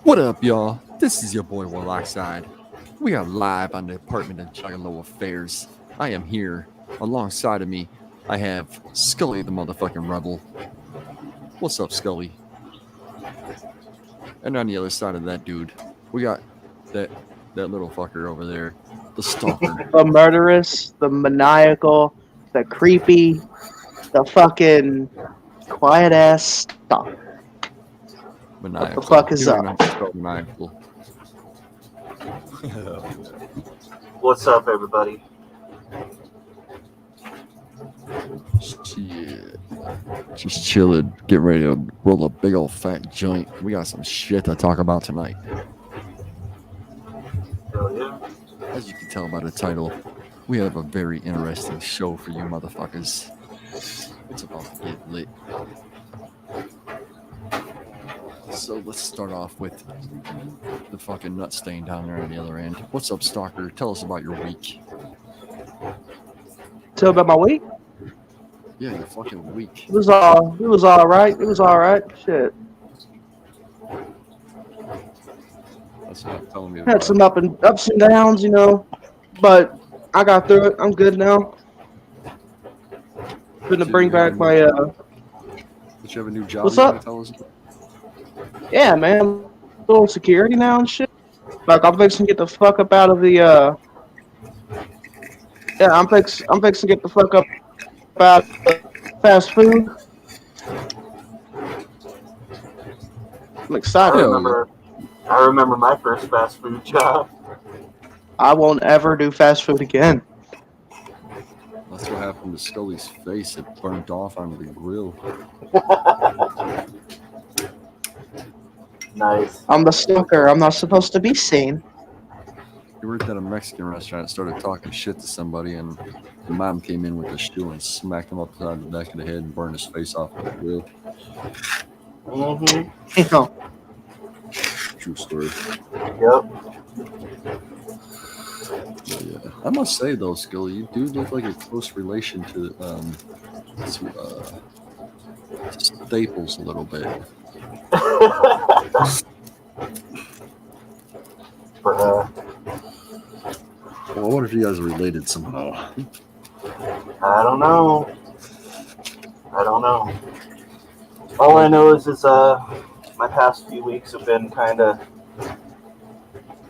What up, y'all? This is your boy Warlockside. We are live on the Department of Juggalo Affairs. I am here. Alongside of me, I have Skelly the motherfucking rebel. What's up, Skelly? And on the other side of that dude, we got that little fucker over there, the stalker. The murderous, the maniacal, the creepy, the fucking quiet ass stalker. Maniacal. What the fuck is You up? don't know how to spell maniacal. What's up, everybody? Shit. Just chilling, getting ready to roll a big old fat joint. We got some shit to talk about tonight. Hell yeah. As you can tell by the title, we have a very interesting show for you motherfuckers. It's about to get lit. So let's start off with the fucking nut stain down there on the other end. What's up, Stalker? Tell us about your week. Tell about my week. Yeah, your fucking week. It was all right. It was all right. Shit. That's not telling me Had about some ups and downs, you know, but I got through it. I'm good now. Gonna bring back my Did you have a new job? What's you up? wanna tell us about? yeah, man. Little security now and shit. Like I'm fixing to get the fuck up out of the Yeah, I'm fixing to get the fuck up out of fast food. I'm excited. I remember my first fast food job. I won't ever do fast food again. That's what happened to Scully's face. It burnt off on the grill. Nice. I'm the stalker. I'm not supposed to be seen. You worked at a Mexican restaurant, started talking shit to somebody, and the mom came in with a shoe and smacked him upside the back of the head and burned his face off with the grill. Mm-hmm. You know, True story. Yep. Yeah. I must say though, Scully, you do look like a close relation to Staples a little bit. But, Well, I wonder if you guys are related somehow. I don't know. All I know is my past few weeks have been kind of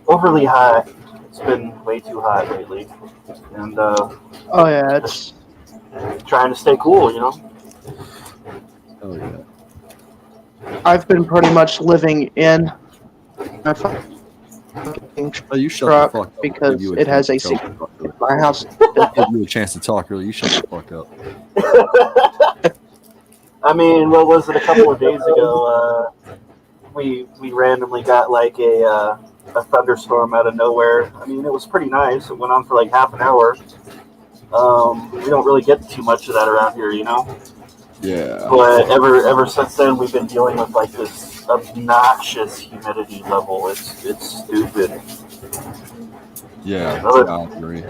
overly hot. It's been way too hot lately, and oh yeah, it's trying to stay cool, you know. Oh yeah. I've been pretty much living in my fucking Oh, you shut truck the fuck up. because Give you a it has chance AC to talk, in my house. Give you a chance to talk, really. You shut the fuck up. I mean, what was it? A couple of days ago, we randomly got like a thunderstorm out of nowhere. I mean, it was pretty nice. It went on for like half an hour. We don't really get too much of that around here, you know. Yeah. But ever since then, we've been dealing with like this obnoxious humidity level. It's stupid. Yeah. I agree.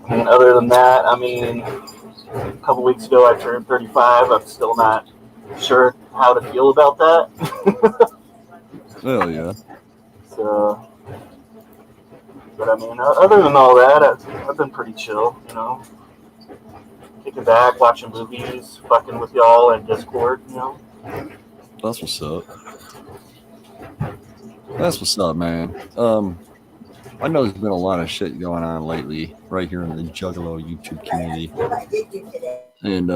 And other than that, I mean, a couple weeks ago I turned 35. I'm still not sure how to feel about that. Hell yeah. So, but I mean, other than all that, I've been pretty chill, you know. Kicking back, watching movies, fucking with y'all and Discord, you know. That's what's up. That's what's up, man. I know there's been a lot of shit going on lately right here in the Juggalo YouTube community. And,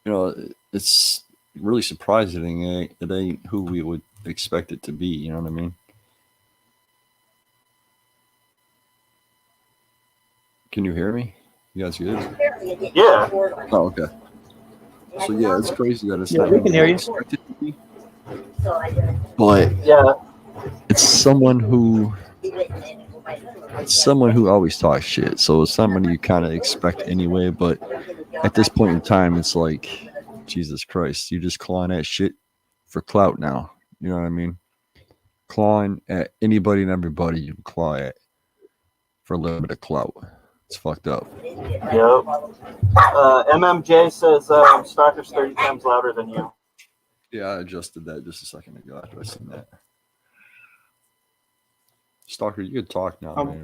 you know, it's really surprising it ain't who we would expect it to be, you know what I mean? Can you hear me? You guys good? Yeah. Oh, okay. So, yeah, it's crazy that it's Yeah, not we who can hear you. expected to be. But Yeah. it's someone who always talks shit. So it's someone you kind of expect anyway. But at this point in time, it's like, Jesus Christ, you're just clawing at shit for clout now. You know what I mean? Clawing at anybody and everybody you can claw at for a little bit of clout. It's fucked up. Yep. MMJ says Stalker's 30 times louder than you. Yeah, I adjusted that just a second ago after I seen that. Stalker, you could talk now, man.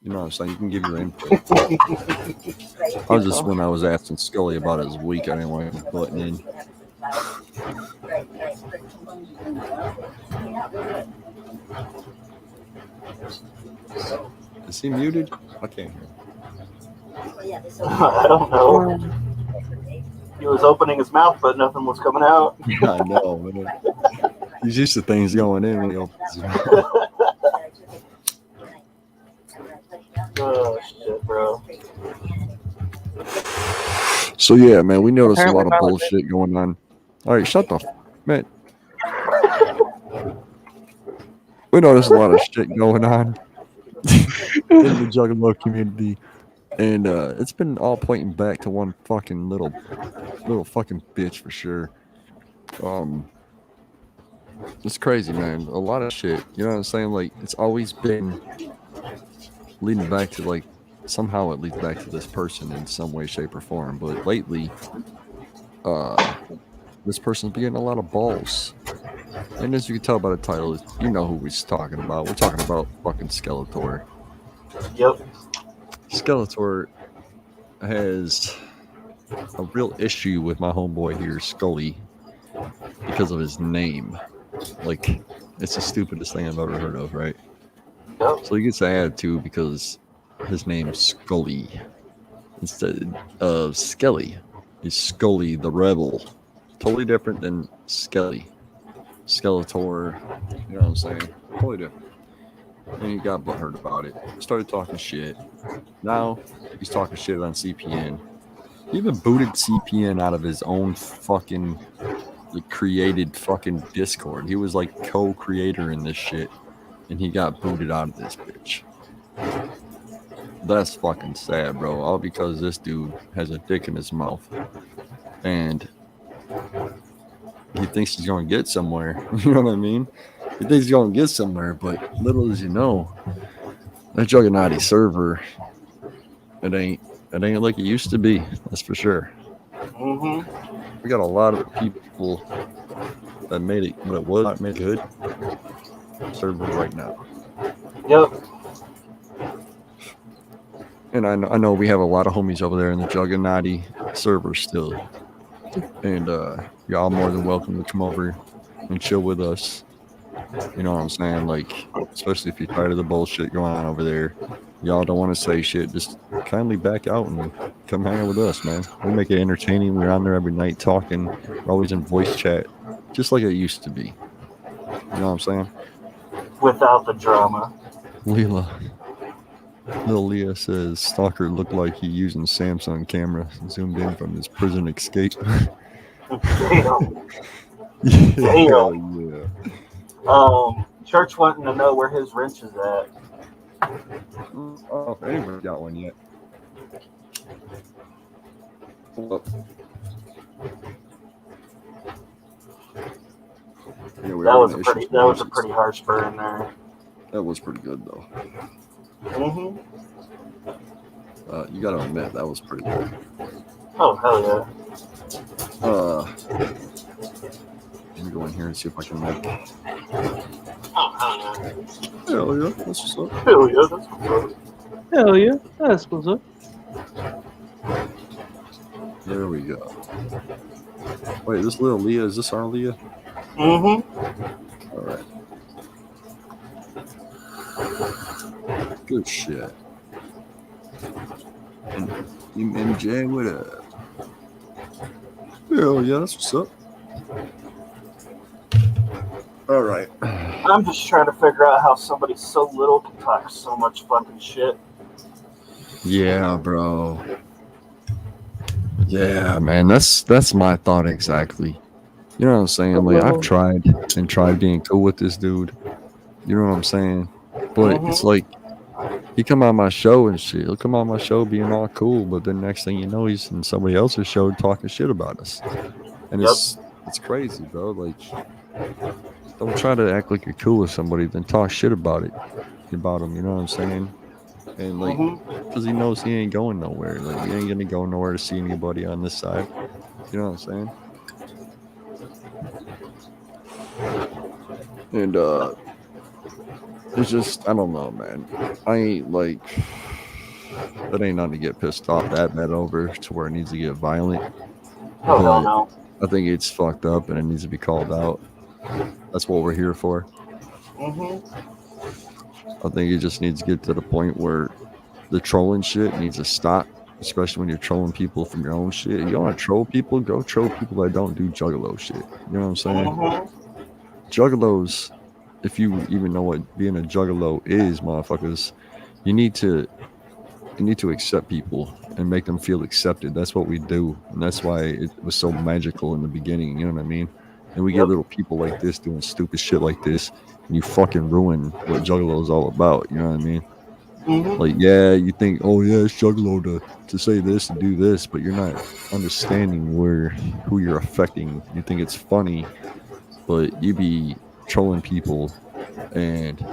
You know what I'm saying? You can give your input. I was just when I was asking Skelly about his week, I didn't want him butting in. Is he muted? I can't hear him. I don't know. He was opening his mouth, but nothing was coming out. I know, man. He's used to things going in when he opens his mouth. Oh, shit, bro. So, yeah, man, we noticed a Apparently lot of bullshit going on. All right, shut the man. We noticed a lot of shit going on in the Juggalo community. And it's been all pointing back to one fucking little fucking bitch for sure. It's crazy, man. A lot of shit. You know what I'm saying? Like, it's always been leading back to, like, somehow it leads back to this person in some way, shape, or form. But lately, this person's been getting a lot of balls. And as you can tell by the title, you know who we're talking about. We're talking about fucking Skeletor. Yep. Skeletor has a real issue with my homeboy here, Scully, because of his name. Like, it's the stupidest thing I've ever heard of, right? Yep. So he gets an attitude because his name's Scully instead of Skelly. He's Scully the Rebel. Totally different than Skelly. Skeletor, you know what I'm saying? Totally different. And he got butthurt about it. Started talking shit. Now he's talking shit on CPN. He even booted CPN out of his own fucking created fucking Discord. He was like co-creator in this shit, and he got booted out of this bitch. That's fucking sad, bro. All because this dude has a dick in his mouth, and he thinks he's gonna get somewhere. You know what I mean? He thinks he's gonna get somewhere, but little as you know, that Juggernaut server, it ain't like it used to be. That's for sure. Mm-hmm. We got a lot of people that made it, but it was not made good. Server right now. Yep. And I know we have a lot of homies over there in the Juggernaut server still. And y'all more than welcome to come over and chill with us. You know what I'm saying? Like, especially if you're tired of the bullshit going on over there. Y'all don't want to say shit. Just kindly back out and come hang out with us, man. We make it entertaining. We're on there every night talking. We're always in voice chat, just like it used to be. You know what I'm saying? Without the drama. Lil Leah says Stalker looked like he using Samsung camera zoomed in from his prison escape. Damn. Yeah. Church wanting to know where his wrench is at. Oh, if anybody's got one yet. Hold up. Yeah, That was a pretty harsh burn there. That was pretty good though. Mm-hmm. You gotta admit that was pretty good. Oh hell yeah. Let me go in here and see if I can make. Oh hell yeah. Hell yeah, that's what's up. Hell yeah, that's what's up. Hell yeah, that's what's up. There we go. Wait, this little Leah, is this our Leah? Mm-hmm. All right. Good shit. And MJ, what up? Hell yeah, that's what's up. All right. I'm just trying to figure out how somebody so little can talk so much fucking shit. Yeah, bro. Yeah, man, that's my thought exactly. You know what I'm saying? Like, I've tried being cool with this dude. You know what I'm saying? But it's like, he come on my show and shit. He'll come on my show being all cool, but then next thing you know, he's in somebody else's show talking shit about us. And it's crazy, bro. Like, don't try to act like you're cool with somebody, then talk shit about them. You know what I'm saying? And like, because he knows he ain't going nowhere. Like, he ain't gonna go nowhere to see anybody on this side. You know what I'm saying? And It's just, I don't know, man. I ain't like, that ain't nothing to get pissed off that bad over to where it needs to get violent. Oh, hell But no. I think it's fucked up and it needs to be called out. That's what we're here for. Mm-hmm. I think it just needs to get to the point where the trolling shit needs to stop, especially when you're trolling people from your own shit. If you want to troll people, go troll people that don't do Juggalo shit. You know what I'm saying? Mm-hmm. Juggalos, if you even know what being a Juggalo is, motherfuckers, you need to accept people and make them feel accepted. That's what we do, and that's why it was so magical in the beginning. You know what I mean? And we get Yep. little people like this doing stupid shit like this, and you fucking ruin what Juggalo is all about. You know what I mean? Mm-hmm. Like, yeah, you think, oh yeah, it's Juggalo to say this and do this, but you're not understanding who you're affecting. You think it's funny, but you be trolling people, and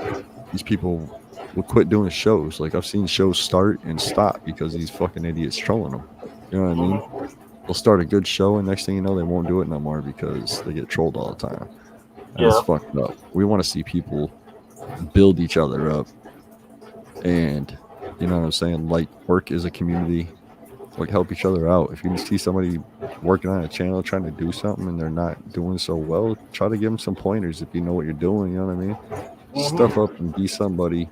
these people will quit doing shows. Like, I've seen shows start and stop because these fucking idiots trolling them. You know what I mean? They'll start a good show, and next thing you know, they won't do it no more because they get trolled all the time. And it's Yeah. fucked up. We want to see people build each other up, and you know what I'm saying? Like, work as a community, like, help each other out. If you see somebody working on a channel trying to do something and they're not doing so well, try to give them some pointers if you know what you're doing. You know what I mean? Stuff Mm-hmm. up and be somebody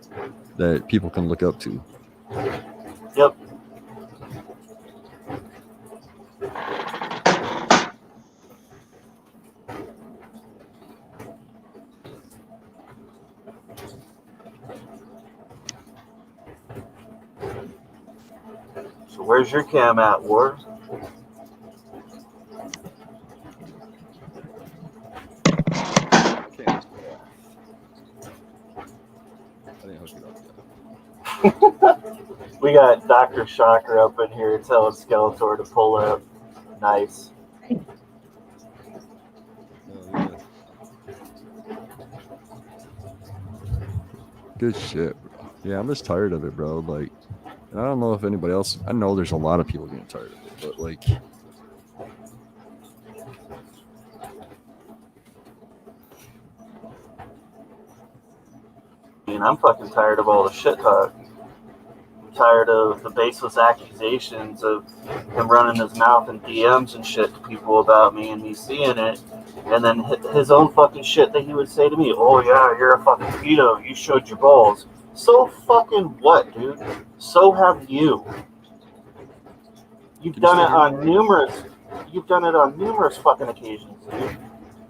that people can look up to. Yep. So where's your cam at, War? I didn't hook it up yet. We got Dr. Shocker up in here telling Skeletor to pull up. Nice. Yeah. Good shit, bro. Yeah, I'm just tired of it, bro. Like, I don't know if anybody else. I know there's a lot of people getting tired of it, but like, I mean, I'm fucking tired of all the shit talk. I'm tired of the baseless accusations of him running his mouth in DMs and shit to people about me and me seeing it. And then his own fucking shit that he would say to me, oh yeah, you're a fucking pedo, you showed your balls. So fucking what, dude? So have you. You've done it on numerous fucking occasions, dude.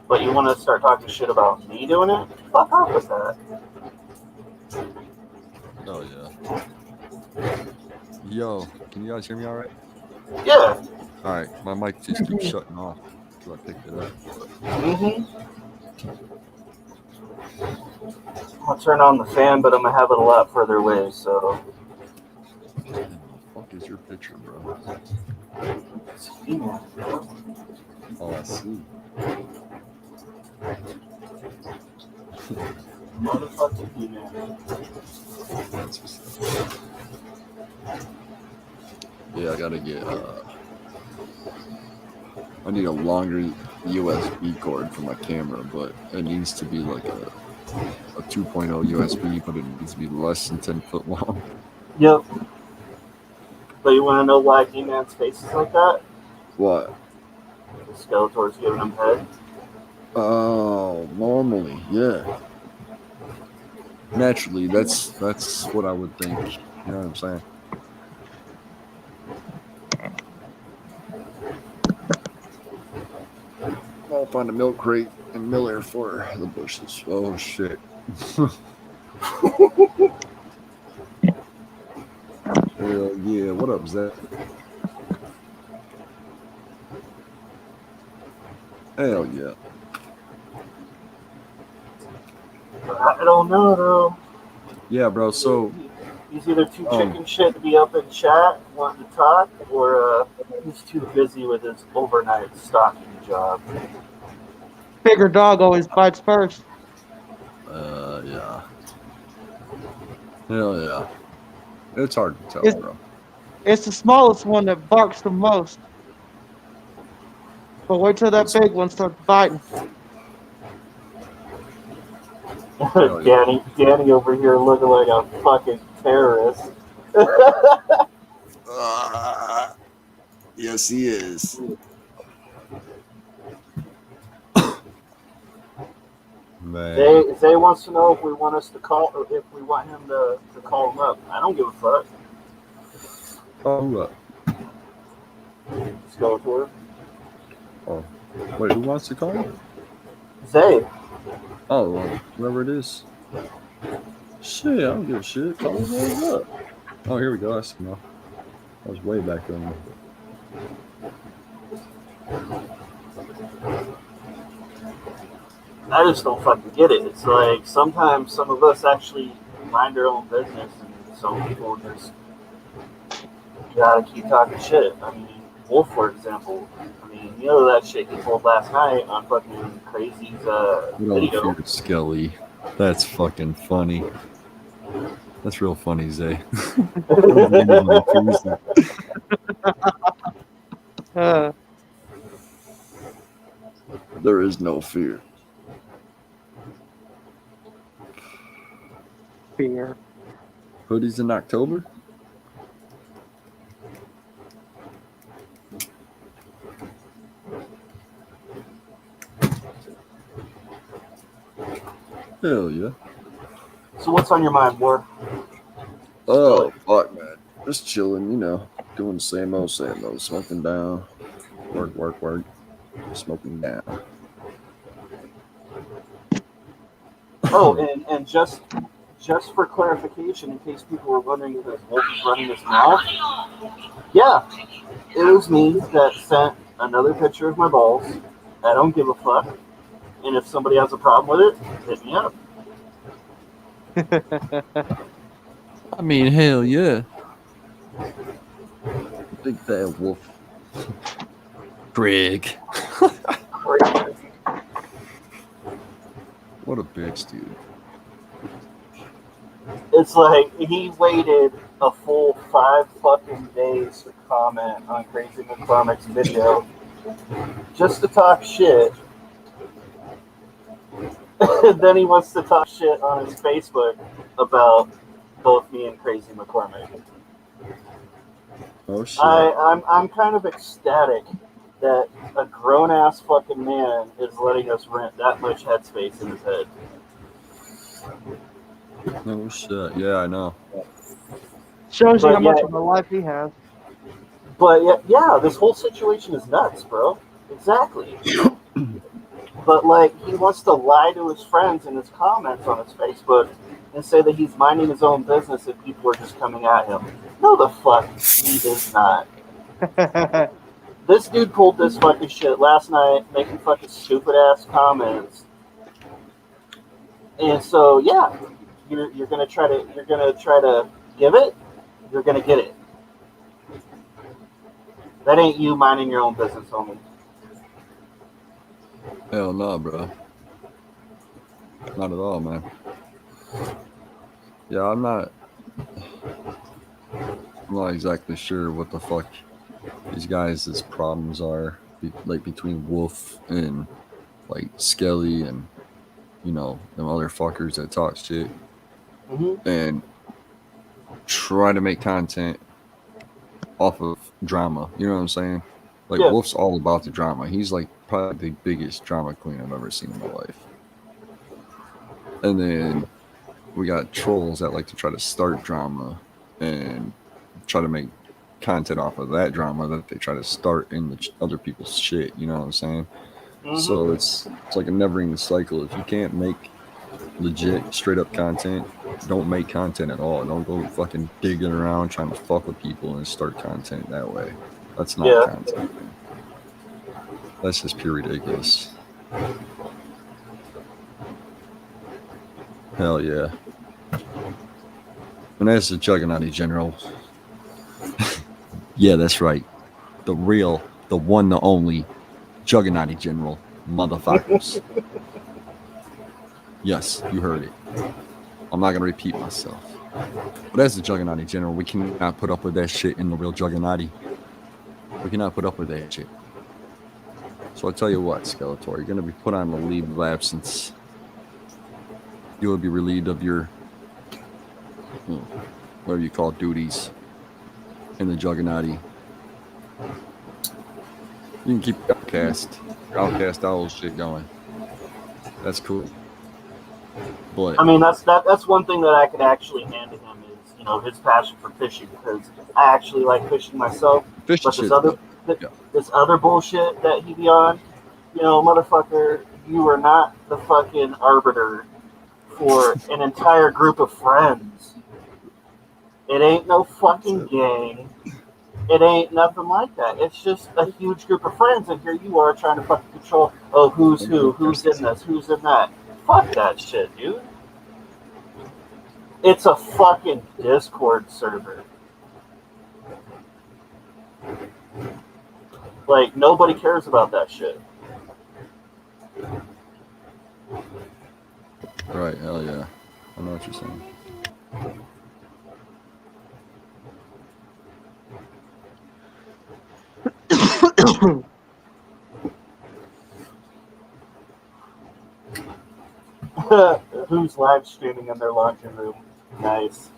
But you want to start talking shit about me doing it? Fuck off with that. oh yeah. Yo, can you guys hear me all right? Yeah. All right, my mic just keeps shutting off until I picked it up. Mm-hmm. I'll turn on the fan, but I'm gonna have it a lot further away, so. What the fuck is your picture, bro? Oh, I see. Motherfucking He-Man. That's what's up. Yeah, I gotta get. I need a longer USB cord for my camera, but it needs to be like a 2.0 USB, but it needs to be less than 10 foot long. Yep. But you want to know why He-Man's face is like that? What? The Skeletor's giving him head. Oh, normally, yeah. Naturally, that's what I would think. You know what I'm saying? I'll find a milk crate and Miller for the bushes. Oh shit. Hell yeah. What up, Zach? Hell yeah. I don't know though. Yeah, bro. So he's either too chicken shit to be up in chat wanting to talk, or he's too busy with his overnight stalking job. Bigger dog always bites first. Yeah. Hell yeah. It's hard to tell, bro. It's the smallest one that barks the most. But wait till that big one starts biting. Hell yeah. Danny over here looking like a fucking terrorist. Yes, he is. Man. Zay wants to know if we want us to call, or if we want him to call him up. I don't give a fuck. Oh, Skeletor. oh. Wait, who wants to call him? Zay. Oh, well, whoever it is. Shit, I don't give a shit. Call his ass up. Oh, here we go. I see now. I was way back on. I just don't fucking get it. It's like sometimes some of us actually mind our own business, and some people just gotta keep talking shit. I mean, Wolf, for example. I mean, you know that shit he pulled last night on fucking Kreyz's video. Skelly. That's fucking funny. That's real funny, Zay. There is no fear. Fear. Hoodies in October? Hell yeah. So what's on your mind, War? Oh, fuck, man. Just chilling, you know. Doing the same old, smoking down. Work. Smoking down. Oh, and just for clarification, in case people were wondering if Wolf is running his mouth, yeah, it was me that sent another picture of my balls. I don't give a fuck. And if somebody has a problem with it, hit me up. I mean, hell yeah. Big bad wolf. Greg. What a bitch, dude. It's like he waited a full 5 fucking days to comment on Crazy McCormick's video just to talk shit. Then he wants to talk shit on his Facebook about both me and Crazy McCormick. Oh shit. I'm kind of ecstatic that a grown ass fucking man is letting us rent that much headspace in his head. Oh shit. Yeah, I know. Shows you But how much yeah. of a life he has. But yeah, this whole situation is nuts, bro. Exactly. But like, he wants to lie to his friends in his comments on his Facebook and say that he's minding his own business and people are just coming at him. No, the fuck he is not. This dude pulled this fucking shit last night, making fucking stupid ass comments. And so yeah, you're gonna try to give it, you're gonna get it. That ain't you minding your own business, homie. Hell no, bro. Not at all, man. Yeah, I'm not exactly sure what the fuck these guys' problems are, like between Wolf and like Skelly and, you know, them other fuckers that talk shit and try to make content off of drama. You know what I'm saying? Like, Yeah. Wolf's all about the drama. He's like probably the biggest drama queen I've ever seen in my life. And then we got trolls that like to try to start drama and try to make content off of that drama that they try to start in the other people's shit. You know what I'm saying? So it's like a never-ending cycle. If you can't make legit, straight-up content, don't make content at all. Don't go fucking digging around trying to fuck with people and start content that way. That's not content, man. That's just pure ridiculous. Hell yeah. And as the Juggernaut General, yeah, that's right. The real, the one, the only Juggernaut General, motherfuckers. Yes, you heard it. I'm not going to repeat myself. But as the Juggernaut General, we cannot put up with that shit in the real Juggernaut. We cannot put up with that shit. So I tell you what, Skeletor, you're going to be put on a leave of absence you will be relieved of your whatever you call duties in the Juggernaut. You can keep your Outcast owl shit going. That's cool. But I mean, that's one thing that I could actually hand to him is, you know, his passion for fishing, because I actually like fishing myself. fishing But shit. this other bullshit that he be on, you know, motherfucker, you are not the fucking arbiter for an entire group of friends. It ain't no fucking gang. It ain't nothing like that. It's just a huge group of friends, and here you are trying to fucking control, oh, who's who, who's in this, who's in that. Fuck that shit, dude. It's a fucking Discord server. Like, nobody cares about that shit. Right, hell yeah. I know what you're saying. Who's live streaming in their laundry room? Nice.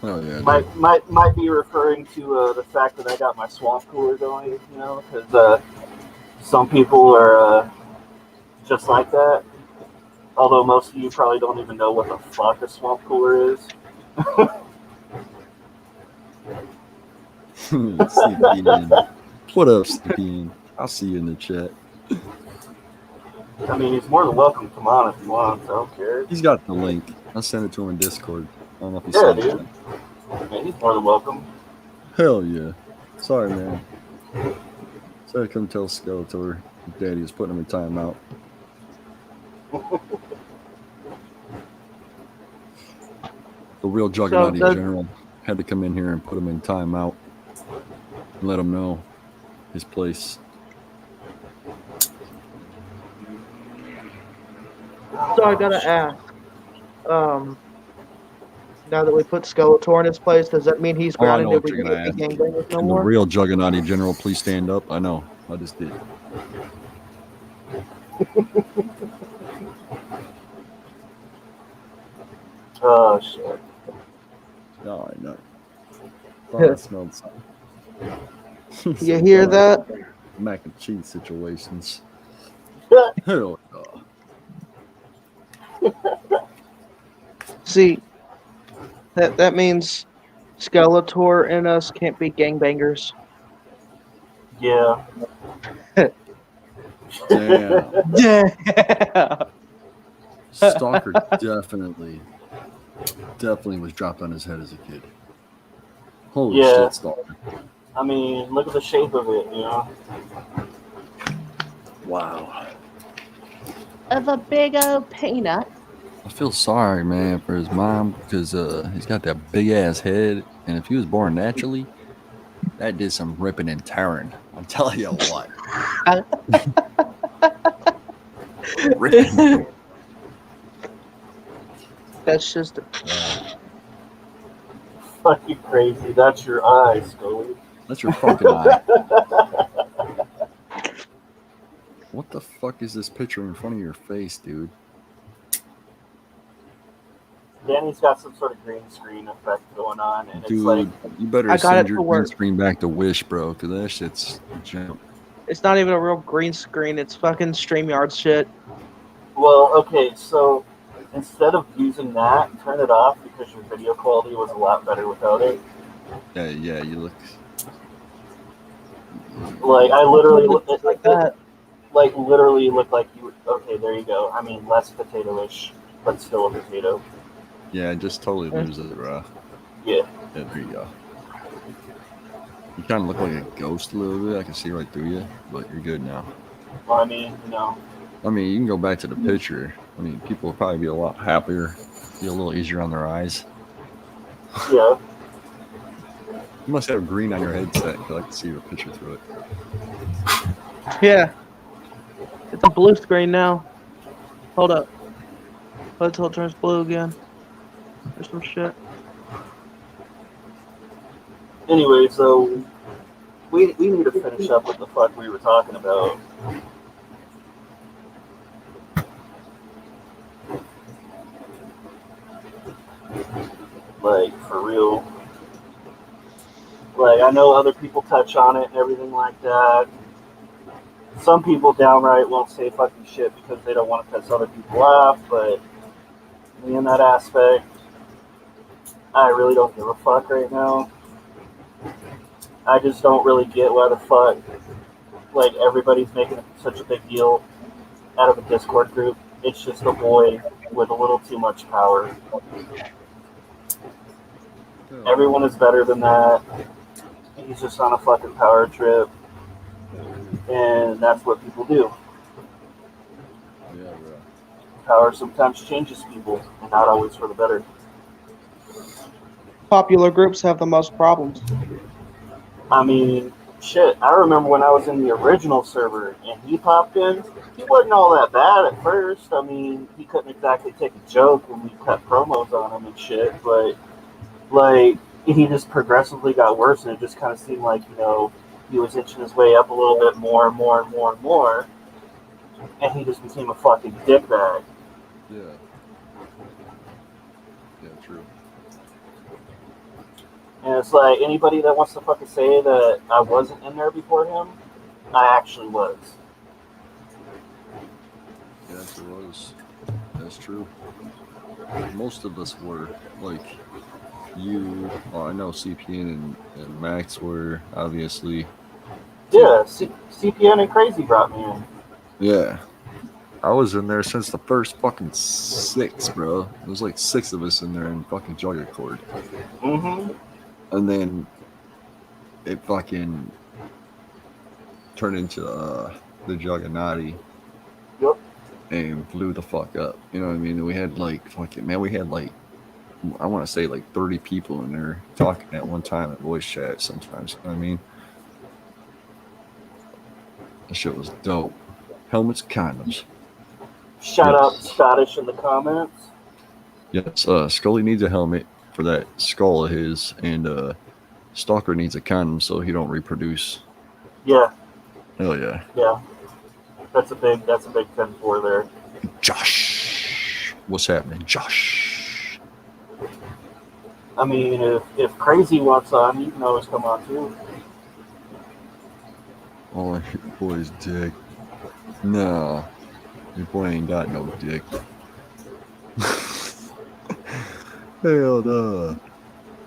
Oh yeah. Might be referring to the fact that I got my swamp cooler going, you know, because some people are just like that. Although most of you probably don't even know what the fuck a swamp cooler is. CPN. What up, CPN? I'll see you in the chat. I mean, he's more than welcome to come on if he wants. I don't care. He's got the link. I'll send it to him in Discord. I don't know if he's Yeah, dude. Yeah, he's more than welcome. Hell yeah. Sorry, man. Sorry, I couldn't tell Skeletor Daddy was putting him in timeout. The real Juggernaut General had to come in here and put him in timeout and let him know his place. So I gotta ask, now that we put Skeletor in his place, does that mean he's grounded what and we you're gonna can't be ask. gangbangers no Can the more? real Juggernaut General please stand up? I know. I just did. Oh, shit. No, I know. Thought I smelled something. You hear that? Mac and cheese situations. Hell no. See, that means Skeletor and us can't be gangbangers. Yeah. Damn. Yeah. Stalker definitely was dropped on his head as a kid. Holy shit, Stalker. I mean, look at the shape of it, you know? Wow. Of a big old peanut. I feel sorry, man, for his mom because he's got that big ass head, and if he was born naturally, that did some ripping and tearing. I'm telling you what. Ripping. That's just Fucking crazy. That's your eye, Scully. That's your fucking eye. What the fuck is this picture in front of your face, dude? Danny's got some sort of green screen effect going on, and Dude, it's like, you better send your green screen back to Wish, bro, because that shit's junk. It's not even a real green screen. It's fucking StreamYard shit. well, okay, so instead of using that, turn it off because your video quality was a lot better without it. Yeah, you look. Like, I literally look like that. Like, literally look like you would. Okay, there you go. I mean, less potato-ish, but still a potato. Yeah, just totally lose it, bro. Yeah. Yeah, there you go. You kind of look like a ghost a little bit. I can see right through you, but you're good now. Well, I mean, you know. I mean, you can go back to the picture. I mean, people will probably be a lot happier, be a little easier on their eyes. Yeah. You must have green on your headset. I like to see your picture through it. Yeah. It's a blue screen now. Hold up. Wait till it turns blue again. There's some shit. Anyway, so we need to finish up what the fuck we were talking about. Like, I know other people touch on it and everything like that. Some people downright won't say fucking shit because they don't want to piss other people off, but me in that aspect, I really don't give a fuck right now. I just don't really get why the fuck, like, everybody's making such a big deal out of a Discord group. It's just a boy with a little too much power. Everyone is better than that. He's just on a fucking power trip. And that's what people do. Yeah, bro. Power sometimes changes people, and not always for the better. Popular groups have the most problems. I mean, shit, I remember when I was in the original server and he popped in, he wasn't all that bad at first. I mean, he couldn't exactly take a joke when we cut promos on him and shit, but, like, he just progressively got worse, and it just kind of seemed like, you know, he was inching his way up a little bit more and more and more and more, and he just became a fucking dickbag. Yeah. Yeah, true. And it's like, anybody that wants to fucking say that I wasn't in there before him, I actually was. Yes, it was. That's true. Most of us were. Like, you, I know CPN and Max were, obviously. Yeah, CPN and Kreyz brought me in. Yeah. I was in there since the first fucking 6, bro. There was like 6 of us in there in fucking Juggalo. Mm-hmm. And then it fucking turned into the Jugganati. Yep. And blew the fuck up. You know what I mean? And we had like fucking, man, we had like, I want to say like 30 people in there talking at one time at voice chat sometimes. You know what I mean? That shit was dope. Helmets, condoms. Shout out Yes. Scottish in the comments. Yes, Scully needs a helmet for that skull of his, and Stalker needs a condom so he don't reproduce. Yeah, Hell yeah. yeah. That's a big 10-4 there. Josh. What's happening, Josh? I mean, if Kreyz wants on, you can always come on too. Oh, your boy's dick. No. Your boy ain't got no dick. Hell no.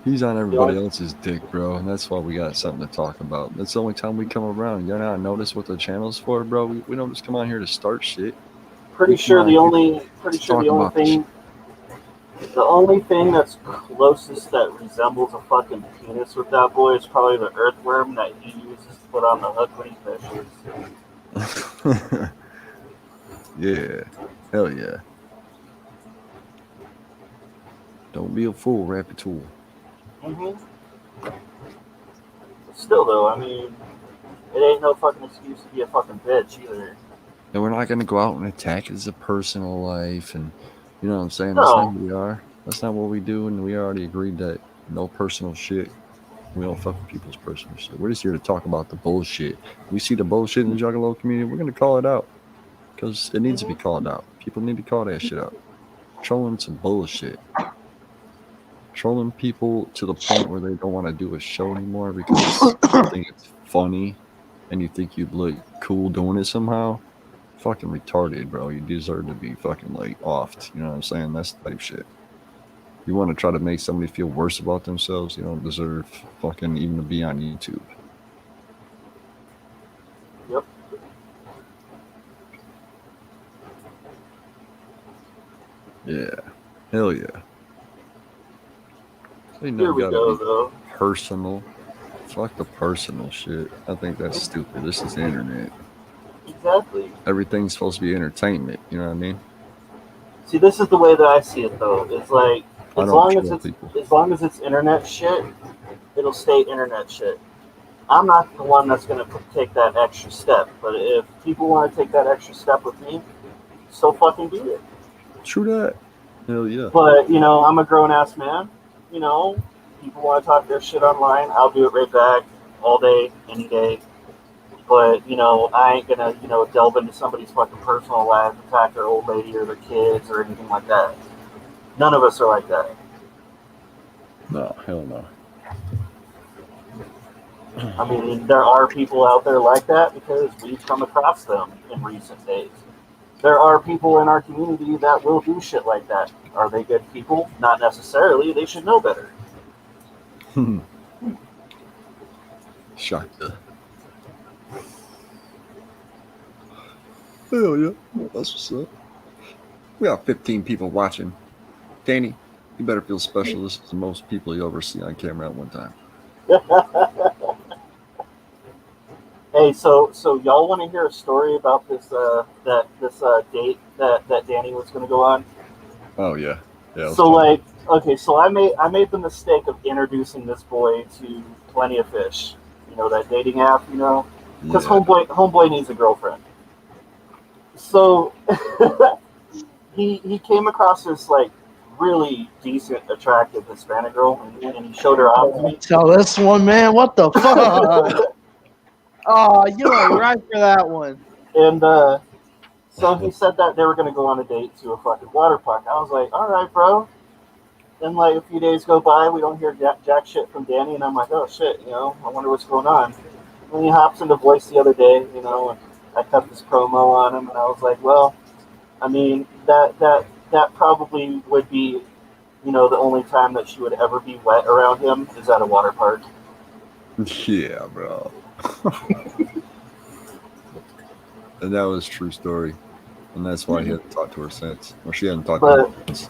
He's on everybody else's dick, bro, and that's why we got something to talk about. That's the only time we come around. You not notice what the channel's for, bro? We don't just come on here to start shit. Pretty sure the only thing that's closest that resembles a fucking penis with that boy is probably the earthworm that he uses to put on the hook when he fishes. Yeah. Hell yeah. Don't be a fool, Rapitul. Mm-hmm. Still though, I mean, it ain't no fucking excuse to be a fucking bitch either. And we're not gonna go out and attack his personal life, and you know what I'm saying? No. That's not who we are. That's not what we do, and we already agreed that no personal shit. We don't fuck with people's personal shit. We're just here to talk about the bullshit. We see the bullshit in the Juggalo community, we're gonna call it out. Because it needs to be called out. People need to call that shit out. Trolling some bullshit. Trolling people to the point where they don't want to do a show anymore because you think it's funny and you think you'd look cool doing it somehow. Fucking retarded, bro. You deserve to be fucking like offed. You know what I'm saying? That's the type shit. You want to try to make somebody feel worse about themselves, you don't deserve fucking even to be on YouTube. Yep. Yeah. Hell yeah. They Here we go, though. Personal. Fuck the personal shit. I think that's stupid. This is the internet. Exactly. Everything's supposed to be entertainment. You know what I mean? See, this is the way that I see it, though. It's like as long as it's internet shit, it'll stay internet shit. I'm not the one that's gonna take that extra step, but if people want to take that extra step with me, so fucking be it. True that. Hell yeah. But you know, I'm a grown ass man. You know, people want to talk their shit online. I'll do it right back, all day, any day. But, you know, I ain't gonna, you know, delve into somebody's fucking personal life, attack their old lady or their kids or anything like that. None of us are like that. No, hell no. I mean, there are people out there like that because we've come across them in recent days. There are people in our community that will do shit like that. Are they good people? Not necessarily. They should know better. Shaka. Hell yeah. That's what's up. We got 15 people watching. Danny, you better feel special. This is the most people you ever see on camera at one time. Hey, so y'all want to hear a story about this date that Danny was going to go on? Oh yeah. Yeah. So like, okay, so I made the mistake of introducing this boy to Plenty of Fish, that dating app, because homeboy needs a girlfriend. So he came across this like really decent, attractive Hispanic girl, and he showed her off to me. Tell this one, man, what the fuck? Oh, you ain't right for that one. And so he said that they were going to go on a date to a fucking water park. I was like, all right, bro. Then like a few days go by, we don't hear jack shit from Danny, and I'm like, oh shit, I wonder what's going on. And he hops into voice the other day, and I cut this promo on him, and I was like, well, I mean, that probably would be, the only time that she would ever be wet around him is at a water park. Yeah, bro. And that was a true story. And that's why he hadn't talked to her since. Or she hadn't talked to him since.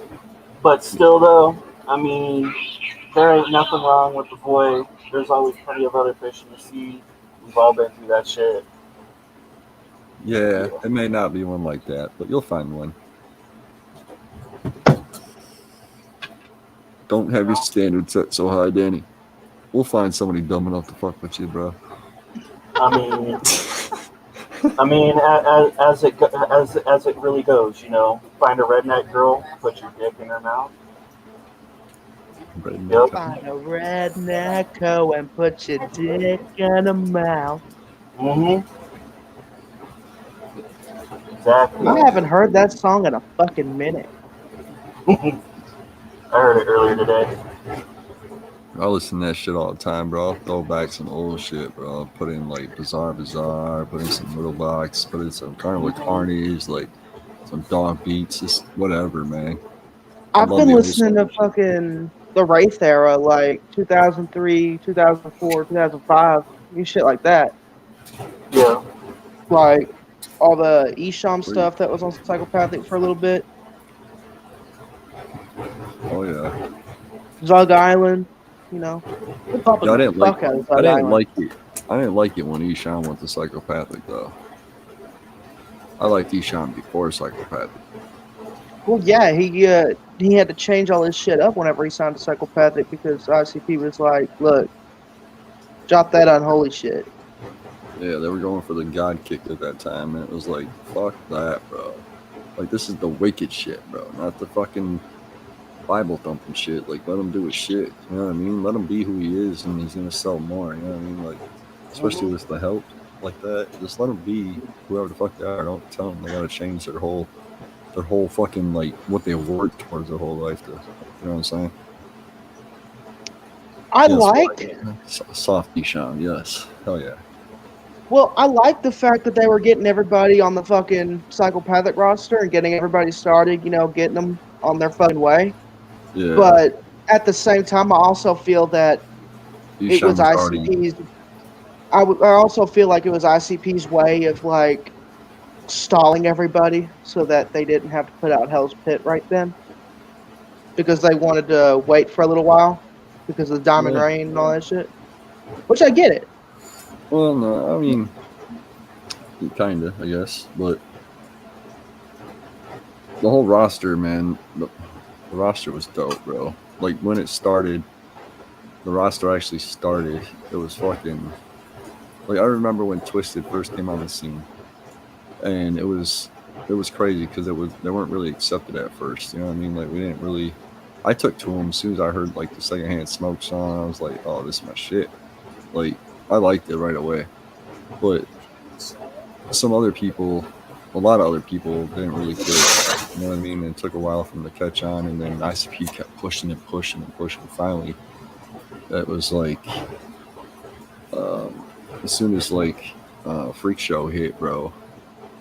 But still, though, I mean, there ain't nothing wrong with the boy. There's always plenty of other fish in the sea. We've all been through that shit. Yeah, it may not be one like that, but you'll find one. Don't have your standards set so high, Danny. We'll find somebody dumb enough to fuck with you, bro. I mean, as it really goes, find a redneck girl, put your dick in her mouth. Redneck. Find a redneck and put your dick in her mouth. Mm-hmm. Exactly. I haven't heard that song in a fucking minute. I heard it earlier today. I listen to that shit all the time, bro. I'll throw back some old shit, bro. I'll put in like Bizarre, put in some Little Box, put in some Carnival Carnage, like some dog beats, just whatever, man. I've been listening to fucking the Wraith era, like 2003, 2004, 2005, and shit like that. Yeah. Like all the Esham stuff that was on Psychopathic for a little bit. Oh yeah. Zug Island, I didn't like it. I didn't like it when Esham went to Psychopathic though. I liked Esham before Psychopathic. Well, yeah, he had to change all his shit up whenever he signed to Psychopathic because ICP was like, look, drop that unholy shit. Yeah, they were going for the God kick at that time, and it was like, fuck that, bro. Like, this is the wicked shit, bro, not the fucking Bible thumping shit. Like, let him do his shit. You know what I mean? Let him be who he is, and he's gonna sell more. You know what I mean? Like, especially with the help like that, just let them be whoever the fuck they are. Don't tell them they gotta change their whole fucking like what they worked towards their whole life to. You know what I'm saying? Soft Esham, yes, hell yeah. Well, I like the fact that they were getting everybody on the fucking Psychopathic roster and getting everybody started, getting them on their fucking way. Yeah. But at the same time, I also feel that it was ICP's. I also feel like it was ICP's way of like stalling everybody so that they didn't have to put out Hell's Pit right then, because they wanted to wait for a little while because of the Diamond Rain and all that shit. Which I get it. Well, no, I mean, kinda, I guess, but the whole roster, man, the roster was dope, bro. Like when it started, the roster actually started. It was fucking like I remember when Twisted first came on the scene, and it was crazy because they weren't really accepted at first. You know what I mean? Like we didn't really. I took to them as soon as I heard like the Secondhand Smoke song. I was like, oh, this is my shit. Like I liked it right away, but a lot of other people didn't really get it. You know what I mean? It took a while for them to catch on, and then ICP kept pushing and pushing and pushing. Finally, that was like as soon as like Freak Show hit, bro,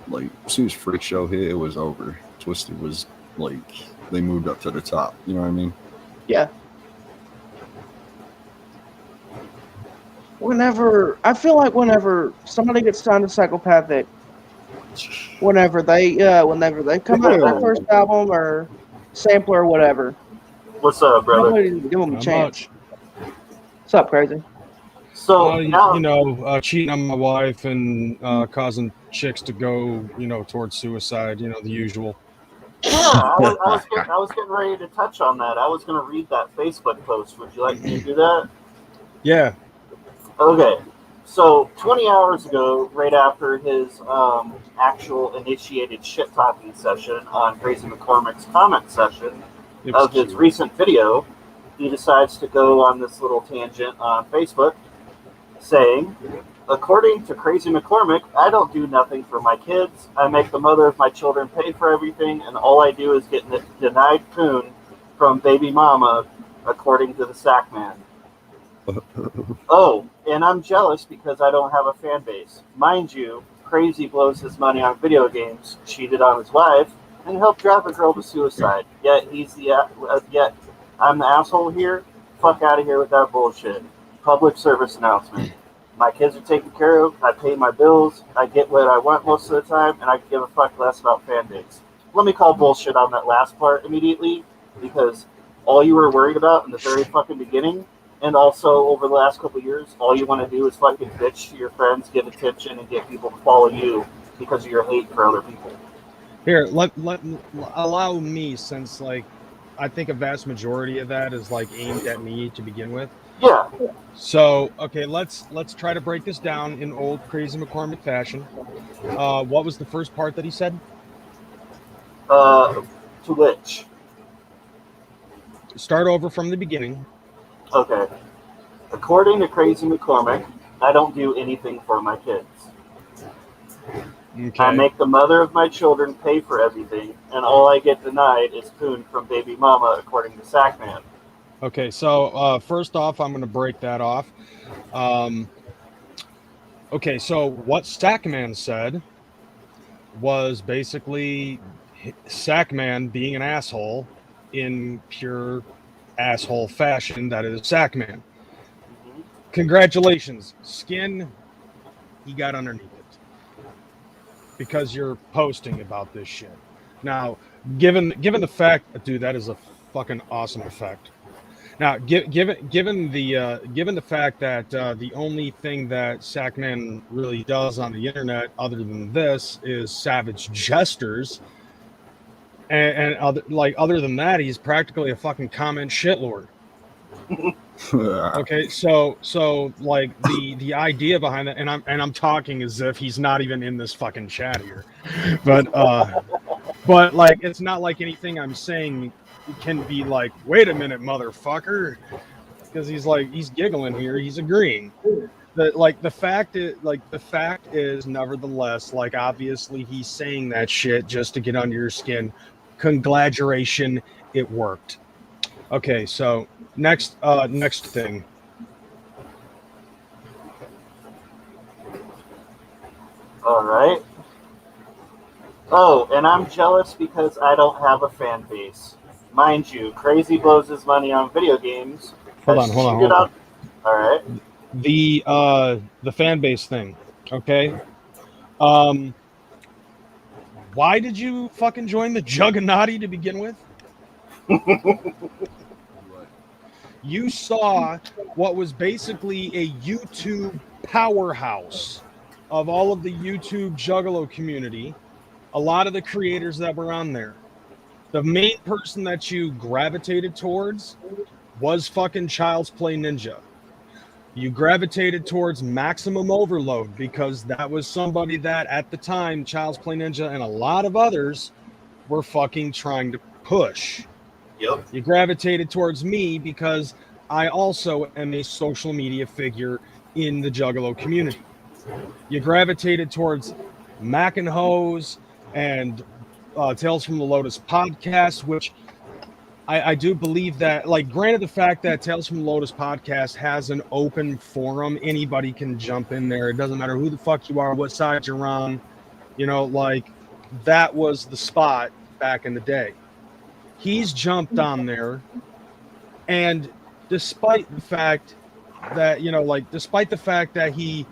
like as soon as Freak Show hit, it was over. Twisted was like they moved up to the top. You know what I mean? Yeah. I feel like whenever somebody gets signed to Psychopathic, whenever they come out with their first album or sampler or whatever. What's up, brother? Nobody give them a chance. What's up, Kreyz? So cheating on my wife and causing chicks to go, towards suicide. The usual. Yeah, I was getting ready to touch on that. I was going to read that Facebook post. Would you like me to do that? Yeah. Okay. So 20 hours ago, right after his actual initiated shit-talking session on Crazy McCormick's comment session of his recent video, he decides to go on this little tangent on Facebook saying, according to Crazy McCormick, I don't do nothing for my kids. I make the mother of my children pay for everything, and all I do is get denied poon from baby mama, according to the sack man. Oh, and I'm jealous because I don't have a fan base. Mind you, Crazy blows his money on video games, cheated on his wife, and helped drive a girl to suicide. Yet I'm the asshole here? Fuck out of here with that bullshit. Public service announcement. My kids are taken care of, I pay my bills, I get what I want most of the time, and I give a fuck less about fan base. Let me call bullshit on that last part immediately, because all you were worried about in the very fucking beginning, and also over the last couple of years, all you want to do is fucking bitch to your friends, give attention, and get people to follow you because of your hate for other people. Here, allow me, since I think a vast majority of that is aimed at me to begin with. Yeah. So, okay, let's try to break this down in old Crazy McCormick fashion. What was the first part that he said? To which? Start over from the beginning. Okay. According to Crazy McCormick, I don't do anything for my kids. Okay. I make the mother of my children pay for everything, and all I get denied is poon from baby mama, according to Sackman. Okay, so first off, I'm going to break that off. Okay, so what Sackman said was basically Sackman being an asshole in pure asshole fashion. That is Sackman. Mm-hmm. Congratulations, Skin. He got underneath it because you're posting about this shit. Now, given the fact, dude, that is a fucking awesome effect. Now, given the fact that the only thing that Sackman really does on the internet, other than this, is savage gestures, and other than that, he's practically a fucking comment shitlord. Okay, so the idea behind that, and I'm talking as if he's not even in this fucking chat here, but it's not like anything I'm saying can be wait a minute, motherfucker, because he's giggling here, he's agreeing. The fact is nevertheless, obviously he's saying that shit just to get under your skin. Congratulations, it worked. Okay, so next thing. All right. Oh, and I'm jealous because I don't have a fan base. Mind you, Crazy blows his money on video games. Hold on. All right. The fan base thing, okay? Why did you fucking join the Jugganati to begin with? You saw what was basically a YouTube powerhouse of all of the YouTube Juggalo community. A lot of the creators that were on there. The main person that you gravitated towards was fucking Child's Play Ninja. You gravitated towards Maximum Overload because that was somebody that at the time Child's Play Ninja and a lot of others were fucking trying to push. Yep. You gravitated towards me because I also am a social media figure in the Juggalo community. You gravitated towards Mac and Hose and Tales from the Lotus podcast, which I do believe that, like, granted, the fact that Tales from Lotus podcast has an open forum, anybody can jump in there. It doesn't matter who the fuck you are, what side you're on. You know, like, that was the spot back in the day. He's jumped on there, and despite the fact that, you know, like, despite the fact that he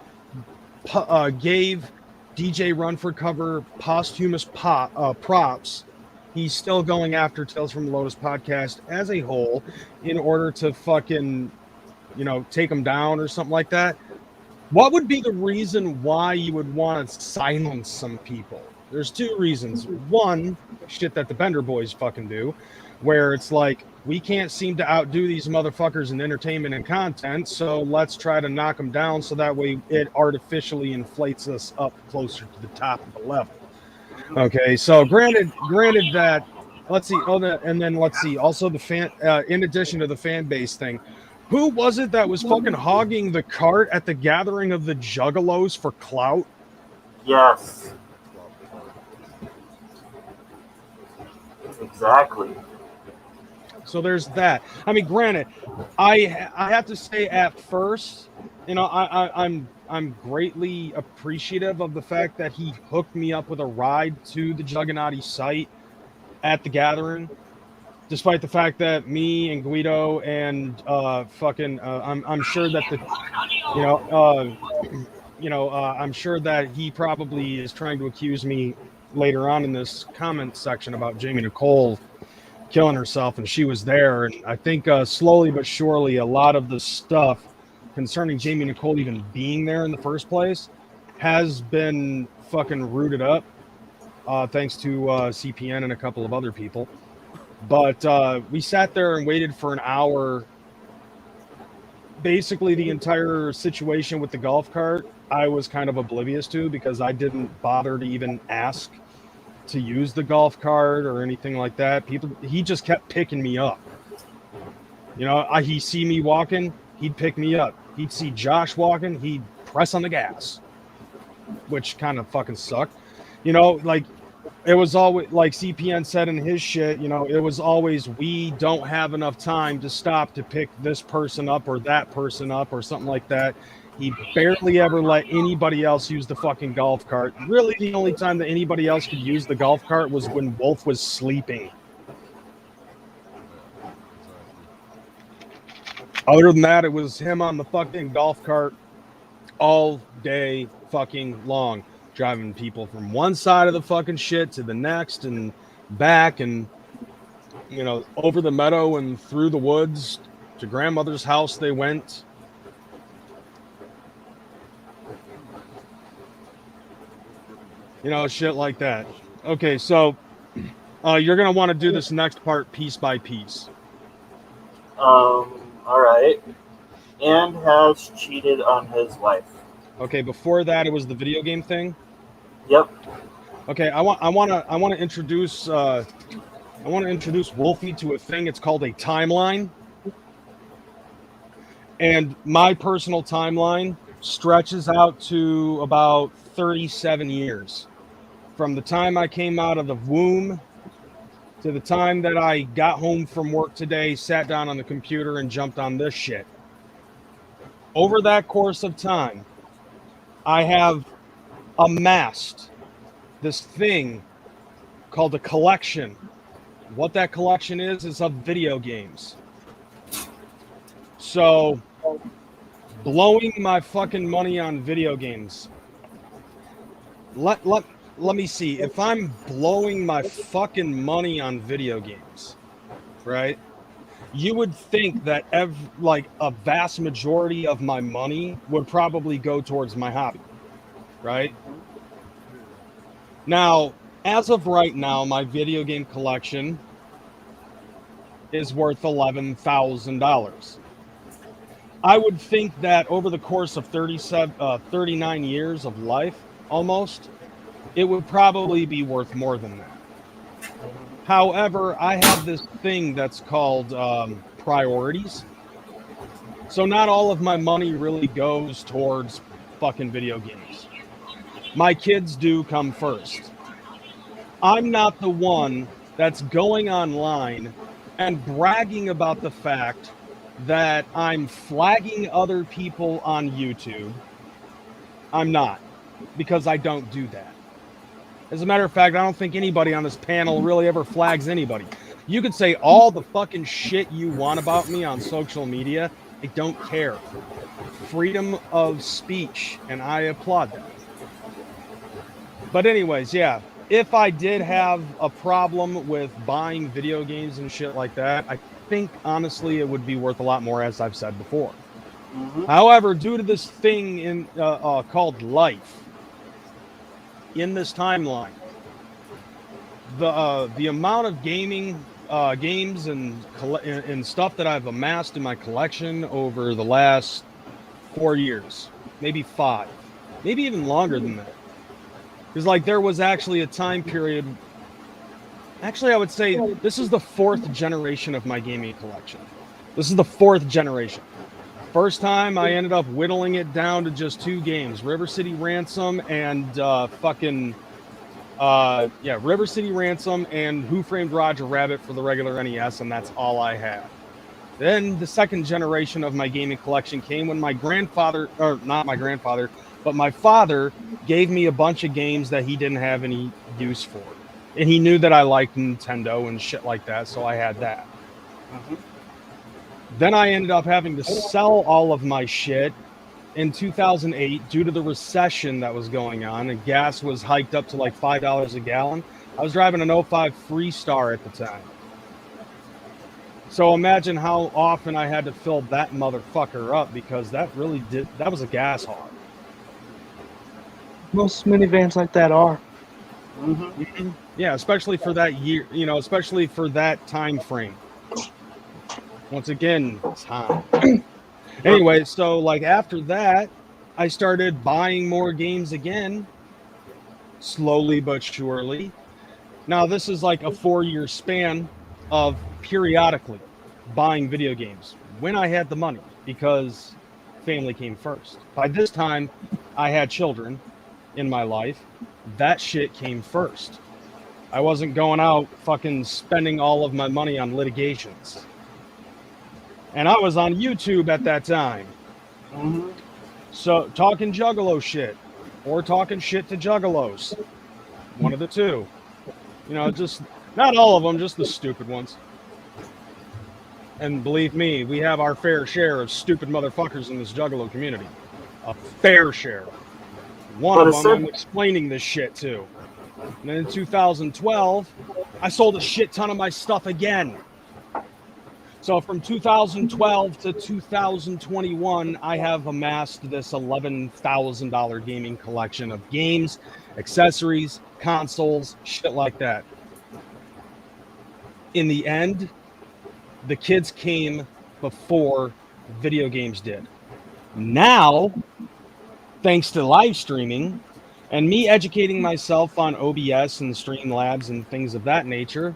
gave DJ Run for Cover posthumous props, he's still going after Tales from the Lotus podcast as a whole in order to fucking, you know, take him down or something like that. What would be the reason why you would want to silence some people? There's two reasons. One, shit that the Bender boys fucking do, where it's like, we can't seem to outdo these motherfuckers in entertainment and content, so let's try to knock them down so that way it artificially inflates us up closer to the top of the level. Okay, so granted that, let's see, and then let's see, also the fan, in addition to the fan base thing, who was it that was fucking hogging the cart at the gathering of the Juggalos for clout? Yes. Exactly. So there's that. I mean, granted, I have to say at first, you know, I'm greatly appreciative of the fact that he hooked me up with a ride to the Juggernaut site at the gathering, despite the fact that me and Guido and I'm sure that the, I'm sure that he probably is trying to accuse me later on in this comment section about Jamie Nicole killing herself, and she was there. And I think slowly but surely a lot of the stuff concerning Jamie Nicole even being there in the first place has been fucking rooted up, thanks to CPN and a couple of other people. But we sat there and waited for an hour. Basically, the entire situation with the golf cart, I was kind of oblivious to, because I didn't bother to even ask to use the golf cart or anything like that. He just kept picking me up. You know, he'd see me walking, he'd pick me up. He'd see Josh walking, he'd press on the gas, which kind of fucking sucked. You know, like, it was always, like CPN said in his shit, you know, it was always, we don't have enough time to stop to pick this person up or that person up or something like that. He barely ever let anybody else use the fucking golf cart. Really, the only time that anybody else could use the golf cart was when Wolf was sleeping. Other than that, it was him on the fucking golf cart all day fucking long, driving people from one side of the fucking shit to the next and back, and, you know, over the meadow and through the woods to grandmother's house they went. You know, shit like that. Okay, so you're going to want to do this next part piece by piece. All right. And has cheated on his wife. Okay, before that, it was the video game thing. Yep. Okay, I want to introduce Wolfie to a thing. It's called a timeline. And my personal timeline stretches out to about 37 years. From the time I came out of the womb to the time that I got home from work today, sat down on the computer and jumped on this shit. Over that course of time, I have amassed this thing called a collection. What that collection is of video games. So, blowing my fucking money on video games. Let me see. If I'm blowing my fucking money on video games, right? You would think that a vast majority of my money would probably go towards my hobby, right? Now, as of right now, my video game collection is worth $11,000. I would think that over the course of 39 years of life, almost, it would probably be worth more than that. However, I have this thing that's called priorities. So not all of my money really goes towards fucking video games. My kids do come first. I'm not the one that's going online and bragging about the fact that I'm flagging other people on YouTube. I'm not, because I don't do that. As a matter of fact, I don't think anybody on this panel really ever flags anybody. You could say all the fucking shit you want about me on social media. I don't care. Freedom of speech, and I applaud that. But anyways, yeah, if I did have a problem with buying video games and shit like that, I think honestly it would be worth a lot more, as I've said before. Mm-hmm. However, due to this thing in called life, in this timeline, the amount of gaming games and stuff that I've amassed in my collection over the last 4 years, maybe 5, maybe even longer than that. Because like there was actually a time period. Actually, I would say this is the 4th generation of my gaming collection. This is the 4th generation. First time I ended up whittling it down to just 2 games, River City Ransom and River City Ransom and Who Framed Roger Rabbit for the regular NES, and that's all I had. Then the 2nd generation of my gaming collection came when my grandfather, or not my grandfather, but my father gave me a bunch of games that he didn't have any use for. And he knew that I liked Nintendo and shit like that, so I had that. Mm-hmm. Then I ended up having to sell all of my shit in 2008 due to the recession that was going on, and gas was hiked up to like $5 a gallon. I was driving an 05 Freestar at the time. So imagine how often I had to fill that motherfucker up, because that was a gas hog. Most minivans like that are. Mm-hmm. Yeah, especially for that year, especially for that time frame. Once again, time. Anyway, so like after that, I started buying more games again, slowly but surely. Now this is like a 4-year span of periodically buying video games when I had the money, because family came first. By this time, I had children in my life. That shit came first. I wasn't going out fucking spending all of my money on litigations. And I was on YouTube at that time. Mm-hmm. So talking Juggalo shit, or talking shit to Juggalos. One of the two. Just not all of them, just the stupid ones. And believe me, we have our fair share of stupid motherfuckers in this Juggalo community. A fair share. One of them I'm explaining this shit to. And then in 2012, I sold a shit ton of my stuff again. So from 2012 to 2021, I have amassed this $11,000 gaming collection of games, accessories, consoles, shit like that. In the end, the kids came before video games did. Now, thanks to live streaming and me educating myself on OBS and Streamlabs and things of that nature,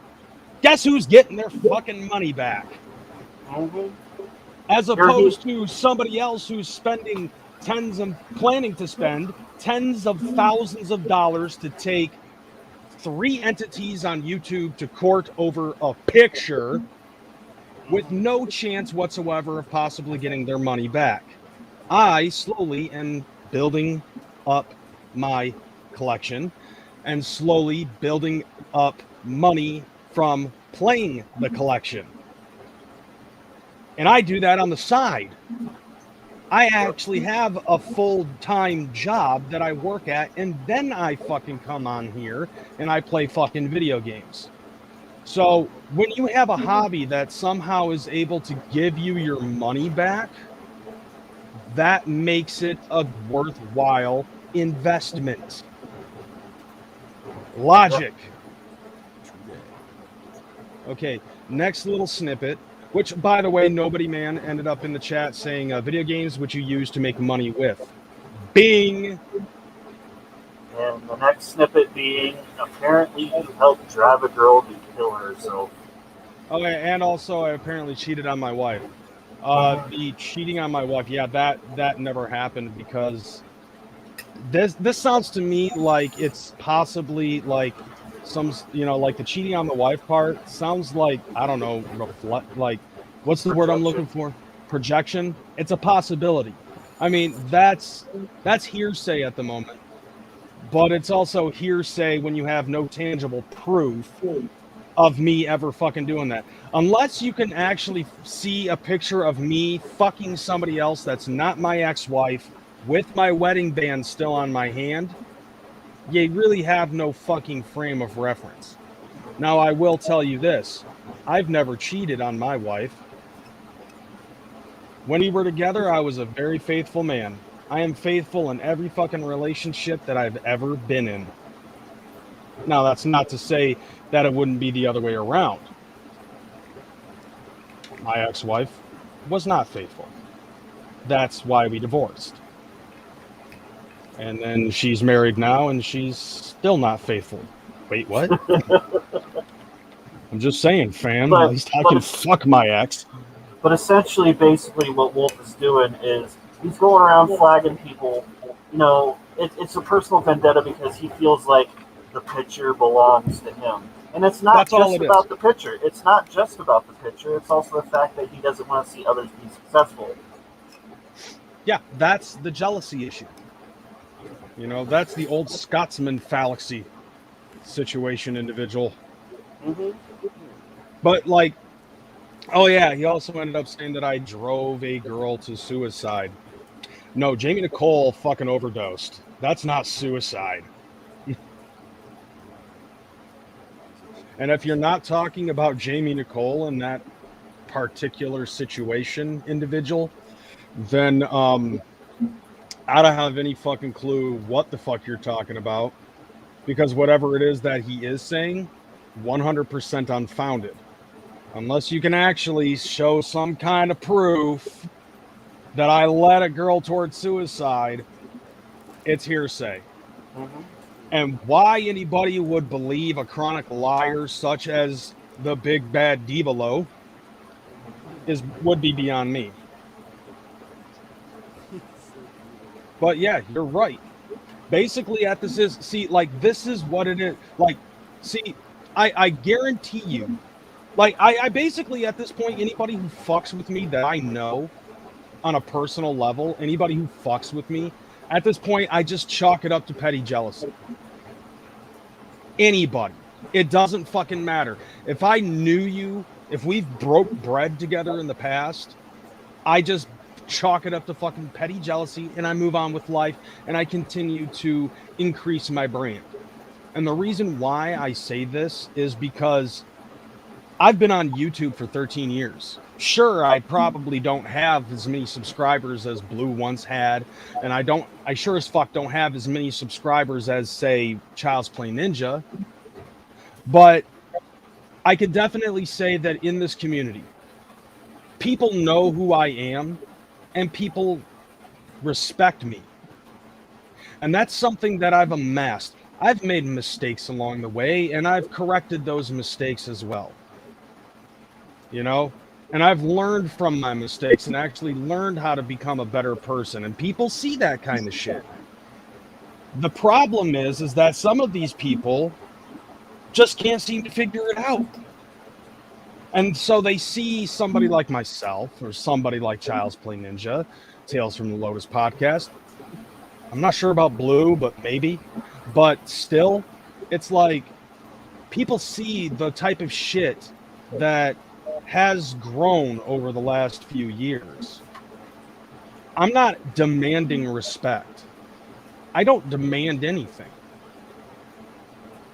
guess who's getting their fucking money back? As opposed to somebody else who's planning to spend tens of thousands of dollars to take 3 entities on YouTube to court over a picture with no chance whatsoever of possibly getting their money back. I slowly am building up my collection and slowly building up money from playing the collection. And I do that on the side. I actually have a full-time job that I work at, and then I fucking come on here and I play fucking video games. So when you have a hobby that somehow is able to give you your money back, that makes it a worthwhile investment. Logic. Okay, next little snippet. Which, by the way, Nobody Man ended up in the chat saying video games which you use to make money with. Bing! And the next snippet being, apparently you helped drive a girl to kill herself. Okay, and also I apparently cheated on my wife. The cheating on my wife, yeah, that never happened, because this sounds to me like it's possibly like some, like the cheating on the wife part sounds like, I don't know, like, what's the word I'm looking for? Projection. It's a possibility. I mean, that's hearsay at the moment, but it's also hearsay when you have no tangible proof of me ever fucking doing that. Unless you can actually see a picture of me fucking somebody else that's not my ex-wife with my wedding band still on my hand, you really have no fucking frame of reference. Now, I will tell you this. I've never cheated on my wife. When we were together, I was a very faithful man. I am faithful in every fucking relationship that I've ever been in. Now, that's not to say that it wouldn't be the other way around. My ex-wife was not faithful. That's why we divorced. And then she's married now, and she's still not faithful. Wait, what? I'm just saying, fam. At least I can fuck my ex. But essentially, basically, what Wolf is doing is he's going around flagging people. It's a personal vendetta because he feels like the picture belongs to him. And it's not just about the picture. It's not just about the picture. It's also the fact that he doesn't want to see others be successful. Yeah, that's the jealousy issue. That's the old Scotsman fallacy situation individual. Mm-hmm. But, like, oh yeah, he also ended up saying that I drove a girl to suicide. No, Jamie Nicole fucking overdosed. That's not suicide. And if you're not talking about Jamie Nicole and that particular situation, individual, then I don't have any fucking clue what the fuck you're talking about, because whatever it is that he is saying, 100% unfounded. Unless you can actually show some kind of proof that I led a girl towards suicide, it's hearsay. Mm-hmm. And why anybody would believe a chronic liar such as the big bad Juggalo would be beyond me. But yeah, you're right. Basically, this is what it is. Like, see, I guarantee you, like, I basically, at this point, anybody who fucks with me that I know on a personal level, anybody who fucks with me, at this point, I just chalk it up to petty jealousy. Anybody. It doesn't fucking matter. If I knew you, if we've broke bread together in the past, I just chalk it up to fucking petty jealousy, and I move on with life, and I continue to increase my brand. And the reason why I say this is because I've been on YouTube for 13 years. Sure, I probably don't have as many subscribers as Blue once had, and I sure as fuck don't have as many subscribers as, say, Child's Play Ninja, but I could definitely say that in this community, people know who I am, and people respect me. And that's something that I've amassed. I've made mistakes along the way, and I've corrected those mistakes as well. And I've learned from my mistakes and actually learned how to become a better person. And people see that kind of shit. The problem is that some of these people just can't seem to figure it out. And so they see somebody like myself or somebody like Child's Play Ninja, Tales from the Lotus podcast. I'm not sure about Blue, but maybe. But still, it's like people see the type of shit that has grown over the last few years. I'm not demanding respect. I don't demand anything.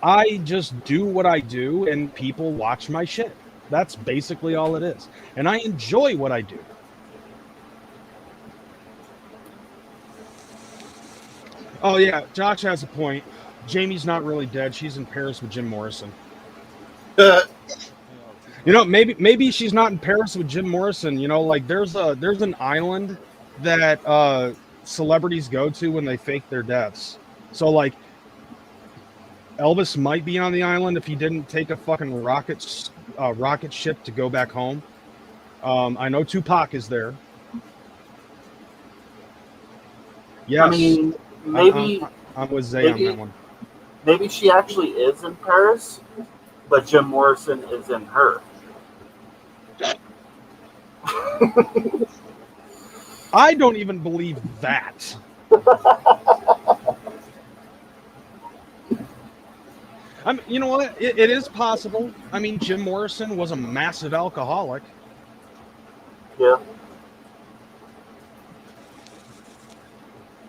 I just do what I do, and people watch my shit. That's basically all it is. And I enjoy what I do. Oh, yeah, Josh has a point. Jamie's not really dead. She's in Paris with Jim Morrison. Maybe she's not in Paris with Jim Morrison. Like there's an island that celebrities go to when they fake their deaths. So, like, Elvis might be on the island if he didn't take a fucking rocket ship to go back home. I know Tupac is there. Yes. I mean, maybe I'm with Zay on that one. Maybe she actually is in Paris, but Jim Morrison is in her. I don't even believe that. You know what? It is possible. I mean, Jim Morrison was a massive alcoholic. Yeah.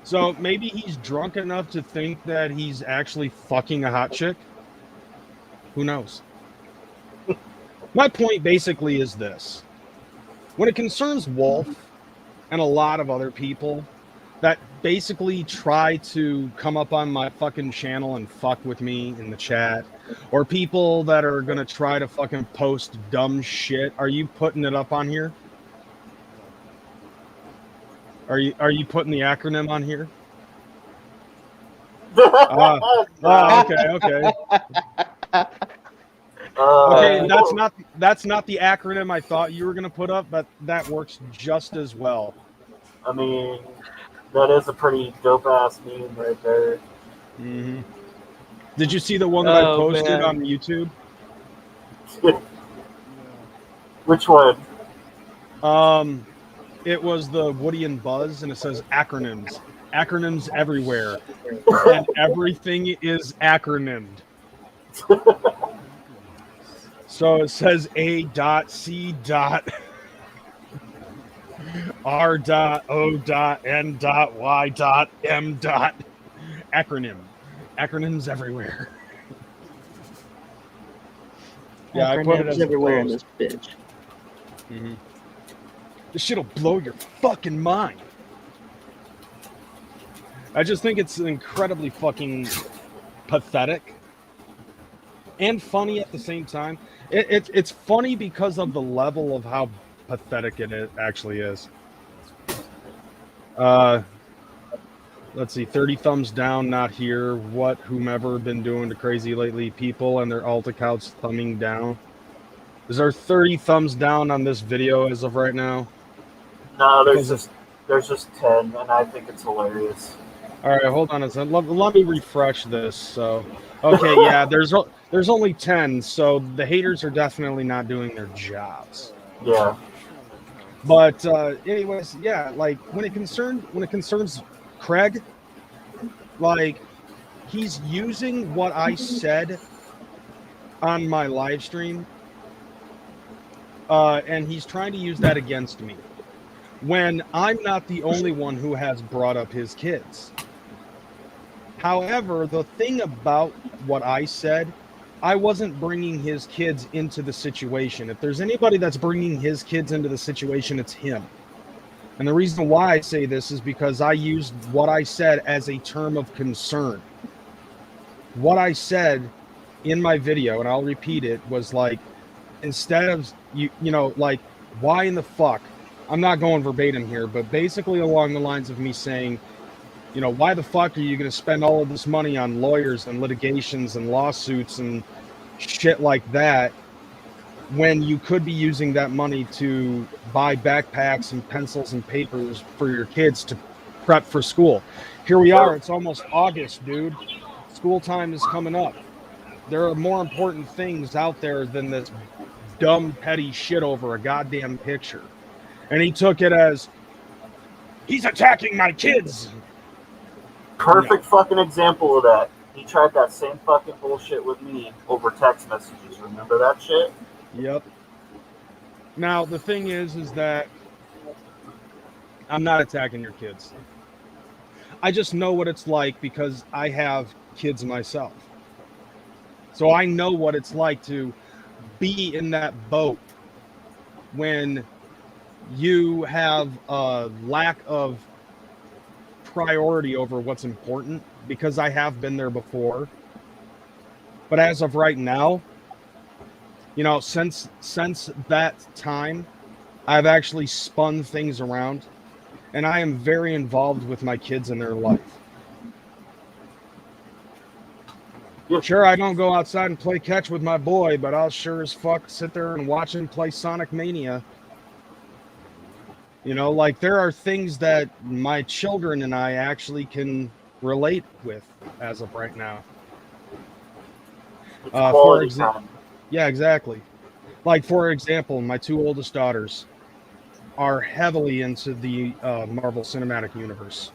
So maybe he's drunk enough to think that he's actually fucking a hot chick. Who knows? My point basically is this. When it concerns Wolf and a lot of other people that basically try to come up on my fucking channel and fuck with me in the chat, or people that are going to try to fucking post dumb shit, are you putting it up on here? Are you putting the acronym on here? Okay. Okay, that's not the acronym I thought you were gonna put up, but that works just as well. I mean, that is a pretty dope ass meme right there. Mm-hmm. Did you see the one that I posted on YouTube? Which one? It was the Woody and Buzz, and it says acronyms. Acronyms everywhere. And everything is acronymed. So it says A.C. R.O.N.Y.M. Acronym. Acronyms everywhere. Yeah, I put it as everywhere in this bitch. Mm-hmm. This shit'll blow your fucking mind. I just think it's incredibly fucking pathetic and funny at the same time. It's funny because of the level of how pathetic it actually is. Let's see, 30 thumbs down, not here. What whomever been doing to Kreyz lately? People and their alt accounts thumbing down. Is there 30 thumbs down on this video as of right now? No, there's just 10, and I think it's hilarious. All right, hold on a second. Let me refresh this. So, okay, yeah, there's only 10, so the haters are definitely not doing their jobs. Yeah. But anyways, yeah, like when it concerns Craig, like he's using what I said on my live stream, and he's trying to use that against me. When I'm not the only one who has brought up his kids. However, the thing about what I said, I wasn't bringing his kids into the situation. If there's anybody that's bringing his kids into the situation, it's him. And the reason why I say this is because I used what I said as a term of concern. What I said in my video, and I'll repeat it, was like, instead of, you know, like, why in the fuck? I'm not going verbatim here, but basically along the lines of me saying, you know, why the fuck are you going to spend all of this money on lawyers and litigations and lawsuits and shit like that when you could be using that money to buy backpacks and pencils and papers for your kids to prep for school? Here we are. It's almost August, dude. School time is coming up. There are more important things out there than this dumb, petty shit over a goddamn picture. And he took it as, he's attacking my kids. Perfect fucking example of that. He tried that same fucking bullshit with me over text messages. Remember that shit? Yep. Now, the thing is that I'm not attacking your kids. I just know what it's like because I have kids myself. So I know what it's like to be in that boat when you have a lack of priority over what's important, because I have been there before. But as of right now, you know, since that time, I've actually spun things around, and I am very involved with my kids and their life. Sure, I don't go outside and play catch with my boy, but I'll sure as fuck sit there and watch him play Sonic Mania. You know, like, there are things that my children and I actually can relate with as of right now. For example, yeah, exactly. Like, for example, my 2 oldest daughters are heavily into the Marvel Cinematic Universe.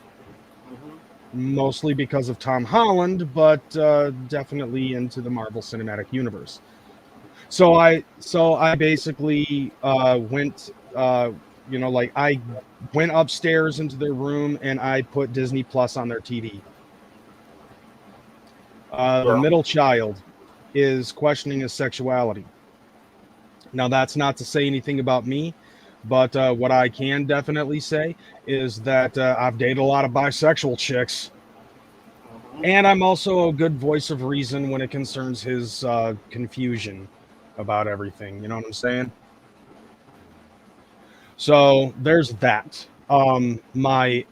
Mostly because of Tom Holland, but definitely into the Marvel Cinematic Universe. So I basically went, like I went upstairs into their room and I put Disney Plus on their TV. The middle child is questioning his sexuality. Now, that's not to say anything about me, but what I can definitely say is that I've dated a lot of bisexual chicks. And I'm also a good voice of reason when it concerns his confusion about everything. You know what I'm saying? So there's that. My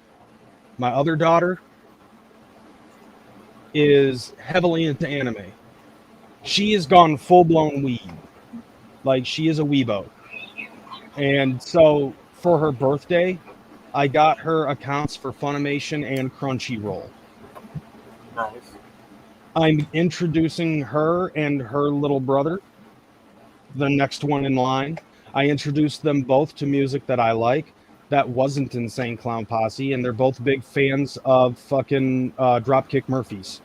other daughter is heavily into anime. She has gone full-blown weeb. Like, she is a weebo. And so for her birthday, I got her accounts for Funimation and Crunchyroll. Nice. I'm introducing her and her little brother, the next one in line. I introduced them both to music that I like. That wasn't Insane Clown Posse, and they're both big fans of fucking Dropkick Murphys.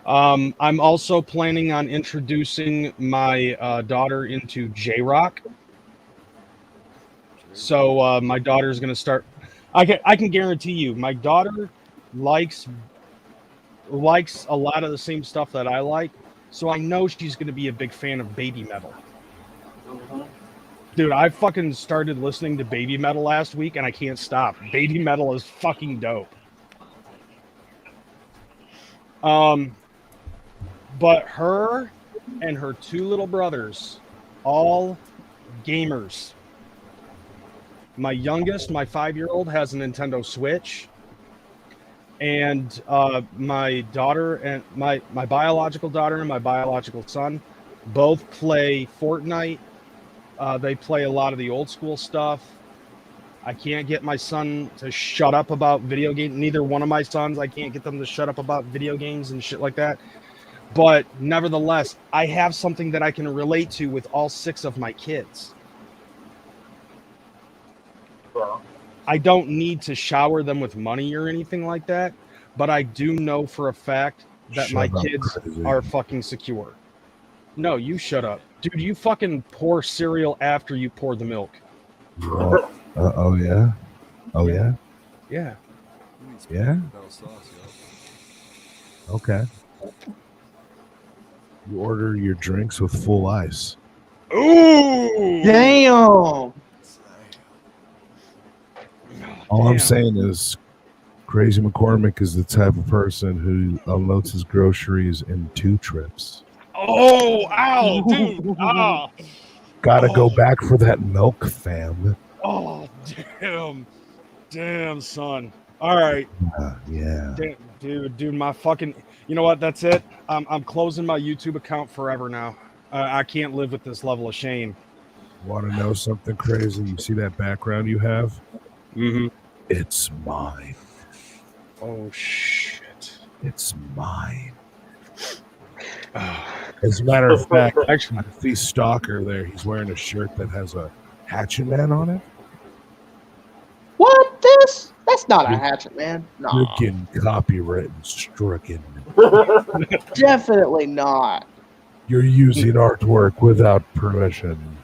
I'm also planning on introducing my daughter into J-Rock. So my daughter's going to start. I can guarantee you, my daughter likes a lot of the same stuff that I like. So I know she's going to be a big fan of baby metal. Dude, I fucking started listening to baby metal last week and I can't stop. Baby metal is fucking dope. But her and her 2 little brothers, all gamers. My youngest, my 5-year-old, has a Nintendo Switch. And my daughter and my biological daughter and my biological son both play Fortnite. They play a lot of the old school stuff. I can't get my son to shut up about video games. Neither one of my sons, I can't get them to shut up about video games and shit like that. But nevertheless, I have something that I can relate to with all 6 of my kids. Well, I don't need to shower them with money or anything like that, but I do know for a fact that my kids are fucking secure. No, you shut up. Dude, you fucking pour cereal after you pour the milk. Oh, yeah? Oh, yeah? Yeah. Yeah? Okay. You order your drinks with full ice. Ooh! Damn! All I'm saying is Crazy McCormick is the type of person who unloads his groceries in 2 trips. Oh, ow, dude. Ah. Gotta go back for that milk, fam. Oh, damn, son. All right. Yeah. Damn, dude, my fucking. You know what? That's it. I'm closing my YouTube account forever now. I can't live with this level of shame. Want to know something crazy? You see that background you have? Mm-hmm. It's mine. Oh shit! It's mine. As a matter of fact, actually, the stalker there, he's wearing a shirt that has a Hatchet Man on it. What? That's not a Hatchet Man. No. You're getting copyright stricken. Definitely not. You're using artwork without permission.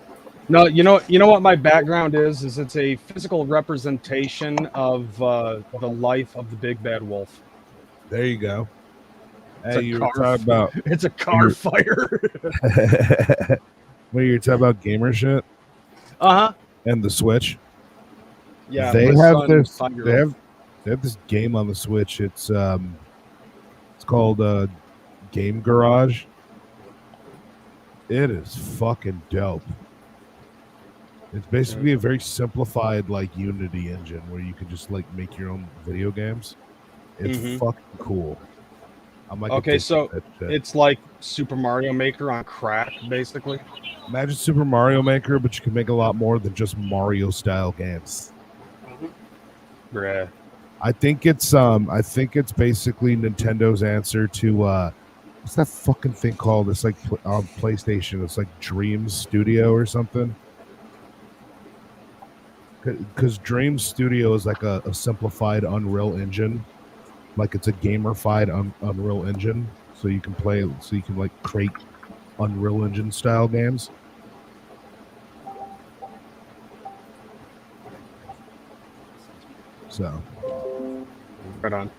No, you know what my background is it's a physical representation of the life of the big bad wolf. There you go. Hey, you were talking about it's a car fire. When you're talking about gamer shit, and the Switch, yeah, they have this. They have this game on the Switch. It's called Game Garage. It is fucking dope. It's basically a very simplified like Unity engine where you can just like make your own video games. It's fucking cool. I'm like, okay, so it's like Super Mario Maker on crack, basically. Imagine Super Mario Maker, but you can make a lot more than just Mario style games. Bruh. I think it's basically Nintendo's answer to what's that fucking thing called? It's like on PlayStation. It's like Dreams Studio or something. Because Dreams Studio is like a simplified Unreal Engine, like it's a gamified Unreal Engine, so you can like create Unreal Engine style games. So, right on.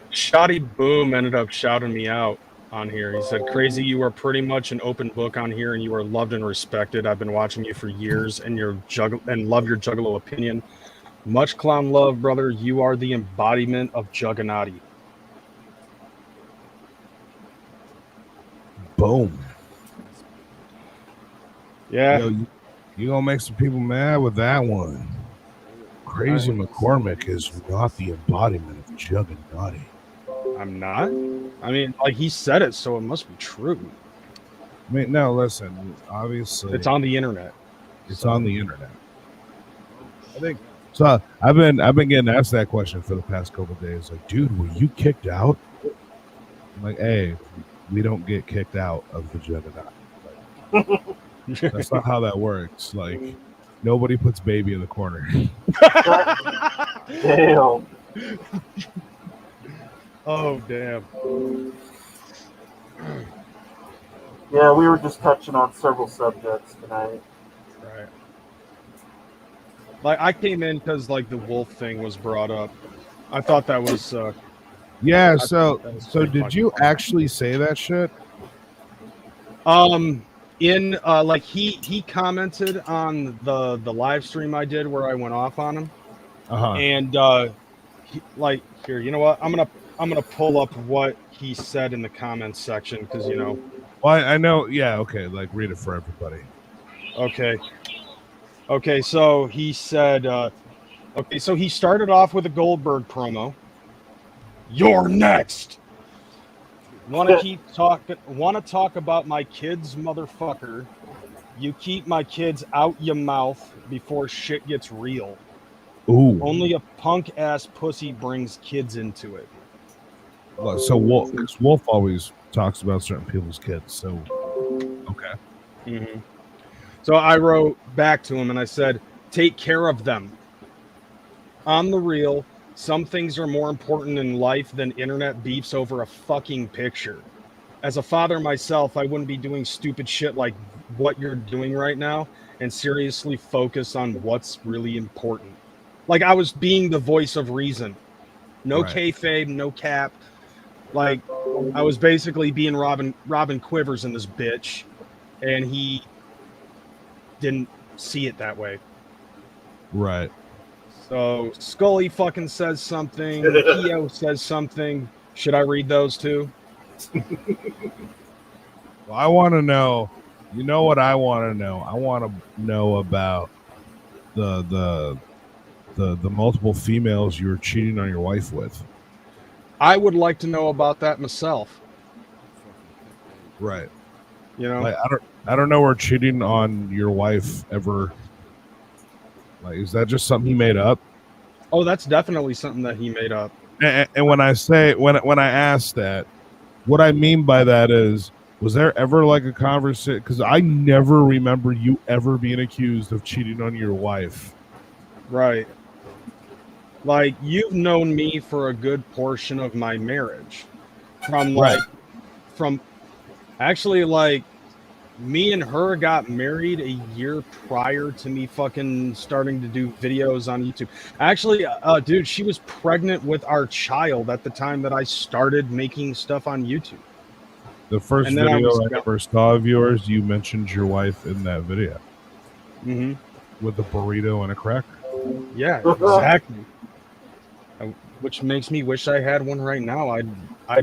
Shoddy Boom ended up shouting me out on here. He said, "Crazy, you are pretty much an open book on here, and you are loved and respected. I've been watching you for years, and love your Juggalo opinion. Much clown love, brother. You are the embodiment of Jugganati." boom. Yeah, Yo, you gonna make some people mad with that one. Crazy McCormick is not the embodiment of Jugganati. I'm not. I mean, like, he said it, so it must be true. I mean, no, listen. Obviously, It's on the internet. It's on the internet. I think so. I've been getting asked that question for the past couple of days. Like, dude, were you kicked out? I'm like, hey, we don't get kicked out of the Juggernaut. Like, that's not how that works. Like, nobody puts baby in the corner. Damn. Oh, damn. Yeah, we were just touching on several subjects tonight. Right. Like, I came in because, like, the wolf thing was brought up. I thought that was... yeah, so did you actually say that shit? In like he commented on the live stream I did where I went off on him, and like, here, you know what? I'm gonna pull up what he said in the comments section, because, you know. Well, I know. Yeah, okay. Like, read it for everybody. Okay. So he said, okay, so he started off with a Goldberg promo. You're next. Want to talk about my kids, motherfucker? You keep my kids out your mouth before shit gets real. Ooh. Only a punk ass pussy brings kids into it. Well, so Wolf always talks about certain people's kids. So, okay. Mm-hmm. So I wrote back to him and I said, take care of them. On the real, some things are more important in life than internet beefs over a fucking picture. As a father myself, I wouldn't be doing stupid shit like what you're doing right now and seriously focus on what's really important. Like, I was being the voice of reason. No kayfabe, no cap. Like, I was basically being Robin Quivers in this bitch, and he didn't see it that way. Right. So Scully fucking says something. Keo says something. Should I read those too? Well, I want to know. You know what I want to know? I want to know about the multiple females you were cheating on your wife with. I would like to know about that myself. Right. You know, like, I don't know where cheating on your wife ever. Like, is that just something he made up? Oh, that's definitely something that he made up. And when I say when I ask that, what I mean by that is, was there ever like a conversation? Because I never remember you ever being accused of cheating on your wife. Right. Like, you've known me for a good portion of my marriage. From actually, like, me and her got married a year prior to me fucking starting to do videos on YouTube. Actually, dude, she was pregnant with our child at the time that I started making stuff on YouTube. The first video I ever saw of yours, you mentioned your wife in that video. Mm-hmm. With a burrito and a cracker. Yeah, exactly. Which makes me wish I had one right now. I'd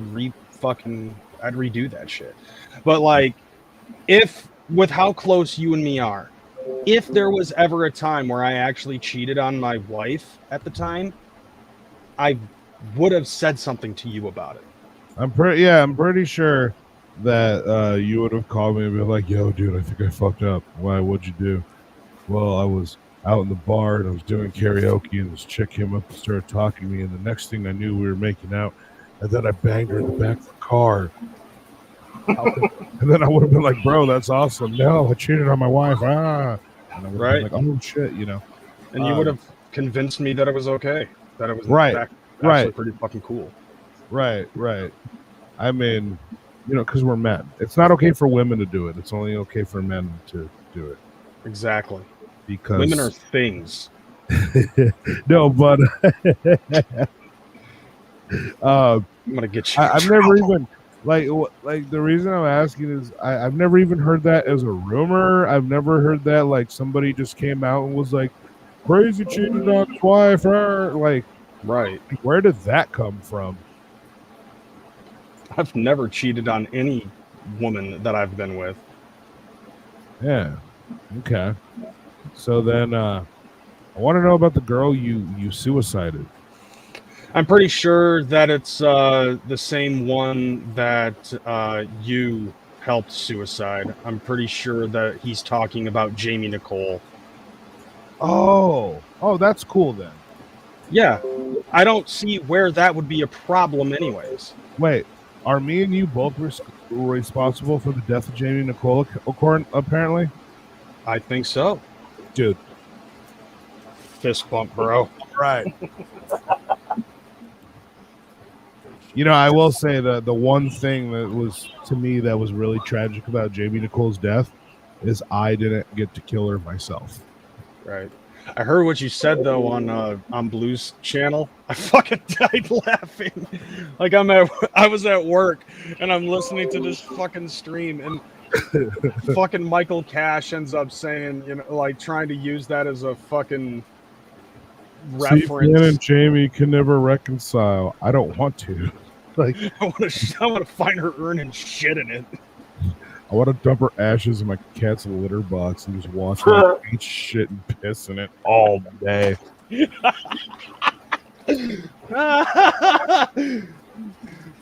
redo that shit. But, like, if, with how close you and me are, if there was ever a time where I actually cheated on my wife at the time, I would have said something to you about it. I'm pretty sure that you would have called me and been like, yo, dude, I think I fucked up. Why? What'd you do? Well, I was out in the bar, and I was doing karaoke, and this chick came up and started talking to me, and the next thing I knew, we were making out, and then I banged her in the back of the car. And then I would have been like, bro, that's awesome. No, I cheated on my wife. And I would have been like, oh shit, you know. And you would have convinced me that it was okay. That it was actually pretty fucking cool. Right. I mean, you know, because we're men. It's not okay for women to do it. It's only okay for men to do it. Exactly. Because women are things. No, but I'm gonna get you. I've never even like the reason I'm asking is I've never even heard that as a rumor. I've never heard that like somebody just came out and was like, Kreyz cheated on his wife. Like, right. Where did that come from? I've never cheated on any woman that I've been with. Yeah. Okay. So then I want to know about the girl you suicided. I'm pretty sure that it's the same one that you helped suicide. I'm pretty sure that he's talking about Jamie Nicole. Oh, that's cool then. Yeah, I don't see where that would be a problem anyways. Wait, are me and you both responsible for the death of Jamie Nicole, apparently? I think so. Dude. Fist bump, bro. Right. You know, I will say that the one thing that was, to me, that was really tragic about Jamie Nicole's death is I didn't get to kill her myself. Right. I heard what you said though on Blue's channel. I fucking died laughing. Like I was at work and I'm listening to this fucking stream and fucking Michael Cash ends up saying, you know, like trying to use that as a fucking reference. CPN and Jamie can never reconcile. I don't want to. Like I want to find her urn and shit in it. I want to dump her ashes in my cat's litter box and just watch her eat shit and piss in it all day.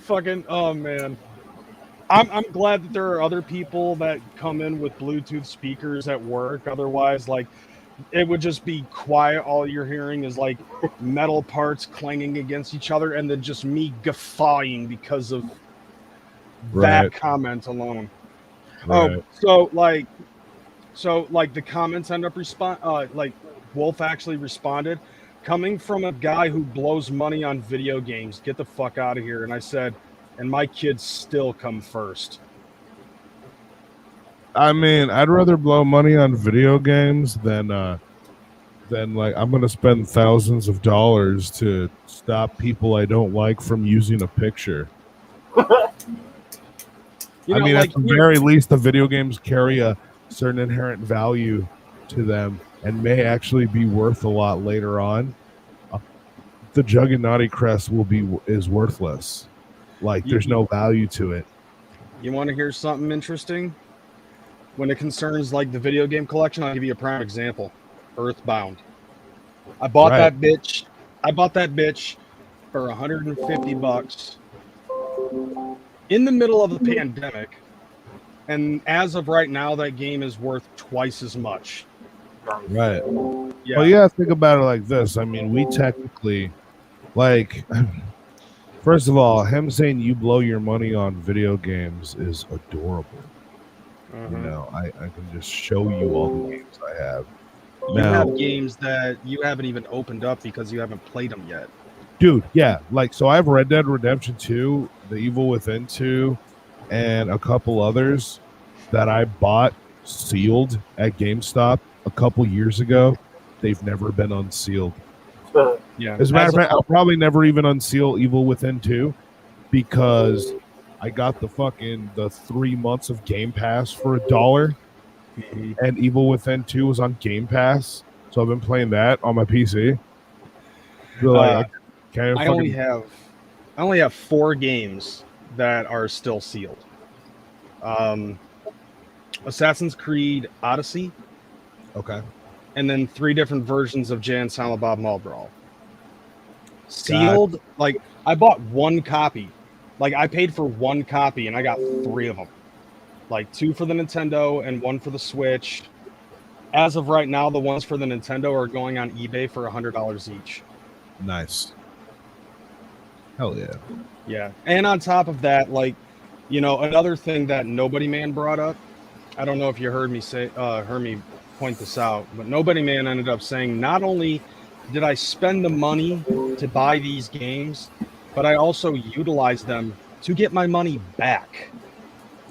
Fucking oh man. I'm glad that there are other people that come in with Bluetooth speakers at work. Otherwise, like it would just be quiet. All you're hearing is like metal parts clanging against each other, and then just me guffawing because of that comment alone. Right. So the comments end up like Wolf actually responded, coming from a guy who blows money on video games. Get the fuck out of here. And I said, and my kids still come first. I mean, I'd rather blow money on video games than like I'm going to spend thousands of dollars to stop people I don't like from using a picture. I mean, like, at the very least, the video games carry a certain inherent value to them and may actually be worth a lot later on. The Juggalo crest is worthless. Like, there's no value to it. You want to hear something interesting? When it concerns like the video game collection, I'll give you a prime example. Earthbound. I bought that bitch. I bought that bitch for $150 in the middle of the pandemic, and as of right now, that game is worth twice as much. Right. Yeah. Well, yeah. Think about it like this. I mean, we technically, like, first of all, him saying you blow your money on video games is adorable. You know, I can just show you all the games I have. You have games that you haven't even opened up because you haven't played them yet. Dude, yeah. Like, so I have Red Dead Redemption 2, The Evil Within 2, and a couple others that I bought sealed at GameStop a couple years ago. They've never been unsealed. Yeah. As a matter of fact, I'll probably never even unseal Evil Within 2 because I got the 3 months of Game Pass for $1, and Evil Within 2 was on Game Pass, so I've been playing that on my PC. I only have 4 games that are still sealed. Assassin's Creed Odyssey. Okay. And then 3 different versions of Jay and Silent Bob Mall Brawl. Sealed, like I bought 1 copy. Like I paid for 1 copy and I got 3 of them. Like 2 for the Nintendo and 1 for the Switch. As of right now, the ones for the Nintendo are going on eBay for $100 each. Nice. Hell yeah. Yeah. And on top of that, like, you know, another thing that Nobody Man brought up, I don't know if you heard me point this out, but Nobody Man ended up saying, not only did I spend the money to buy these games, but I also utilized them to get my money back.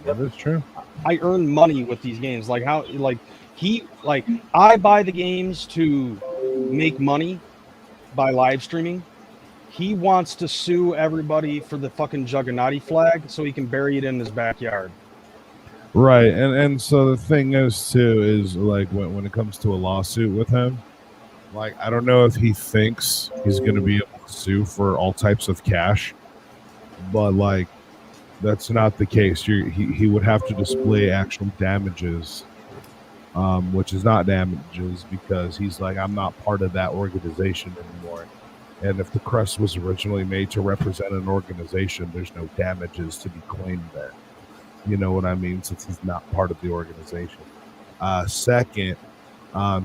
That is true. I earn money with these games. Like how, like I buy the games to make money by live streaming. He wants to sue everybody for the fucking Juggernaut flag so he can bury it in his backyard. Right, and so the thing is too is like when it comes to a lawsuit with him, like I don't know if he thinks he's going to be able to sue for all types of cash, but like that's not the case. He would have to display actual damages, which is not damages because he's like, I'm not part of that organization anymore. And if the crest was originally made to represent an organization, there's no damages to be claimed there. You know what I mean? Since he's not part of the organization. Second,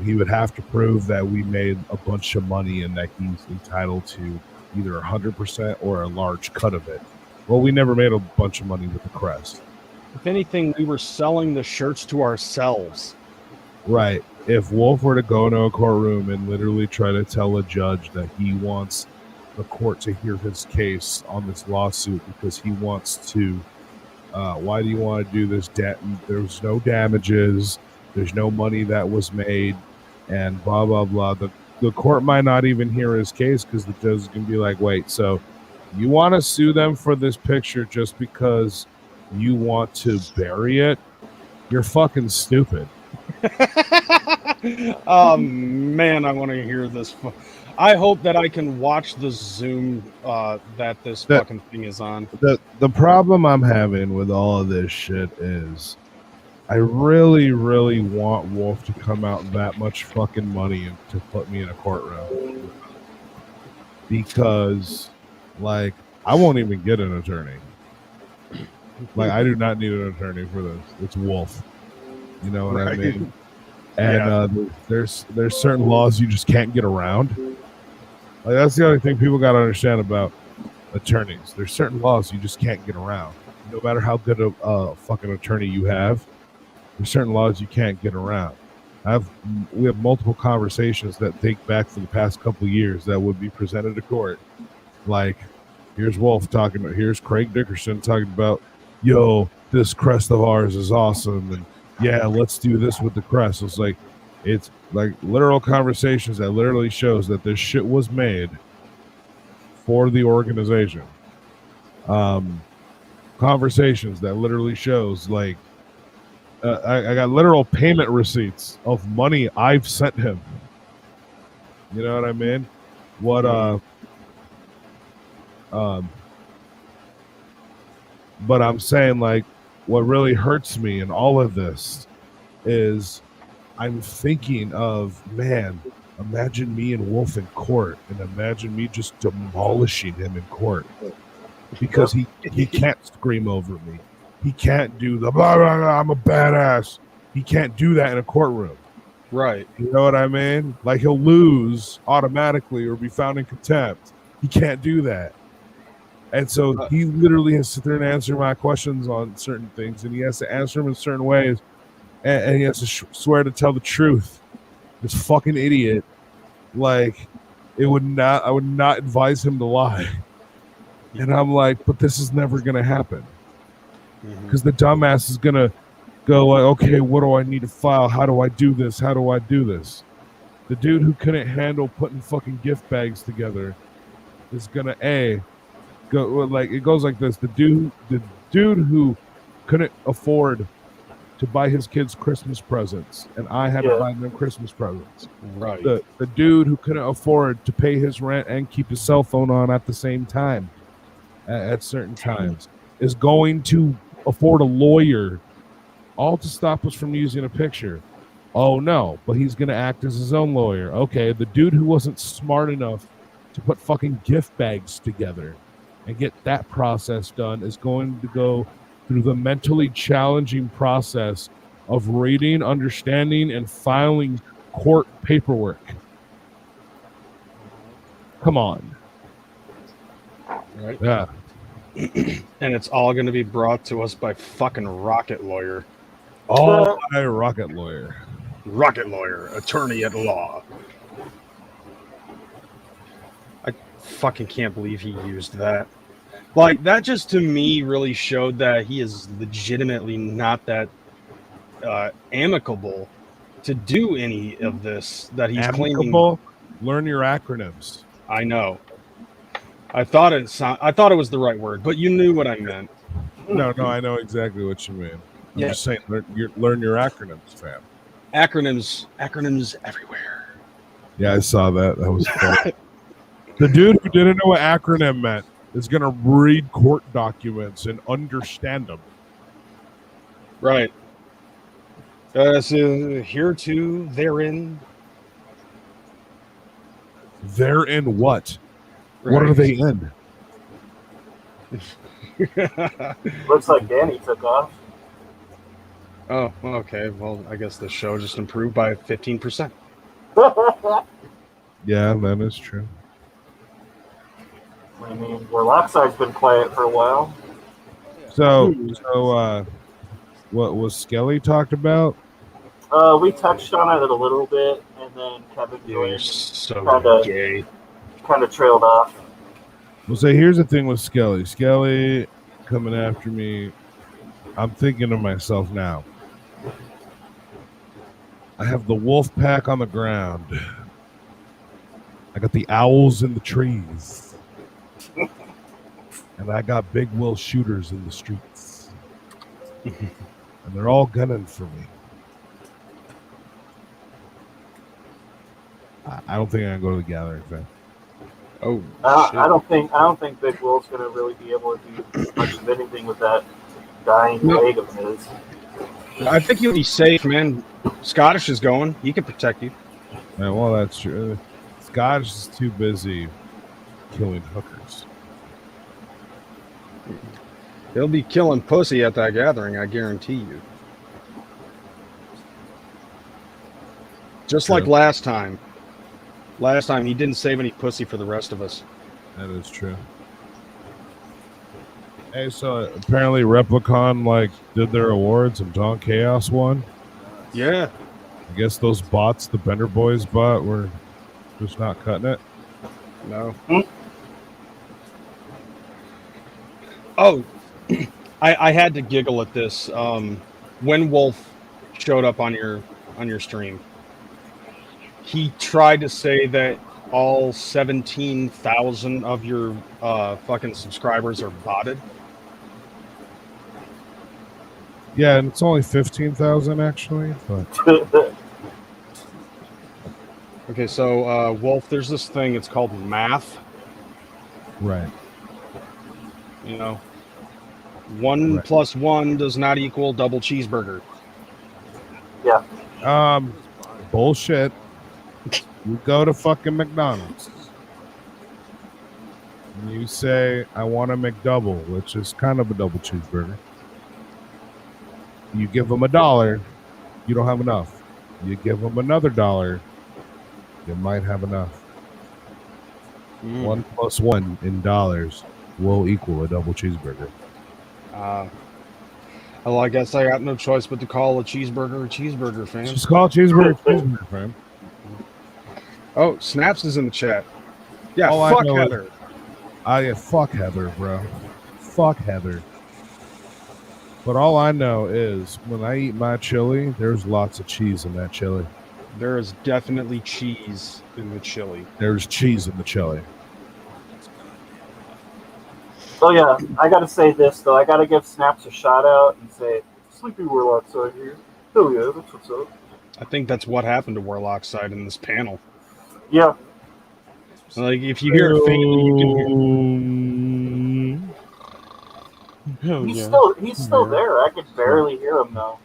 he would have to prove that we made a bunch of money and that he's entitled to either 100% or a large cut of it. Well, we never made a bunch of money with the crest. If anything, we were selling the shirts to ourselves. Right. If Wolf were to go into a courtroom and literally try to tell a judge that he wants the court to hear his case on this lawsuit because he wants to, why do you want to do this? There's no damages. There's no money that was made and blah, blah, blah. The court might not even hear his case because the judge is going to be like, wait, so you want to sue them for this picture just because you want to bury it? You're fucking stupid. Oh man, I want to hear this. I hope that I can watch the Zoom that this fucking thing is on. The problem I'm having with all of this shit is I really, really want Wolf to come out that much fucking money to put me in a courtroom. Because, like, I won't even get an attorney. Like, I do not need an attorney for this. It's Wolf. You know what I mean? And there's certain laws you just can't get around. Like that's the only thing people got to understand about attorneys. There's certain laws you just can't get around. No matter how good a fucking attorney you have, there's certain laws you can't get around. We have multiple conversations that date back for the past couple of years that would be presented to court. Like, here's Wolf talking about, here's Craig Dickerson talking about, yo, this crest of ours is awesome, and yeah, let's do this with the crest. It's like literal conversations that literally shows that this shit was made for the organization. Conversations that literally shows like I got literal payment receipts of money I've sent him. You know what I mean? But I'm saying, like, what really hurts me in all of this is I'm thinking of, man, imagine me and Wolf in court, and imagine me just demolishing him in court because he can't scream over me. He can't do the blah, blah, blah, I'm a badass. He can't do that in a courtroom. Right. You know what I mean? Like, he'll lose automatically or be found in contempt. He can't do that. And so he literally has to sit there and answer my questions on certain things, and he has to answer them in certain ways, and he has to swear to tell the truth. This fucking idiot, like, I would not advise him to lie. And I'm like, but this is never going to happen. Because the dumbass is going to go like, okay, what do I need to file? How do I do this? How do I do this? The dude who couldn't handle putting fucking gift bags together is going to, go like, it goes like this. The dude who couldn't afford to buy his kids Christmas presents, and I had to buy them Christmas presents. Right. The dude who couldn't afford to pay his rent and keep his cell phone on at the same time, at certain times, is going to afford a lawyer, all to stop us from using a picture. Oh no, but he's going to act as his own lawyer. Okay, the dude who wasn't smart enough to put fucking gift bags together and get that process done is going to go through the mentally challenging process of reading, understanding, and filing court paperwork. Come on. Right. Yeah. And it's all going to be brought to us by fucking Rocket Lawyer. All by Rocket Lawyer. Rocket Lawyer, attorney at law. I fucking can't believe he used that. Like, that just to me really showed that he is legitimately not that amicable to do any of this that he's Amicable? claiming. Learn your acronyms. I know. I thought it was the right word, but you knew what I meant. No, I know exactly what you mean. I'm just saying, learn your acronyms, fam. Acronyms everywhere. Yeah, I saw that. That was funny. The dude who didn't know what acronym meant is going to read court documents and understand them. Right. So hereto, therein. They're in what? Right. What are they in? Looks like Danny took off. Oh, okay. Well, I guess the show just improved by 15%. Yeah, that is true. I mean, Warlockside's been quiet for a while. So, what was Skelly talked about? We touched on it a little bit, and then Kevin You're so gay. Kind of trailed off. Well, so here's the thing with Skelly. Skelly coming after me. I'm thinking to myself now. I have the wolf pack on the ground. I got the owls in the trees. And I got Big Will shooters in the streets. And they're all gunning for me. I don't think I can go to the gathering, fam. Oh, shit. I don't think Big Will's gonna really be able to do much of anything with that dying leg of his. I think you'll be safe, man. Scottish is going. He can protect you. Yeah, well, that's true. Scottish is too busy killing hookers. He'll be killing pussy at that gathering, I guarantee you. Just like last time. Last time, he didn't save any pussy for the rest of us. That is true. Hey, so apparently Replicon did their awards and Dawn Chaos won. Yeah. I guess those bots, the Bender Boys bot, were just not cutting it. No. Oh, I had to giggle at this. When Wolf showed up on your stream, he tried to say that all 17,000 of your fucking subscribers are botted. Yeah, and it's only 15,000 actually. But okay, so Wolf, there's this thing. It's called math. Right. You know, 1 plus 1 does not equal double cheeseburger. Yeah. Bullshit. You go to fucking McDonald's. And you say, I want a McDouble, which is kind of a double cheeseburger. You give them $1, you don't have enough. You give them another $1, you might have enough. 1 plus 1 in dollars will equal a double cheeseburger. Well, I guess I got no choice but to call a cheeseburger, fam. Just call a cheeseburger, fam. Oh, Snaps is in the chat. Yeah, All fuck Heather. Yeah, fuck Heather, bro. Fuck Heather. But all I know is when I eat my chili, there's lots of cheese in that chili. There is definitely cheese in the chili. There's cheese in the chili. So yeah, I gotta say this though. I gotta give Snaps a shout out and say, Sleepy Warlock's out here. Oh yeah, that's what's up. I think that's what happened to Warlock's side in this panel. Yeah. Like if you hear it faintly, you can hear. He's still there. I could barely hear him though.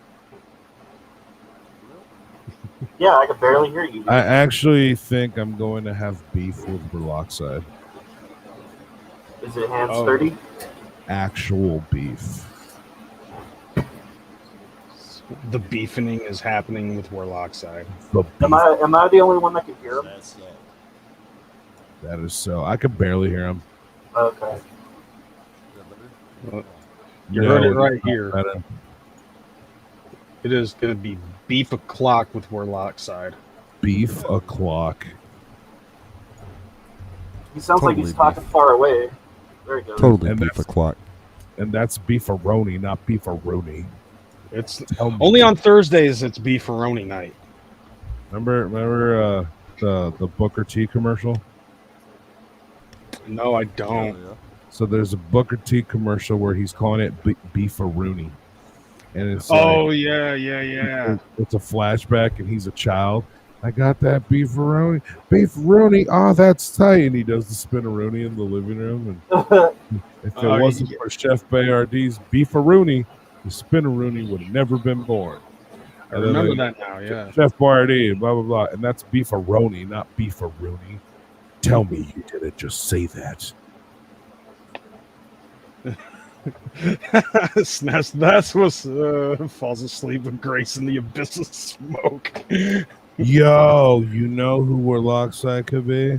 Yeah, I could barely hear you. I actually think I'm going to have beef with Warlockside. Is it hands 30? Actual beef. The beefening is happening with Warlock side. Am I the only one that can hear him? That is so. I could barely hear him. Okay. You heard it right here. It is going to be beef o'clock with Warlock side. Beef o'clock. He sounds like he's talking far away. There he goes. Totally beef o'clock. And that's beefaroni, not beefaroni. It's only on Thursdays. It's beefaroni night. Remember the Booker T commercial? No, I don't. So there's a Booker T commercial where he's calling it beefaroni, and it's yeah. It's a flashback, and he's a child. I got that beefaroni. Oh, that's tight. And he does the spinaroni in the living room. And if it wasn't for Chef Boyardee's beefaroni, the spinaroni would have never been born. I remember that now, yeah. Chef Boyardee, blah, blah, blah. And that's beefaroni, not beefaroni. Tell me you didn't just say that. That's what falls asleep with Grace in the abyss of smoke. Yo, you know who Warlock side could be?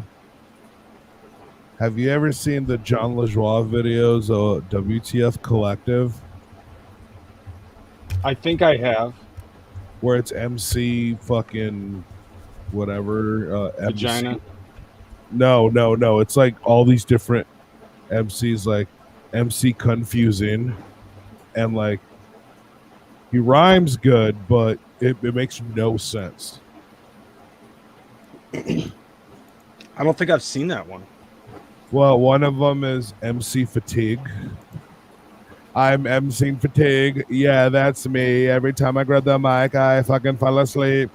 Have you ever seen the John LaJoie videos of WTF Collective? I think I have. Where it's MC fucking whatever. Vagina? MC. No. It's like all these different MCs, like MC Confusing. And like, he rhymes good, but it makes no sense. I don't think I've seen that one. Well, one of them is MC Fatigue. I'm MCing Fatigue. Yeah, that's me. Every time I grab the mic, I fucking fall asleep.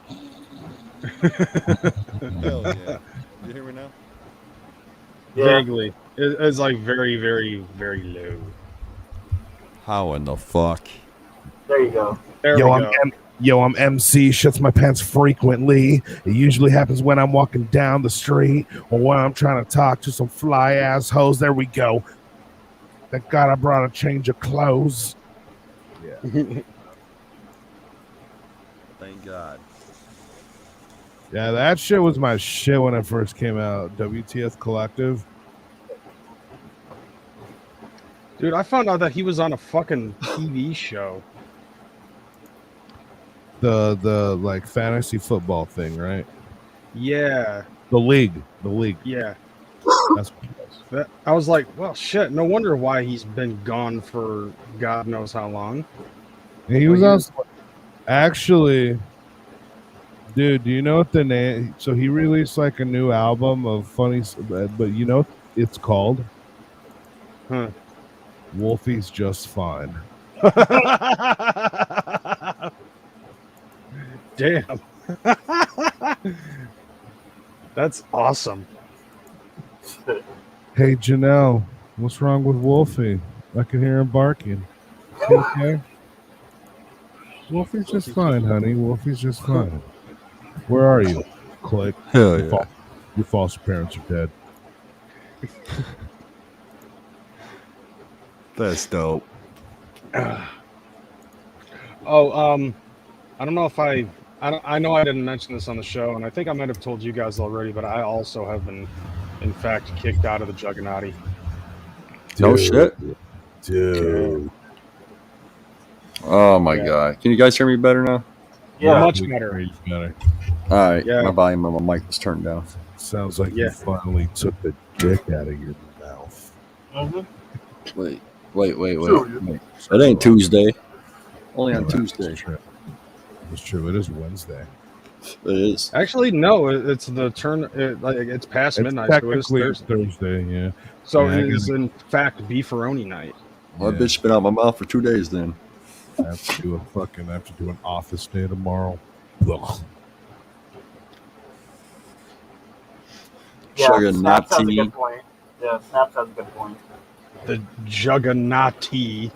Hell yeah. You hear me now? Yeah. Vaguely. It's like very, very, very low. How in the fuck? There you go. There we go. I'm MC, shits my pants frequently. It usually happens when I'm walking down the street or when I'm trying to talk to some fly assholes. There we go. Thank God I brought a change of clothes. Yeah. Thank God. Yeah, that shit was my shit when it first came out. WTF Collective. Dude, I found out that he was on a fucking TV show. The like fantasy football thing, right? Yeah. The league. Yeah. That's I was like, well, shit. No wonder why he's been gone for God knows how long. and he was also actually, dude. Do you know what the name? So he released like a new album of funny, but you know what it's called? Huh. Wolfie's Just Fine. Damn. That's awesome. Hey Janelle, what's wrong with Wolfie? I can hear him barking. You okay? Wolfie's just fine, honey. Wolfie's just fine. Where are you? Click. Hell yeah. Your foster parents are dead. That's dope. I don't know if I know I didn't mention this on the show, and I think I might have told you guys already, but I also have been, in fact, kicked out of the Juggernaut. No shit. Dude. Oh my god. Can you guys hear me better now? Yeah. Much better. All right. Yeah. My volume on my mic was turned down. Sounds like you finally took the dick out of your mouth. Mm-hmm. Wait. It ain't Tuesday. Only on Tuesday. It's true. It is Wednesday. It is. Actually, no. It's the turn. It's past midnight. So it is Thursday. Yeah. So Yeah, it is in fact beefaroni night. Well, that bitch been out my mouth for 2 days then. I have to do an office day tomorrow. Ugh. Yeah, Snaps has a Juggernaut. good point. Yeah, Snaps has a good point. The Juggernaut. Yeah.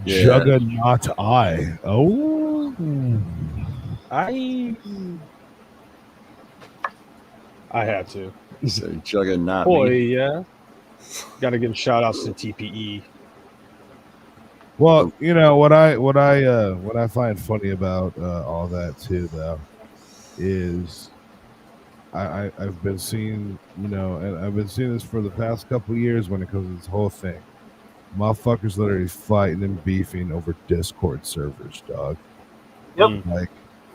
Juggernaut eye. Oh. I had to. So Juggernaut. Boy, yeah. Got to give shout outs to TPE. Well, you know what I find funny about all that too, though, is I've been seeing, and I've been seeing this for the past couple of years when it comes to this whole thing. Motherfuckers literally fighting and beefing over Discord servers, dog. Yep. Like,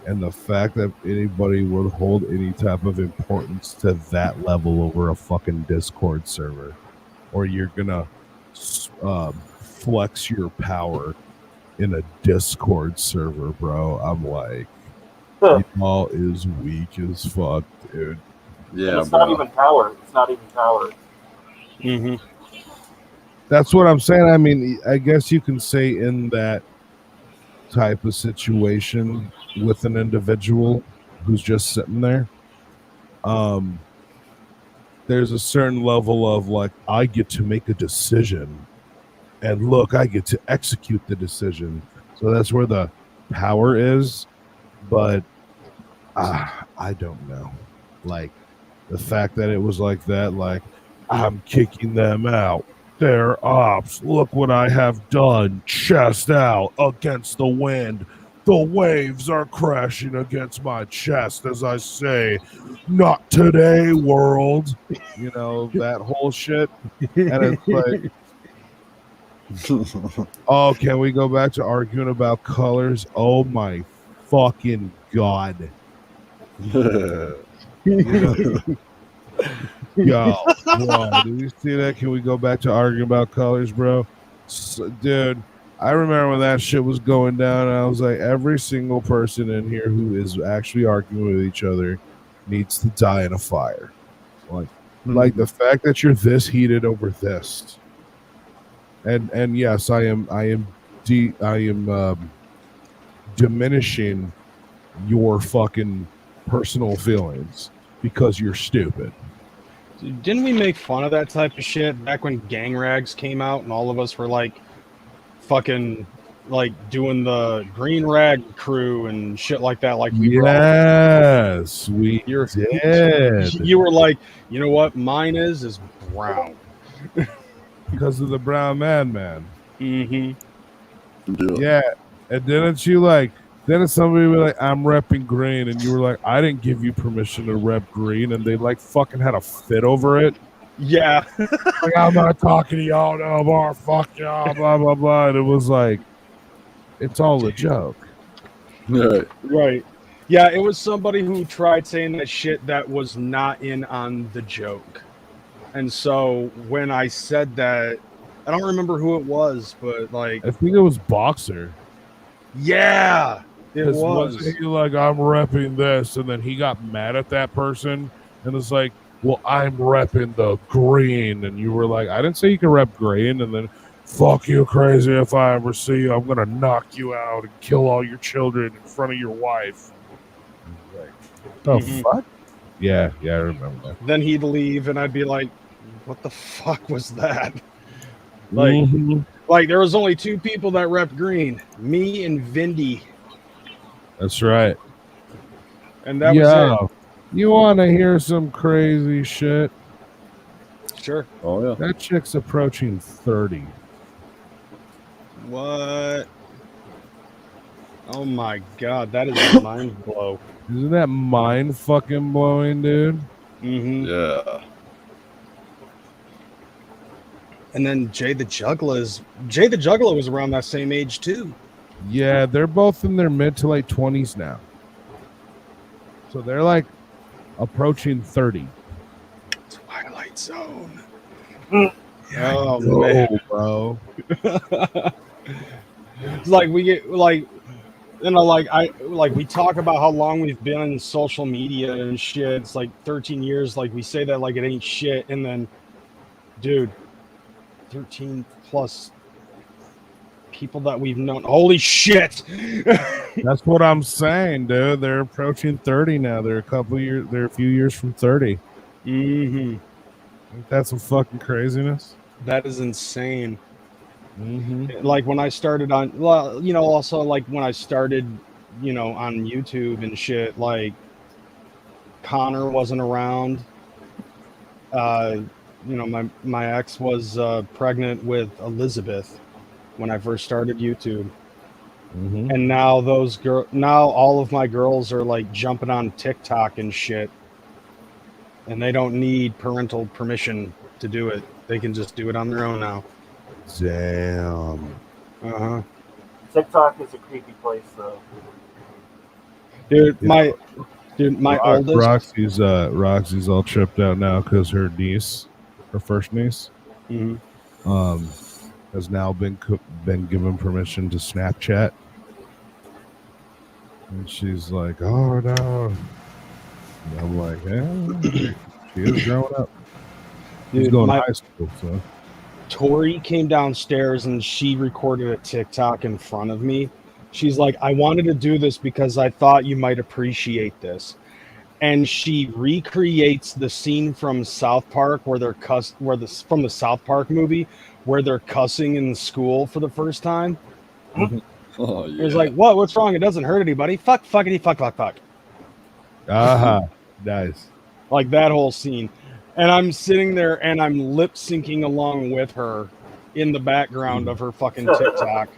and the fact that anybody would hold any type of importance to that level over a fucking Discord server, or you're gonna flex your power in a Discord server, bro. I'm like, y'all is weak as fuck, dude. Yeah, and it's not even power. It's not even power. Mm-hmm. That's what I'm saying. I mean, I guess you can say in that type of situation with an individual who's just sitting there, there's a certain level of like, I get to make a decision, and look, I get to execute the decision. So that's where the power is. But I don't know. Like, the fact that it was like that, like, I'm kicking them out. They're ops. Look what I have done. Chest out against the wind. The waves are crashing against my chest as I say, not today, world. You know, that whole shit. And it's like, oh, can we go back to arguing about colors? Oh my fucking God. Yo, bro, did you see that? Can we go back to arguing about colors, bro? Dude, I remember when that shit was going down, and I was like, every single person in here who is actually arguing with each other needs to die in a fire. Like the fact that you're this heated over this. And yes, I am diminishing your fucking personal feelings because you're stupid. Didn't we make fun of that type of shit back when gang rags came out and all of us were like fucking like doing the green rag crew and shit like that? Like we yes, we did. You were like, you know what? Mine is brown because of the brown man. Mm-hmm. Yeah, and didn't somebody be like, I'm repping green, and you were like, I didn't give you permission to rep green, and they like fucking had a fit over it. Yeah. Like, I'm not talking to y'all no more, fuck y'all, blah, blah, blah. And it was like, it's all a joke. Right. Yeah, it was somebody who tried saying that shit that was not in on the joke. And so when I said that, I don't remember who it was, but like, I think it was Boxer. Yeah. It was. Wasn't he like, I'm repping this, and then he got mad at that person and was like, well, I'm repping the green, and you were like, I didn't say you can rep green, and then fuck you, Kreyz. If I ever see you, I'm gonna knock you out and kill all your children in front of your wife. Like, the fuck? Yeah, I remember that. Then he'd leave, and I'd be like, what the fuck was that? Like, like there was only two people that repped green, me and Vindy. That's right. And that was it. You want to hear some crazy shit? Sure. Oh, yeah. That chick's approaching 30. What? Oh my God, that is a mind blow. Isn't that mind fucking blowing, dude? Mm-hmm. Yeah. And then Jay the Juggalo was around that same age too. Yeah, they're both in their mid to late 20s now. So they're like approaching 30. Twilight Zone. Yeah, oh man, bro. It's like we get like, you know, like we talk about how long we've been in social media and shit. It's like 13 years. Like we say that like it ain't shit, and then, dude, 13 plus people that we've known. Holy shit! That's what I'm saying, dude. They're approaching 30 now. They're a few years from 30. Mm-hmm. Ain't that some fucking craziness? That is insane. Mm-hmm. Like when I started on, well, you know, also like when I started, you know, on YouTube and shit, like Connor wasn't around. You know, my ex was pregnant with Elizabeth. when I first started YouTube. Mhm. And now now all of my girls are like jumping on TikTok and shit. And they don't need parental permission to do it. They can just do it on their own now. Damn. Uh-huh. TikTok is a creepy place, though. Dude, my oldest Roxy's all tripped out now because her niece, her first niece, Mhm. has now been given permission to Snapchat, and she's like, "Oh no!" And I'm like, "Yeah, she is growing up. She's Dude, going to high school, so." Tori came downstairs and she recorded a TikTok in front of me. She's like, I wanted to do this because I thought you might appreciate this. And she recreates the scene from South Park where they're from the South Park movie where they're cussing in school for the first time. Oh, yeah. It was like, what? What's wrong? It doesn't hurt anybody. Fuck, fuckity, fuck, fuck, fuck. Nice. Like that whole scene. And I'm sitting there and I'm lip syncing along with her in the background of her fucking TikTok.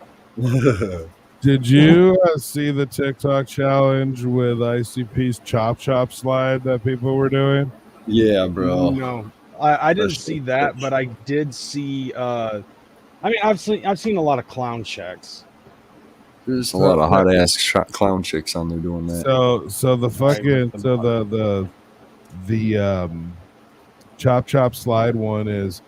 Did you see the TikTok challenge with ICP's Chop slide that people were doing? Yeah, bro. No, I didn't see that, but I did see. I mean, I've seen a lot of clown checks. There's a lot of hot ass clown chicks on there doing that. So the fucking the Chop slide one is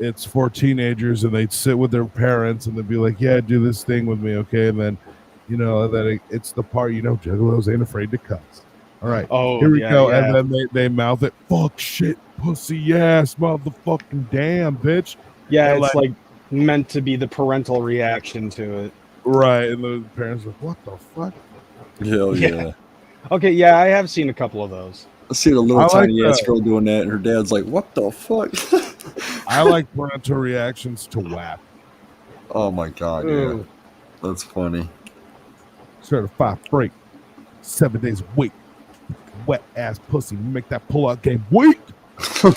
it's for teenagers and they'd sit with their parents and they'd be like, yeah, do this thing with me, okay? And then it's the part, Juggalos ain't afraid to cuss. All right, here we go. Yeah. And then they mouth it, fuck, shit, pussy ass, motherfucking damn, bitch. Yeah, and it's like meant to be the parental reaction to it. Right, and the parents are like, what the fuck? Hell yeah. Okay, yeah, I have seen a couple of those. I see the little tiny ass girl doing that, and her dad's like, what the fuck? I like parental reactions to WAP. Oh my god, yeah. That's funny. Certified freak. 7 days a week. Wet ass pussy. Make that pull out game weak. I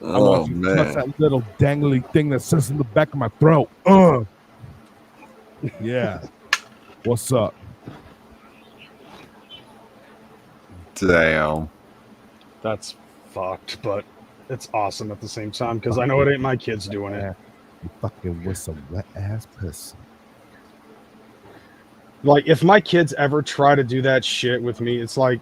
want you to touch that little dangly thing that sits in the back of my throat. Yeah. What's up? Damn. That's fucked, but it's awesome at the same time because I know it ain't my kids doing it. You fucking with some wet ass pussy. Like, if my kids ever try to do that shit with me, it's like,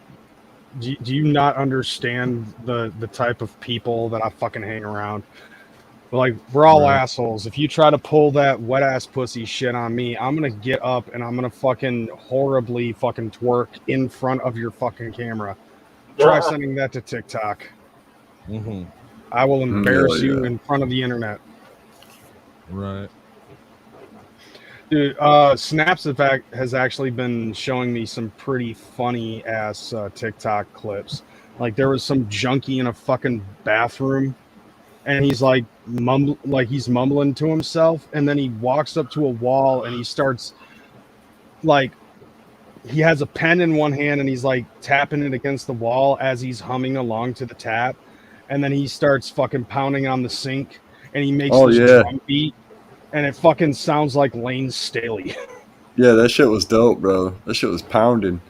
do you not understand the type of people that I fucking hang around? Like, we're all assholes. If you try to pull that wet ass pussy shit on me, I'm gonna get up and I'm gonna fucking horribly fucking twerk in front of your fucking camera. Try sending that to TikTok. Mm-hmm. I will embarrass you in front of the internet. Right. Dude, Snaps, in fact, has actually been showing me some pretty funny ass TikTok clips. Like, there was some junkie in a fucking bathroom, and he's like he's mumbling to himself, and then he walks up to a wall and he starts like, he has a pen in one hand and he's like tapping it against the wall as he's humming along to the tap, and then he starts fucking pounding on the sink and he makes this drum beat, and it fucking sounds like Lane Staley. Yeah, that shit was dope, bro. That shit was pounding.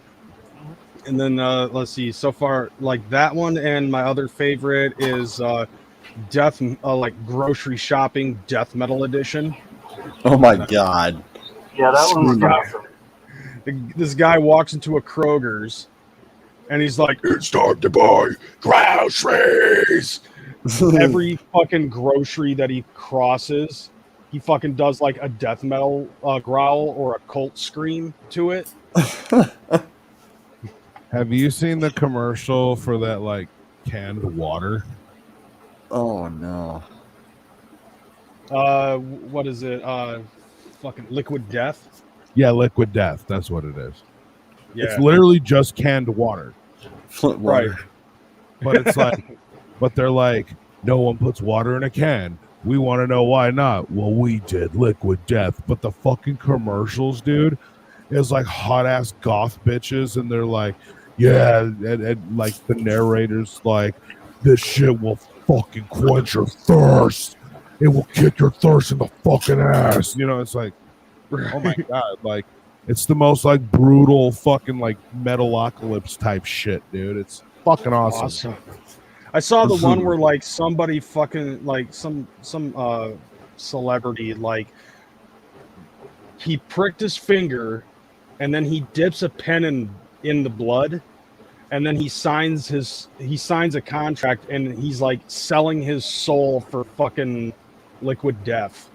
And then let's see, so far, like that one, and my other favorite is like grocery shopping death metal edition. Oh my god. Yeah, that one was awesome. This guy walks into a Kroger's and he's like, it's time to buy groceries. Every fucking grocery that he crosses, he fucking does like a death metal growl or a cult scream to it. Have you seen the commercial for that like canned water? Oh no. What is it? Fucking Liquid Death? Yeah, Liquid Death. That's what it is. Yeah. It's literally just canned water. Flint water. Right. But it's like, but they're like, no one puts water in a can. We want to know why not. Well, we did Liquid Death. But the fucking commercials, dude, is like hot ass goth bitches. And they're like, Yeah, and like the narrator's like, this shit will fucking quench your thirst. It will kick your thirst in the fucking ass. You know, it's like, oh my god, like it's the most like brutal fucking like Metalocalypse type shit, dude. It's fucking awesome. I saw the one where like somebody fucking like some celebrity, like he pricked his finger and then he dips a pen in the blood and then he signs a contract and he's like selling his soul for fucking liquid death.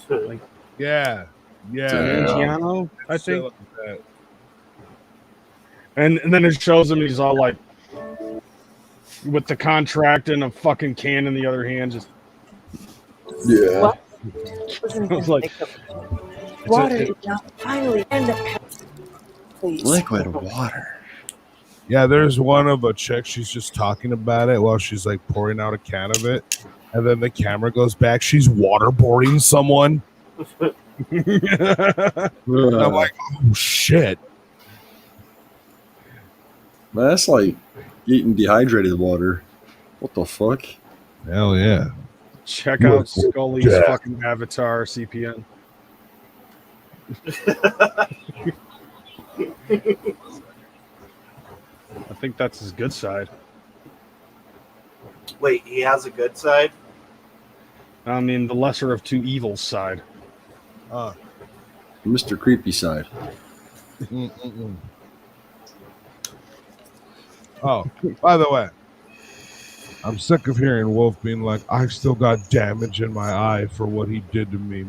Like, yeah. Giano, I think. And then it shows him he's all like with the contract and a fucking can in the other hand, just What? I was like, Water did not finally end up. Please. Liquid water. Yeah, there's one of a chick. She's just talking about it while she's like pouring out a can of it, and then the camera goes back. She's waterboarding someone. And I'm like, oh shit. Man, that's like eating dehydrated water. What the fuck? Hell yeah. check out Scully's fucking avatar, CPN. I think that's his good side. Wait, he has a good side? I mean, the lesser of two evils side. Mr. Creepy side. Oh, by the way, I'm sick of hearing Wolf being like, I've still got damage in my eye for what he did to me.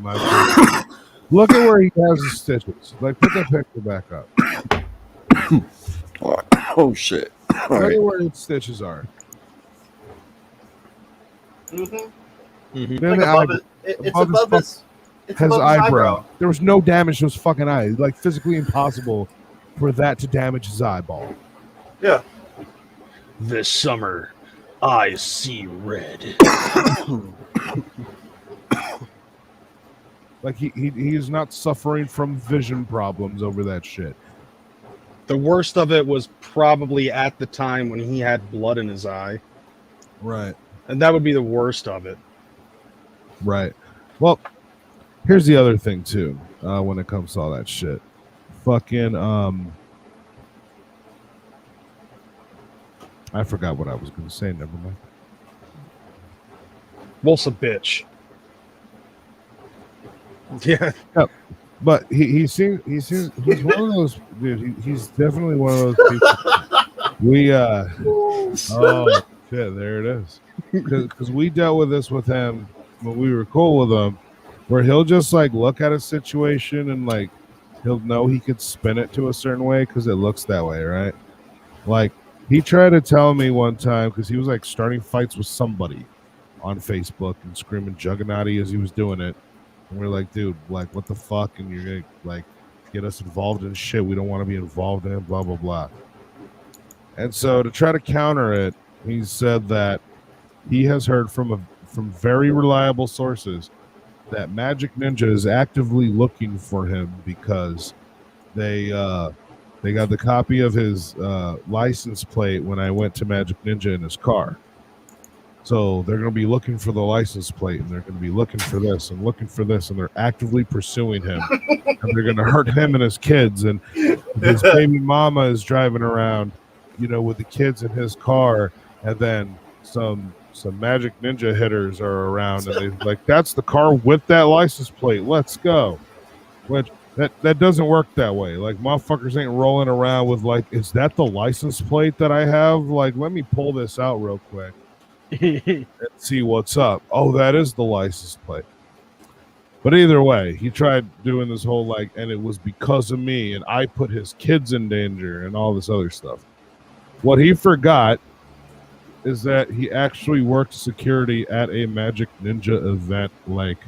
Look at where he has his stitches. Like, put that picture back up. Oh, shit. Look at where his stitches are. Like above it. It's above his eyebrow. There was no damage to his fucking eye. Like, physically impossible for that to damage his eyeball. Yeah. This summer, I see red. Like, he is not suffering from vision problems over that shit. The worst of it was probably at the time when he had blood in his eye. Right. And that would be the worst of it. Right. Well, here's the other thing, too, when it comes to all that shit. Fucking, I forgot what I was going to say. Never mind. Wolf's a bitch. Yeah. Yep. But he seems he's one of those, dude. He's definitely one of those people. Oh shit, there it is. Because we dealt with this with him when we were cool with him, where he'll just like look at a situation and like he'll know he could spin it to a certain way because it looks that way, right? Like he tried to tell me one time because he was like starting fights with somebody on Facebook and screaming Juggalo as he was doing it. And we're like, dude, like, what the fuck? And you're going to, like, get us involved in shit we don't want to be involved in, blah, blah, blah. And so to try to counter it, he said that he has heard from very reliable sources that Magic Ninja is actively looking for him because they got the copy of his license plate when I went to Magic Ninja in his car. So they're going to be looking for the license plate, and they're going to be looking for this and looking for this, and they're actively pursuing him. And they're going to hurt him and his kids. And his baby mama is driving around, you know, with the kids in his car, and then some Magic Ninja hitters are around, and they're like, that's the car with that license plate. Let's go. Which that doesn't work that way. Like, motherfuckers ain't rolling around with, like, is that the license plate that I have? Like, let me pull this out real quick. And see what's up. Oh, that is the license plate. But either way, he tried doing this whole like, and it was because of me, and I put his kids in danger, and all this other stuff. What he forgot is that he actually worked security at a Magic Ninja event like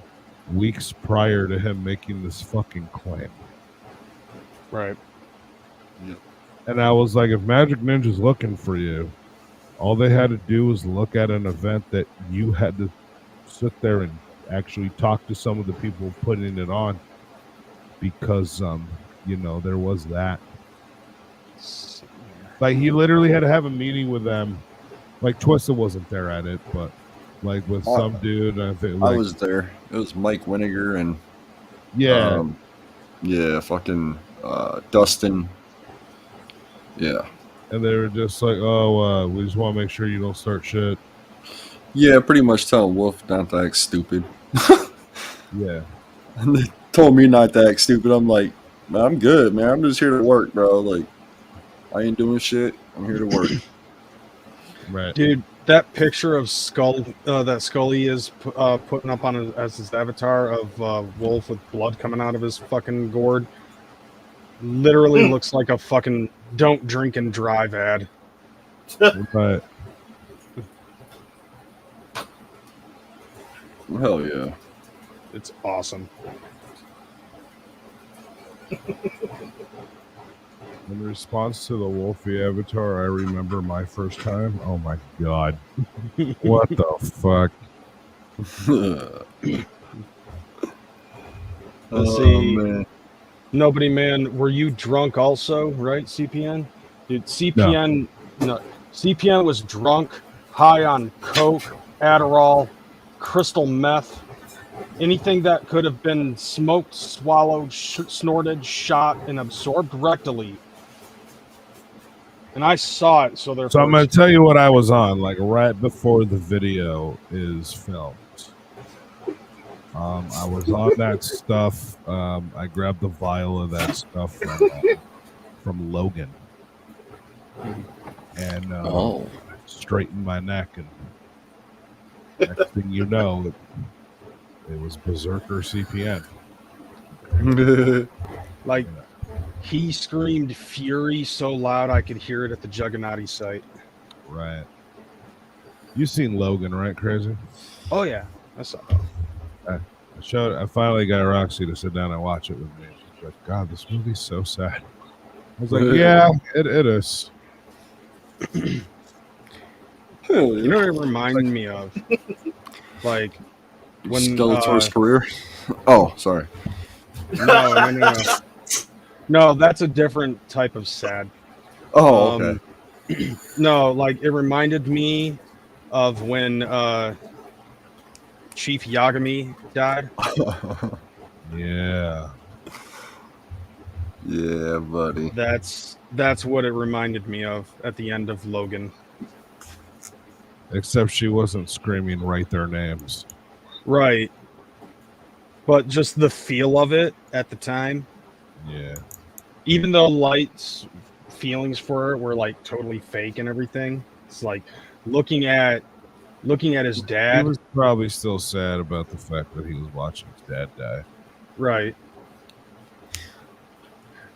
weeks prior to him making this fucking claim. Right. Yeah. And I was like, if Magic Ninja's looking for you, all they had to do was look at an event that you had to sit there and actually talk to some of the people putting it on because, you know, there was that. Like he literally had to have a meeting with them. Like Twisted wasn't there at it, but like with some dude. I think I was there. It was Mike Winiger and fucking Dustin. Yeah. And they were just like, "Oh, we just want to make sure you don't start shit." Yeah, pretty much tell Wolf not to act stupid. Yeah. And they told me not to act stupid. I'm like, man, I'm good, man. I'm just here to work, bro. Like, I ain't doing shit. I'm here to work. Right. Dude, that picture of that Scully is putting up on as his avatar of Wolf with blood coming out of his fucking gourd literally looks like a fucking don't drink and drive ad. Right. Hell yeah. It's awesome. In response to the Wolfie avatar, I remember my first time. Oh my god. What the fuck? Let's see. Man. Nobody, man, were you drunk also, right, CPN? Dude, CPN, no, CPN was drunk, high on coke, Adderall, crystal meth, anything that could have been smoked, swallowed, snorted, shot, and absorbed rectally. And I saw it, so therefore. So I'm going to tell you what I was on, like right before the video is filmed. I was on that stuff. I grabbed the vial of that stuff from Logan, and straightened my neck. And next thing you know, it was Berserker CPN. Like, he screamed fury so loud I could hear it at the Juggernaut site. Right. You seen Logan, right, Kreyz? Oh yeah, I saw. I finally got Roxy to sit down and watch it with me. She's like, "God, this movie's so sad." I was like, "Yeah, it is." You know what it reminded me of? Like when Skeletor's career. Oh, sorry. No. No, that's a different type of sad. Oh, okay. No, like it reminded me of when Chief Yagami died. Yeah. Yeah, buddy. That's what it reminded me of at the end of Logan. Except she wasn't screaming right their names. Right. But just the feel of it at the time. Yeah. Even though Light's feelings for her were like totally fake and everything, it's like looking at his dad. He was probably still sad about the fact that he was watching his dad die. Right.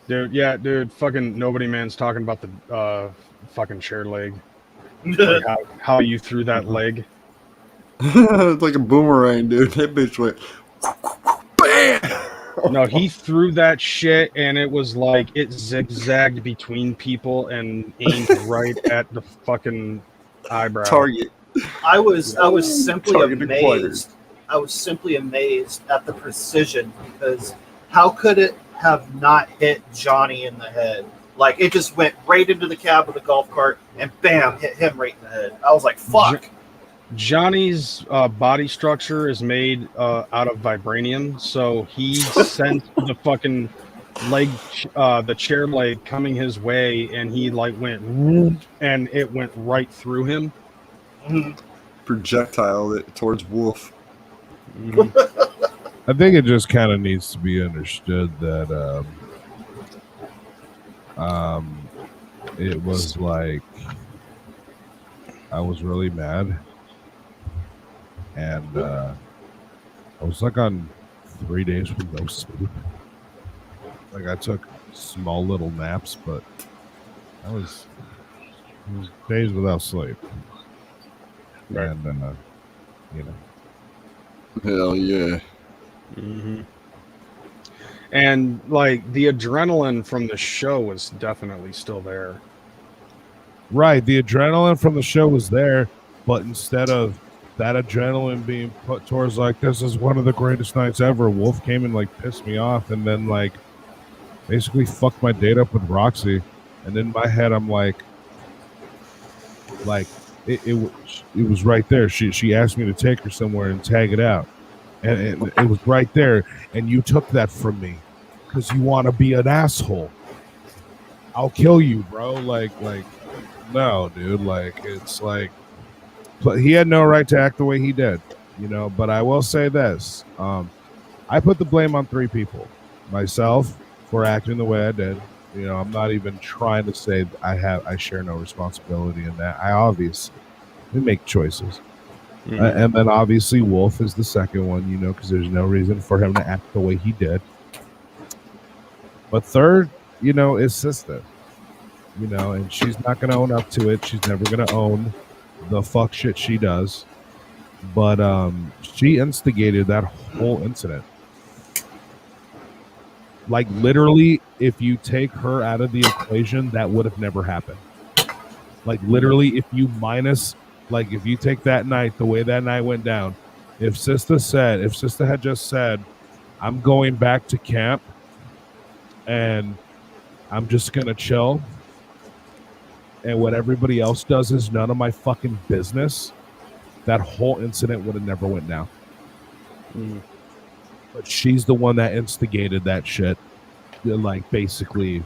Dude, fucking nobody man's talking about the fucking chair leg. Like how you threw that leg. It's like a boomerang, dude. That bitch went bam. No, he threw that shit and it was like it zigzagged between people and aimed right at the fucking eyebrow. Target. I was simply amazed. I was simply amazed at the precision, because how could it have not hit Johnny in the head? Like, it just went right into the cab of the golf cart and bam, hit him right in the head. I was like, fuck. Johnny's body structure is made out of vibranium, so he sent the fucking leg, the chair leg coming his way, and he like went and it went right through him. Projectile it towards Wolf. I think it just kind of needs to be understood that it was like I was really mad, and I was like on 3 days with no sleep. Like I took small little naps, but it was days without sleep. Right. And you know. Hell yeah. Mm-hmm. And like the adrenaline from the show was definitely still there. Right, the adrenaline from the show was there, but instead of that adrenaline being put towards like this is one of the greatest nights ever, Wolf came and like pissed me off, and then like basically fucked my date up with Roxy. And in my head, I'm like, Like it was right there. She asked me to take her somewhere and tag it out, and it was right there. And you took that from me because you want to be an asshole. I'll kill you, bro. Like no, dude. Like it's like, but he had no right to act the way he did, you know. But I will say this: I put the blame on 3 people. Myself for acting the way I did. You know, I'm not even trying to say I share no responsibility in that. We make choices. And then obviously Wolf is the second one, you know, because there's no reason for him to act the way he did. But third, you know, is Sister. You know, and she's not going to own up to it. She's never going to own the fuck shit she does. But she instigated that whole incident. Like, literally, if you take her out of the equation, that would have never happened. Like, literally, if you take that night, the way that night went down, if Sister had just said, I'm going back to camp and I'm just going to chill, and what everybody else does is none of my fucking business, that whole incident would have never went down. But she's the one that instigated that shit. Like, basically,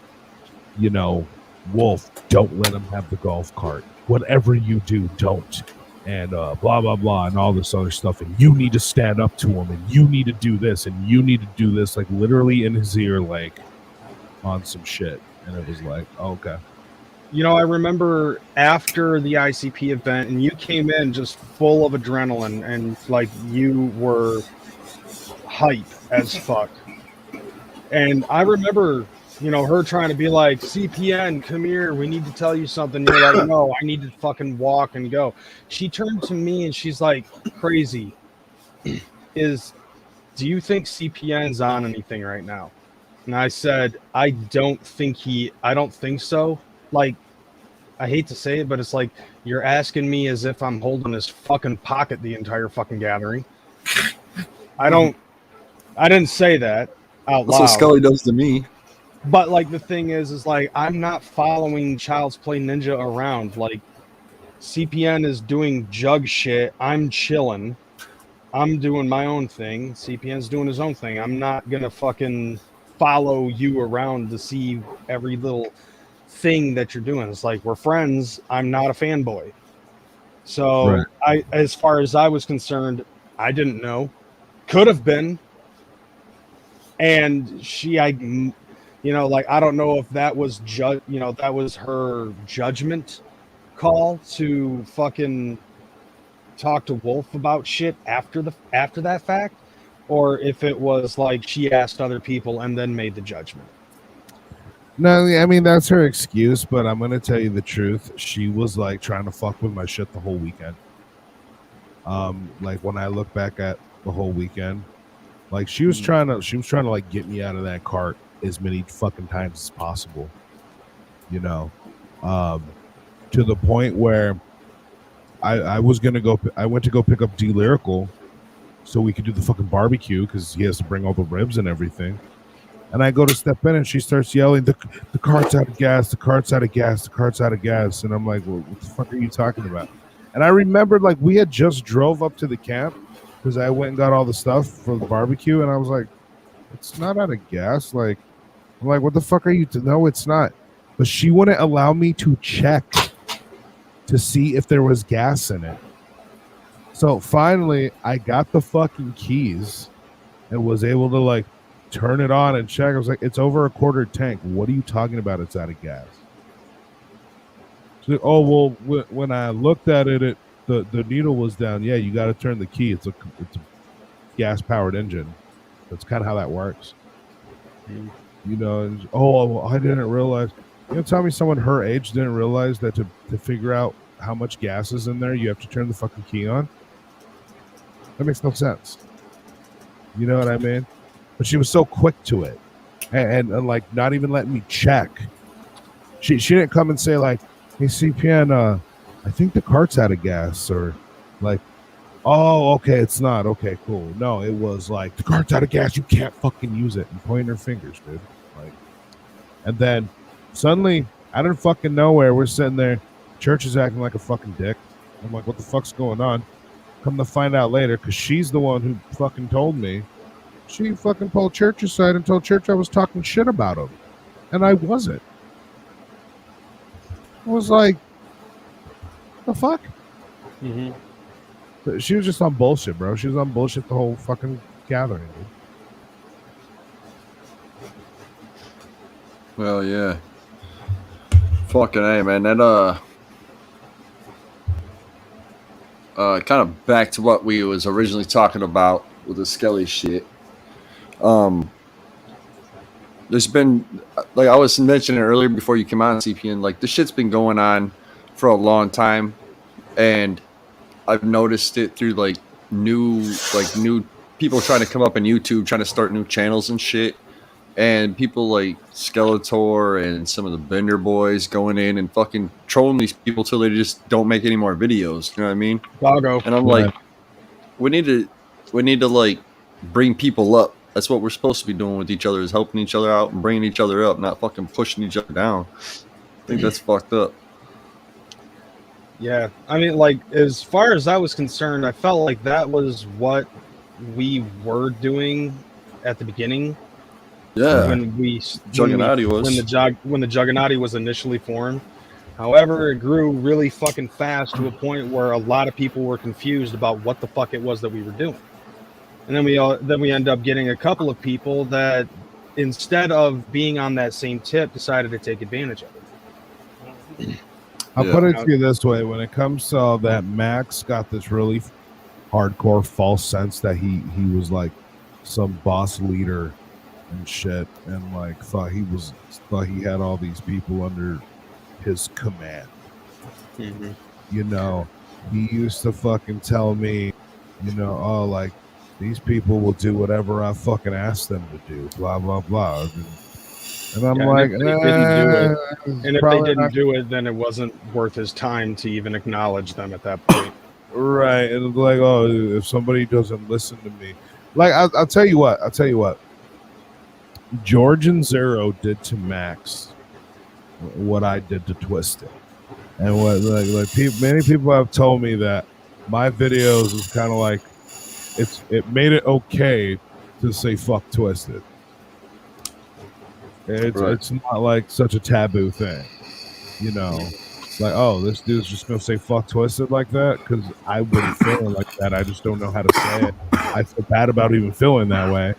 you know, Wolf, don't let him have the golf cart. Whatever you do, don't. And blah, blah, blah, and all this other stuff. And you need to stand up to him, and you need to do this, and you need to do this. Like, literally in his ear, like, on some shit. And it was like, okay. You know, I remember after the ICP event, and you came in just full of adrenaline, and, like, you were hype as fuck. And I remember, you know, her trying to be like, CPN, come here, we need to tell you something. You're like, no, I need to fucking walk and go. She turned to me and she's like, Kreyz, do you think CPN's on anything right now? And I said, I don't think so. Like, I hate to say it, but it's like, you're asking me as if I'm holding his fucking pocket the entire fucking gathering. I didn't say that out loud. That's what Skelly does to me. But, like, the thing is like, I'm not following Child's Play Ninja around. Like, CPN is doing jug shit. I'm chilling. I'm doing my own thing. CPN's doing his own thing. I'm not going to fucking follow you around to see every little thing that you're doing. It's like, we're friends. I'm not a fanboy. So, right. As far as I was concerned, I didn't know. Could have been. And you know, like, I don't know if that was that was her judgment call to fucking talk to Wolf about shit after that fact, or if it was like she asked other people and then made the judgment. No, I mean, that's her excuse, but I'm gonna tell you the truth. She was like trying to fuck with my shit the whole weekend. Like, when I look back at the whole weekend, like, she was trying to like get me out of that cart as many fucking times as possible, you know, to the point where I went to go pick up D Lyrical so we could do the fucking barbecue because he has to bring all the ribs and everything. And I go to step in and she starts yelling, the cart's out of gas, the cart's out of gas, the cart's out of gas. And I'm like, well, what the fuck are you talking about? And I remembered, like, we had just drove up to the camp because I went and got all the stuff for the barbecue. And I was like, it's not out of gas. Like, I'm like, what the fuck are you? No, it's not. But she wouldn't allow me to check to see if there was gas in it. So finally, I got the fucking keys and was able to, like, turn it on and check. I was like, it's over a quarter tank. What are you talking about? It's out of gas. So, oh, well, when I looked at it, the needle was down. Yeah, you got to turn the key. It's a gas-powered engine. That's kind of how that works. You know, and, oh, I didn't realize. You know, tell me someone her age didn't realize that to figure out how much gas is in there, you have to turn the fucking key on? That makes no sense. You know what I mean? But she was so quick to it. And like, not even letting me check. She didn't come and say, like, hey, CPN, I think the cart's out of gas. Or, like, oh, okay, it's not. Okay, cool. No, it was like, the cart's out of gas. You can't fucking use it. And pointing her fingers, dude. Like, and then suddenly, out of fucking nowhere, we're sitting there. Church is acting like a fucking dick. I'm like, what the fuck's going on? Come to find out later, because she's the one who fucking told me. She fucking pulled Church aside and told Church I was talking shit about him. And I wasn't. I was like, the fuck? Mm-hmm. She was just on bullshit, bro. She was on bullshit the whole fucking gathering, dude. Well, yeah. Fucking A, man. That, kind of back to what we was originally talking about with the Skelly shit. There's been, like I was mentioning earlier before you came on CPN, like this shit's been going on for a long time, and I've noticed it through like new people trying to come up in YouTube, trying to start new channels and shit, and people like Skeletor and some of the Bender boys going in and fucking trolling these people till they just don't make any more videos. You know what I mean? Doggo. And I'm like, we need to like bring people up. That's what we're supposed to be doing with each other, is helping each other out and bringing each other up, not fucking pushing each other down. I think that's fucked up. Yeah, I mean, like, as far as I was concerned, I felt like that was what we were doing at the beginning. Yeah, when the Juggernaut was initially formed. However, it grew really fucking fast to a point where a lot of people were confused about what the fuck it was that we were doing. And then we end up getting a couple of people that, instead of being on that same tip, decided to take advantage of it. I'll put it to you this way: when it comes to all that, Max got this really hardcore false sense that he was like some boss leader and shit, and like thought he had all these people under his command. Mm-hmm. You know, he used to fucking tell me, you know, oh, like, these people will do whatever I fucking ask them to do, blah blah blah. And I'm like, if they didn't do it, then it wasn't worth his time to even acknowledge them at that point. Right. And it's like, oh, if somebody doesn't listen to me, like, I'll tell you what, George and Zero did to Max what I did to Twisted. And what many people have told me that my videos is kind of like, it made it okay to say fuck Twisted. It's not like such a taboo thing, you know. Like, oh, this dude's just gonna say fuck Twisted like that, because I wouldn't feel like that. I just don't know how to say it. I feel bad about even feeling that way,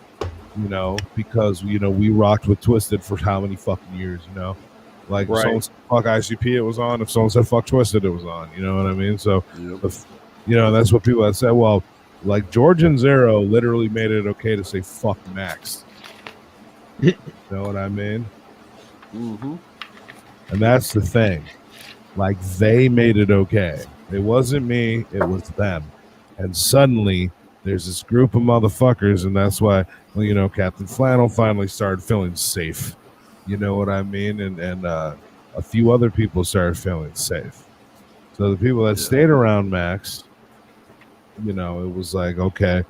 you know, because, you know, we rocked with Twisted for how many fucking years, you know. Like, if someone said fuck ICP, it was on. If someone said fuck Twisted, it was on. You know what I mean? So, you know, that's what people have said. Well, like, George and Zero literally made it okay to say fuck Max. You know what I mean? Mm-hmm. And that's the thing. Like, they made it okay. It wasn't me. It was them. And suddenly, there's this group of motherfuckers, and that's why, well, you know, Captain Flannel finally started feeling safe. You know what I mean? And a few other people started feeling safe. So the people that stayed around Max, you know, it was like, okay,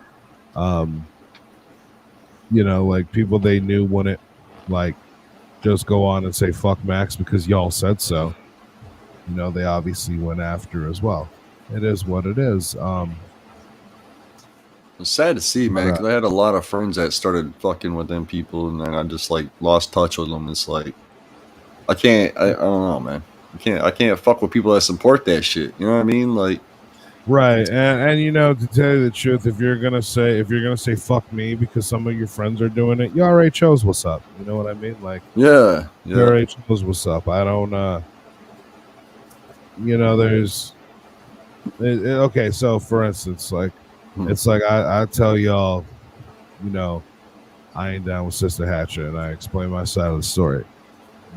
you know, like, people they knew wouldn't, like, just go on and say fuck Max because y'all said so. You know, they obviously went after as well. It is what it is. It's sad to see, man, because I had a lot of friends that started fucking with them people, and then I just, like, lost touch with them. It's like, I don't know, man. I can't fuck with people that support that shit. You know what I mean? Like, right. And you know, to tell you the truth, if you're gonna say fuck me because some of your friends are doing it, you already chose what's up. You know what I mean? Like, you already chose what's up. I don't you know, there's okay, so for instance, like, it's like I tell y'all, you know, I ain't down with Sister Hatchet, and I explain my side of the story.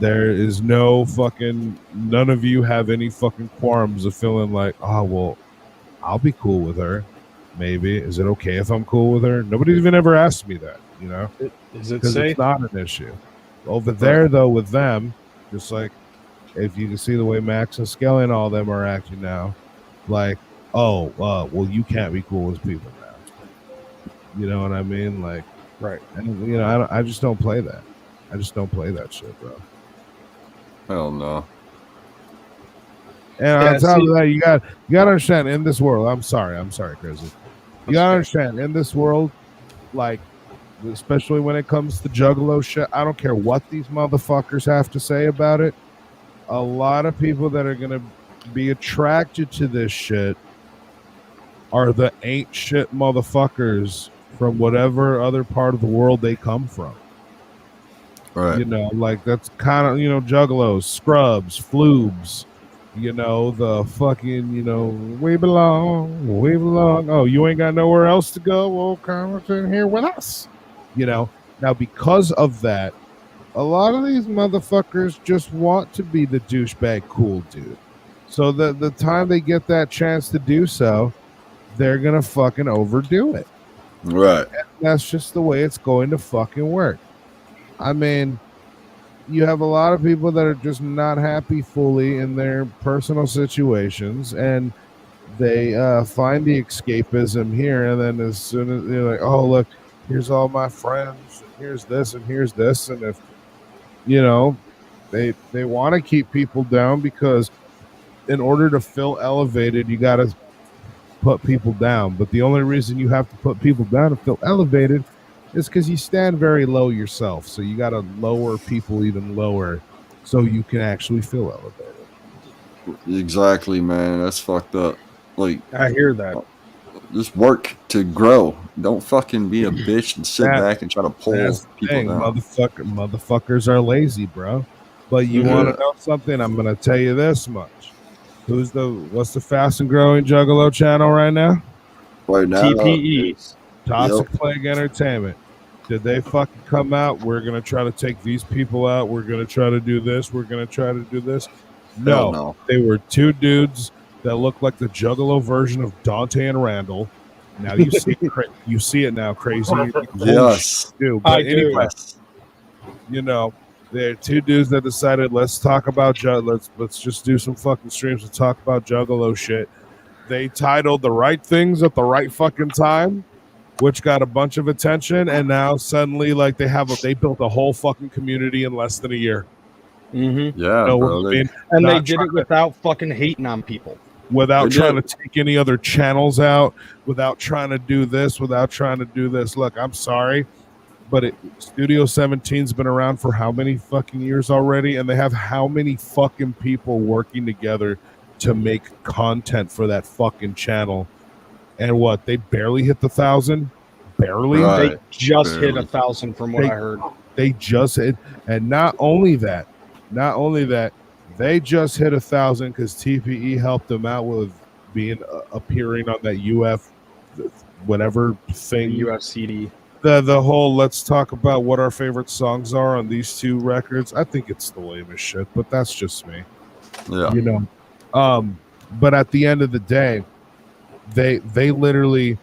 There is no fucking, none of you have any fucking qualms of feeling like, oh, well, I'll be cool with her. Maybe. Is it okay if I'm cool with her? Nobody even ever asked me that, you know? Is it because safe? It's not an issue. Over there, though, with them, just like, if you can see the way Max and Skelly and all them are acting now, like, oh, well, you can't be cool with people now. You know what I mean? Like, right. And, you know, I just don't play that. I just don't play that shit, bro. Hell no. And on top of that, you got to understand in this world. I'm sorry, Kreyz. You got to understand in this world, like, especially when it comes to Juggalo shit, I don't care what these motherfuckers have to say about it. A lot of people that are gonna be attracted to this shit are the ain't shit motherfuckers from whatever other part of the world they come from. Right. You know, like that's kind of, Juggalos, scrubs, floobs, the fucking, we belong. Oh, you ain't got nowhere else to go? Well, come in here with us. Now because of that, a lot of these motherfuckers just want to be the douchebag cool dude. So the time they get that chance to do so, they're going to fucking overdo it. Right. And that's just the way it's going to fucking work. I mean, you have a lot of people that are just not happy fully in their personal situations, and they find the escapism here, and then as soon as they're like, oh, look, here's all my friends, and here's this, and if, they want to keep people down, because in order to feel elevated, you got to put people down. But the only reason you have to put people down to feel elevated is because you stand very low yourself. So you got to lower people even lower so you can actually feel elevated. Exactly, man. That's fucked up. Like, I hear that. Just work to grow. Don't fucking be a bitch and sit back and try to pull people down. Motherfuckers are lazy, bro. But you want to know something? I'm going to tell you this much. What's the fast and growing Juggalo channel right now? Right now, TPE. Toxic Plague Entertainment. Did they fucking come out? We're going to try to take these people out. We're going to try to do this. We're going to try to do this. No. They were two dudes that looked like the Juggalo version of Dante and Randall. Now you see it now, Crazy. Yes. But anyway, they're two dudes that decided, let's talk about let's just do some fucking streams and talk about Juggalo shit. They titled The Right Things at the Right Fucking Time, which got a bunch of attention, and now suddenly, like, they built a whole fucking community in less than a year. Mm-hmm. Yeah, bro. And they did it without fucking hating on people. Without trying to take any other channels out, without trying to do this, without trying to do this. Look, I'm sorry, but Studio 17's been around for how many fucking years already? And they have how many fucking people working together to make content for that fucking channel? And what? They barely hit the 1,000? Barely? Right. They just hit 1,000 from what I heard. They just hit, and not only that, they just hit 1,000 because TPE helped them out with appearing on that whatever thing. UFCD. The whole let's talk about what our favorite songs are on these two records. I think it's the lamest shit, but that's just me. Yeah. But at the end of the day, they literally,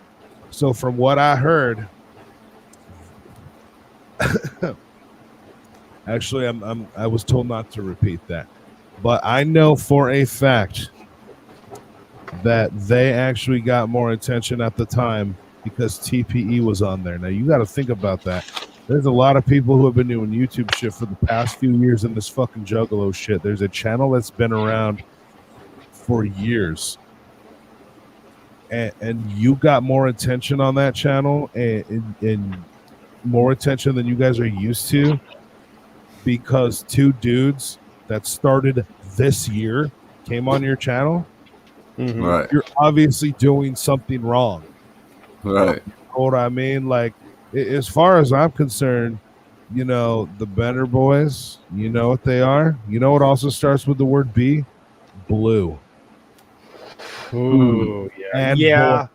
so from what I heard, actually I was told not to repeat that. But I know for a fact that they actually got more attention at the time because TPE was on there. Now, you got to think about that. There's a lot of people who have been doing YouTube shit for the past few years in this fucking Juggalo shit. There's a channel that's been around for years. And you got more attention on that channel and more attention than you guys are used to because two dudes that started this year came on your channel. Mm-hmm. Right. You're obviously doing something wrong. Right. You know what I mean? Like, as far as I'm concerned, the Bender Boys, you know what they are? You know what also starts with the word B? Blue. Ooh, yeah. And yeah.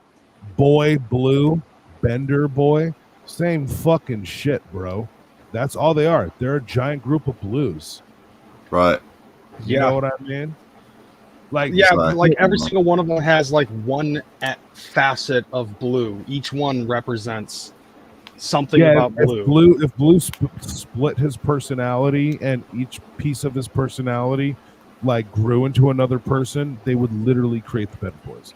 Boy Blue, Bender Boy, same fucking shit, bro. That's all they are. They're a giant group of blues. Right. You know what I mean? Like, yeah, like every single one of them has like one facet of blue. Each one represents something about blue. If Blue split his personality and each piece of his personality like grew into another person, they would literally create the Bender Boys.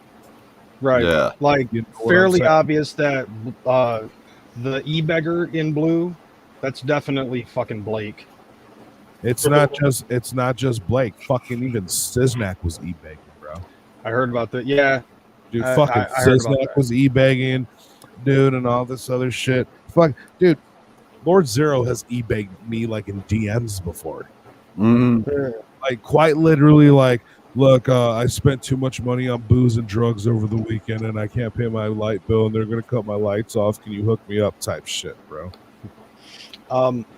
Right. Yeah. Like, fairly obvious that the E-beggar in blue, that's definitely fucking Blake. It's not just Blake. Fucking even Siznak was e-begging, bro. I heard about that. Yeah, dude. I Fucking heard about Siznak that. was e-begging, dude, and all this other shit. Fuck, dude. Lord Zero has e-begged me like in DMs before. Like quite literally, like, look, I spent too much money on booze and drugs over the weekend, and I can't pay my light bill, and they're gonna cut my lights off. Can you hook me up? Type shit, bro.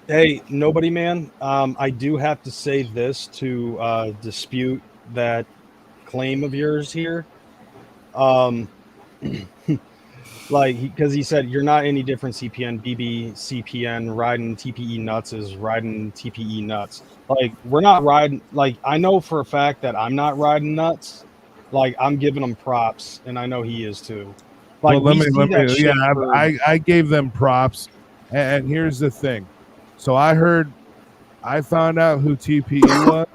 Hey, nobody, man. I do have to say this to dispute that claim of yours here. Like, because he said you're not any different. CPN, BB, CPN, riding TPE nuts is riding TPE nuts. Like, we're not riding. Like, I know for a fact that I'm not riding nuts. Like, I'm giving him props, and I know he is too. Like, well, let me. Yeah, I gave them props, and here's the thing. So I found out who TPE was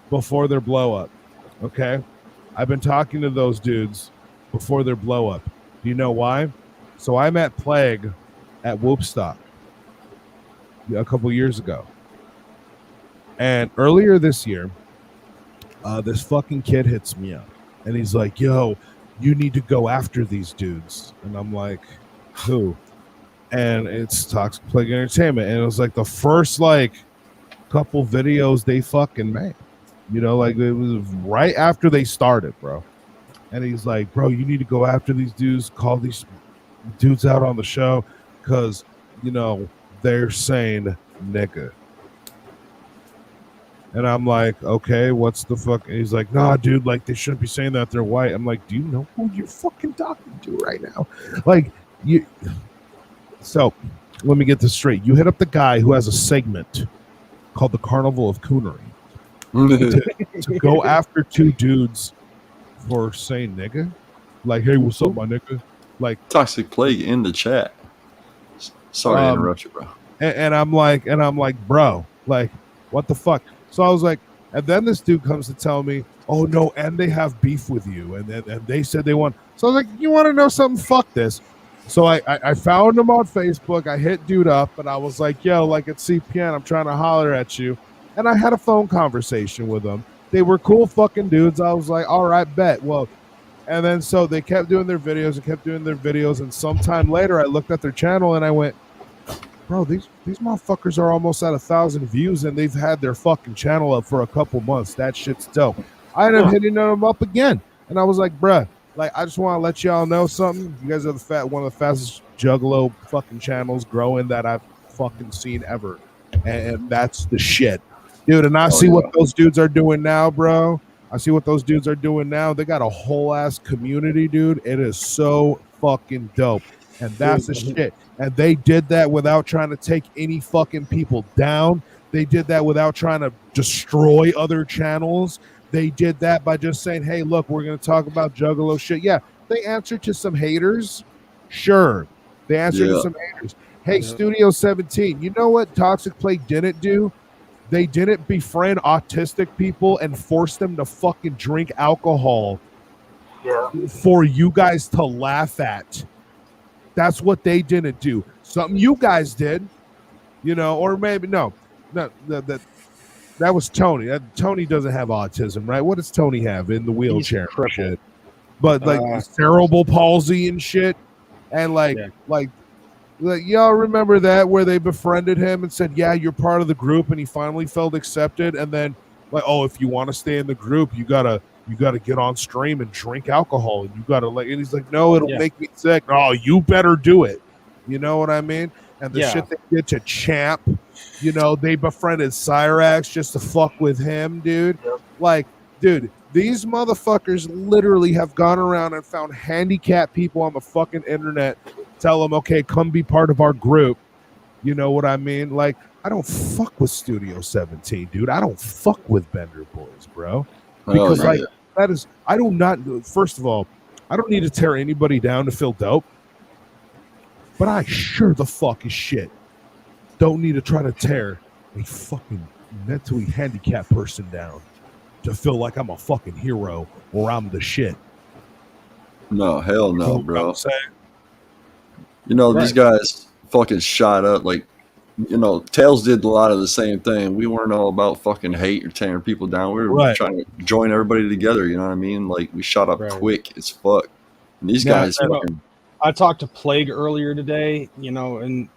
before their blow up. Okay, I've been talking to those dudes before their blow up. Do you know why? So I met Plague at Whoopstock a couple years ago. And earlier this year, this fucking kid hits me up. And he's like, yo, you need to go after these dudes. And I'm like, who? And it's Toxic Plague Entertainment. And it was like the first, like, couple videos they fucking made. You know, like, it was right after they started, bro. And he's like, bro, you need to go after these dudes, call these dudes out on the show, because, you know, they're saying nigga. And I'm like, okay, what's the fuck? And he's like, nah, dude, like, they shouldn't be saying that they're white. I'm like, do you know who you're fucking talking to right now? Like, you. So, let me get this straight. You hit up the guy who has a segment called the Carnival of Coonery to go after two dudes for saying nigga, like, hey, what's up, my nigga? Like, Toxic Plague in the chat. Sorry to interrupt you, bro. And I'm like, bro, like, what the fuck? So I was like, and then this dude comes to tell me, oh no, and they have beef with you, and they said they want. So I was like, you want to know something? Fuck this. So I found him on Facebook. I hit dude up, and I was like, yo, like, at CPN, I'm trying to holler at you, and I had a phone conversation with them. They were cool fucking dudes. I was like, all right, bet. Well, and then so they kept doing their videos and sometime later I looked at their channel and I went, bro, these motherfuckers are almost at 1,000 views and they've had their fucking channel up for a couple months. That shit's dope. I ended up hitting them up again, and I was like, bruh, like, I just want to let y'all know something. You guys are one of the fastest Juggalo fucking channels growing that I've fucking seen ever, and that's the shit. Dude, and I see what those dudes are doing now, bro. I see what those dudes are doing now. They got a whole ass community, dude. It is so fucking dope. And that's the shit. And they did that without trying to take any fucking people down. They did that without trying to destroy other channels. They did that by just saying, hey, look, we're going to talk about Juggalo shit. Yeah, they answered to some haters. Sure. They answered to some haters. Hey, Studio 17, you know what Toxic Plague didn't do? They didn't befriend autistic people and force them to fucking drink alcohol for you guys to laugh at. That's what they didn't do. Something you guys did, you know, or maybe no, that was Tony. Tony doesn't have autism, right? What does Tony have in the wheelchair? Shit. But like cerebral palsy and shit, and like y'all remember that where they befriended him and said, yeah, you're part of the group, and he finally felt accepted, and then like, oh, if you want to stay in the group, you gotta get on stream and drink alcohol, and you gotta like, and he's like, no, it'll make me sick. Oh, you better do it. You know what I mean? And the shit they did to Champ, you know, they befriended Cyrax just to fuck with him, dude. Like, dude, these motherfuckers literally have gone around and found handicapped people on the fucking internet. Tell them, okay, come be part of our group. You know what I mean? Like, I don't fuck with Studio 17, dude. I don't fuck with Bender Boys, bro. Because that is, I do not. First of all, I don't need to tear anybody down to feel dope. But I sure the fuck as shit don't need to try to tear a fucking mentally handicapped person down to feel like I'm a fucking hero or I'm the shit. No, hell no, You know bro. what I'm saying? You know, these guys fucking shot up. Like, you know, Tails did a lot of the same thing. We weren't all about fucking hate or tearing people down. We were trying to join everybody together. You know what I mean? Like we shot up quick as fuck. And these guys, I talked to Plague earlier today, you know, and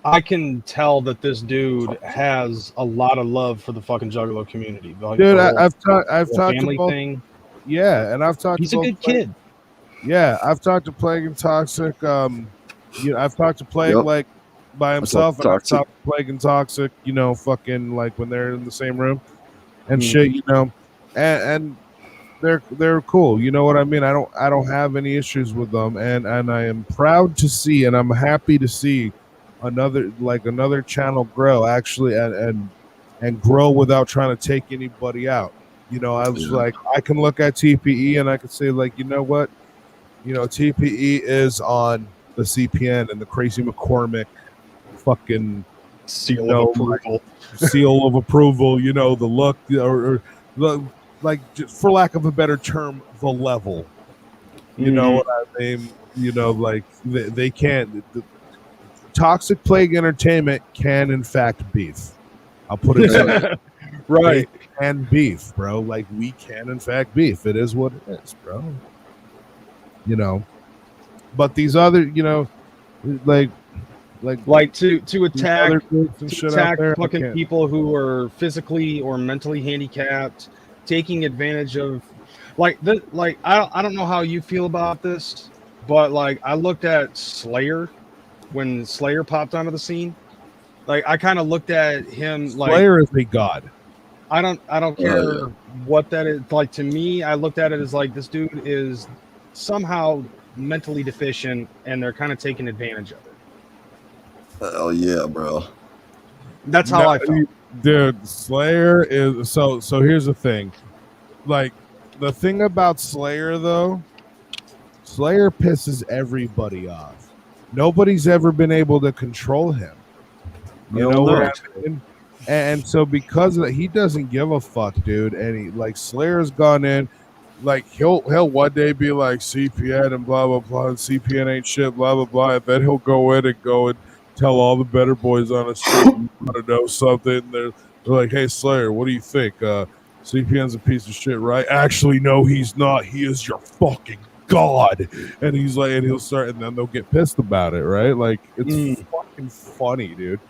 I can tell that this dude has a lot of love for the fucking Juggalo community. Like dude, I've talked family to both, thing. Yeah, and I've talked. He's to a good kid. Yeah, I've talked to Plague and Toxic. You know, I've talked to Plague like by himself, and I've talked to Plague and Toxic. You know, fucking like when they're in the same room and shit. You know, and they're cool. You know what I mean? I don't have any issues with them, and I am proud to see, and I'm happy to see another channel grow actually, and grow without trying to take anybody out. You know, I was like, I can look at TPE and I can say like, you know what, you know, TPE is on the CPN and the Crazy McCormick fucking seal of approval. Seal of approval. You know, the look or like, just for lack of a better term, the level. You know what I mean? You know, like they can't. Toxic Plague Entertainment can in fact beef. I'll put it that right. And beef, bro. Like we can in fact beef. It is what it is, bro. You know, but these other, you know, like to attack fucking people who are physically or mentally handicapped, taking advantage of I don't know how you feel about this, but like I looked at Slayer when Slayer popped onto the scene. Like I kind of looked at him like Slayer is a god. I don't care what that is. Like to me, I looked at it as like this dude is somehow mentally deficient and they're kind of taking advantage of it. Hell yeah, bro. That's how I felt. Dude, Slayer is so here's the thing. Like the thing about Slayer though, Slayer pisses everybody off. Nobody's ever been able to control him. You know what I mean? And so because of that, he doesn't give a fuck, dude. And he like Slayer's gone in, like he'll one day be like CPN and blah blah blah, and CPN ain't shit, blah blah blah. And then he'll go and tell all the better boys on the street you want to know something. They're like, hey Slayer, what do you think? CPN's a piece of shit, right? Actually, no, he's not. He is your fucking god. And he's like, and he'll start, and then they'll get pissed about it, right? Like it's fucking funny, dude.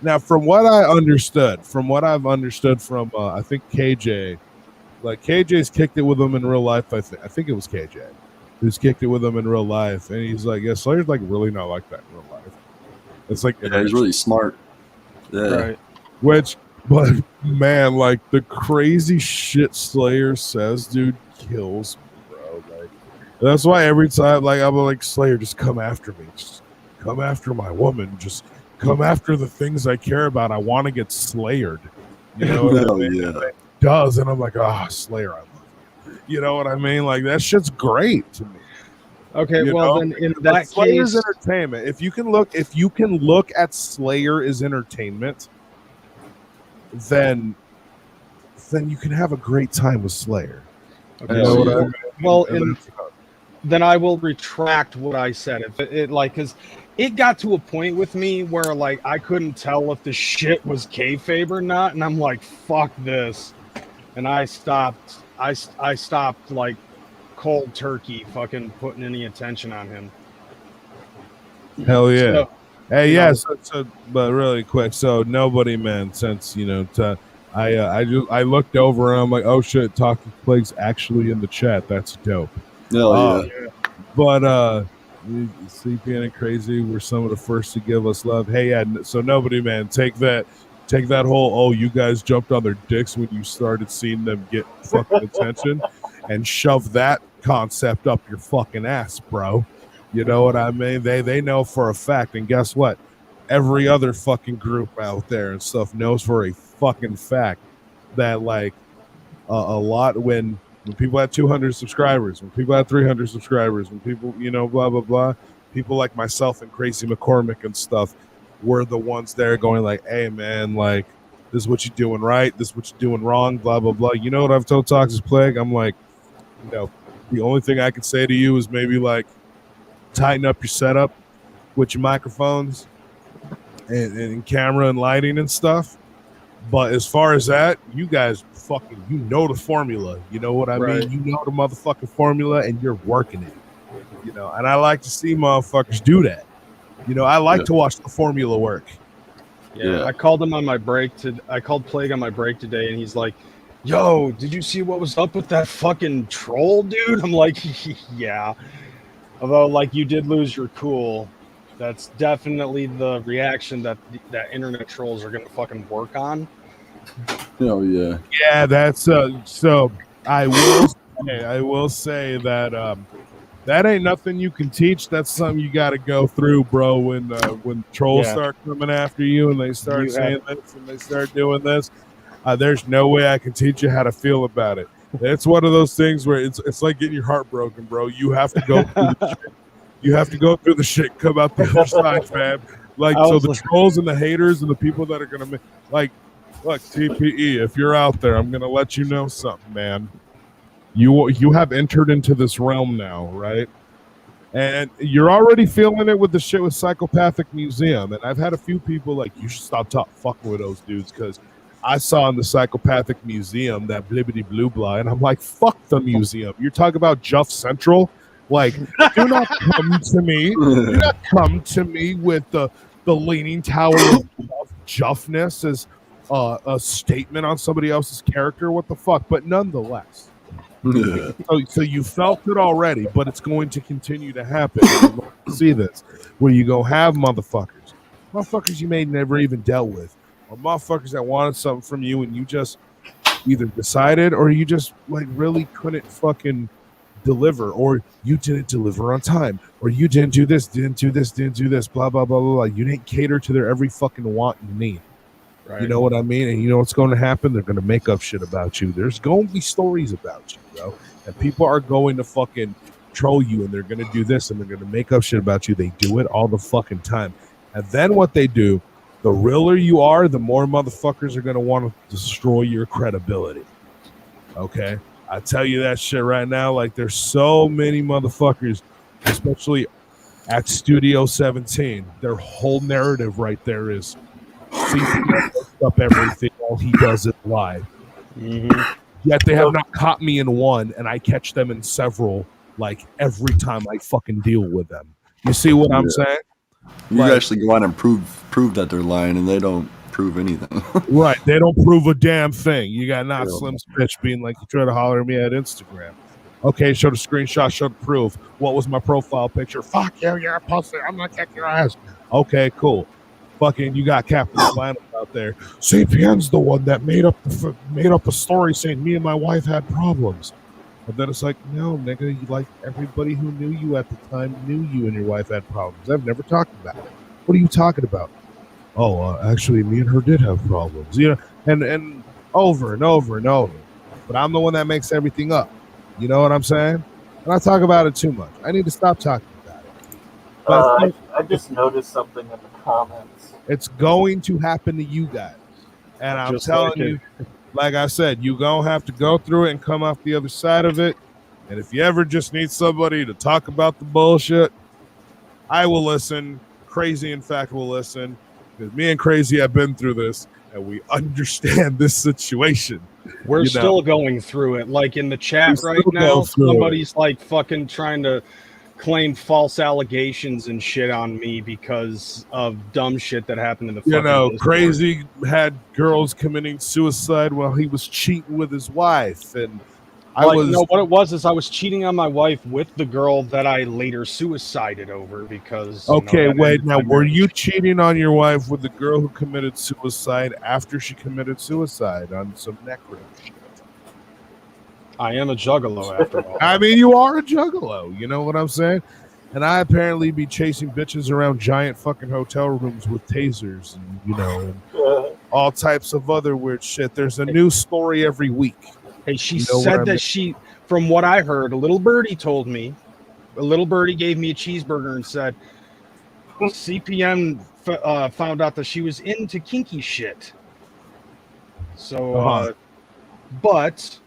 Now, from what I've understood from I think KJ, like KJ's kicked it with him in real life. I think it was KJ who's kicked it with him in real life, and he's like, yeah, Slayer's like really not like that in real life. It's like he's really smart. Yeah. Right. But man, like the crazy shit Slayer says, dude, kills me, bro. Like that's why every time, like I'm like, Slayer, just come after me, just come after my woman, just come after the things I care about. I want to get slayered. You know what I mean? Yeah. It does, and I'm like, Slayer, I love you. You know what I mean? Like that shit's great to me. Okay, well then in that Slayer's case, entertainment. If you can look at Slayer as entertainment, then you can have a great time with Slayer. Okay. You know what I mean? Well, then I will retract what I said. If it like, because it got to a point with me where like I couldn't tell if the shit was kayfabe or not, and I'm like, fuck this, and I stopped. I stopped like cold turkey, fucking putting any attention on him. Hell yeah. So, hey, yeah. So, but really quick. So nobody, man. Since you know, I looked over and I'm like, oh shit, Talking Plague's actually in the chat. That's dope. Yeah. But CPN and Kreyz were some of the first to give us love. Hey, yeah. So nobody, man, take that whole you guys jumped on their dicks when you started seeing them get fucking attention, and shove that concept up your fucking ass, bro. You know what I mean? They know for a fact, and guess what? Every other fucking group out there and stuff knows for a fucking fact that like a lot when people had 200 subscribers, when people had 300 subscribers, when people, you know, blah blah blah, people like myself and Crazy McCormick and stuff were the ones there going like, hey man, like this is what you're doing right, this is what you're doing wrong, blah blah blah. You know what I've told Toxic Plague? I'm like, you know, the only thing I could say to you is maybe like tighten up your setup with your microphones, and camera and lighting and stuff. But as far as that, you guys fucking, you know the formula. You know what I mean? You know the motherfucking formula, and you're working it. You know, and I like to see motherfuckers do that. You know, I like to watch the formula work. Yeah, I called him on my break. I called Plague on my break today, and he's like, "Yo, did you see what was up with that fucking troll, dude?" I'm like, "Yeah." Although, like, you did lose your cool. That's definitely the reaction that internet trolls are gonna fucking work on. Oh yeah. Yeah, that's so. I will say that that ain't nothing you can teach. That's something you got to go through, bro. When trolls start coming after you and they start saying this and they start doing this, there's no way I can teach you how to feel about it. It's one of those things where it's like getting your heart broken, bro. You have to go through the shit. You have to go through the shit, come out the other side, man. Like, so the trolls and the haters and the people that are gonna make, like, look, TPE, if you're out there, I'm gonna let you know something, man. You have entered into this realm now, right? And you're already feeling it with the shit with Psychopathic Museum. And I've had a few people like, you should stop fucking with those dudes, because I saw in the Psychopathic Museum that blibbity blue blah, and I'm like, fuck the museum. You're talking about Juff Central? Like, do not come to me. Do not come to me with the Leaning Tower of Juffness as a statement on somebody else's character. What the fuck? But nonetheless. So you felt it already, but it's going to continue to happen. See this, where you go have motherfuckers you may never even dealt with, or motherfuckers that wanted something from you, and you just either decided or you just like really couldn't fucking deliver, or you didn't deliver on time, or you didn't do this, blah blah blah blah blah. You didn't cater to their every fucking want and need. Right. You know what I mean? And you know what's going to happen? They're going to make up shit about you. There's going to be stories about you, bro. And people are going to fucking troll you, and they're going to do this, and they're going to make up shit about you. They do it all the fucking time. And then what they do, the realer you are, the more motherfuckers are going to want to destroy your credibility. Okay? I tell you that shit right now. Like, there's so many motherfuckers, especially at Studio 17. Their whole narrative right there is, CPN up everything, all he does is lie. Yet they have not caught me in one, and I catch them in several, like, every time I fucking deal with them. You see what I'm saying? You actually go out and prove that they're lying, and they don't prove anything. Right, they don't prove a damn thing. You got Not Slim's bitch being like, you try to holler at me at Instagram. Okay, show the screenshot, show the proof. What was my profile picture? Fuck you, you're a pussy. I'm gonna kick your ass. Okay, cool. Fucking, you got Captain Planet out there. CPN's the one that made up a story saying me and my wife had problems. And then it's like, no, nigga, you, like, everybody who knew you at the time knew you and your wife had problems. I've never talked about it. What are you talking about? Oh, actually, me and her did have problems. You know, and over and over and over. But I'm the one that makes everything up. You know what I'm saying? And I talk about it too much. I need to stop talking about it. But I just noticed something in the comments. It's going to happen to you guys. And I'm just telling you, like I said, you're going to have to go through it and come off the other side of it. And if you ever just need somebody to talk about the bullshit, I will listen. Crazy, in fact, will listen. Because me and Crazy have been through this, and we understand this situation. We're still going through it. Like, in the chat right now, somebody's like fucking trying to claim false allegations and shit on me because of dumb shit that happened in the fucking Discord. Crazy had girls committing suicide while he was cheating with his wife, and what it was is I was cheating on my wife with the girl that I later suicided over because were you cheating on your wife with the girl who committed suicide after she committed suicide on some neck rape shit? I am a juggalo after all. I mean, you are a juggalo. You know what I'm saying? And I apparently be chasing bitches around giant fucking hotel rooms with tasers and, you know, and all types of other weird shit. There's a new story every week. Hey, she said that she, from what I heard, a little birdie told me, a little birdie gave me a cheeseburger and said, CPN found out that she was into kinky shit. So, but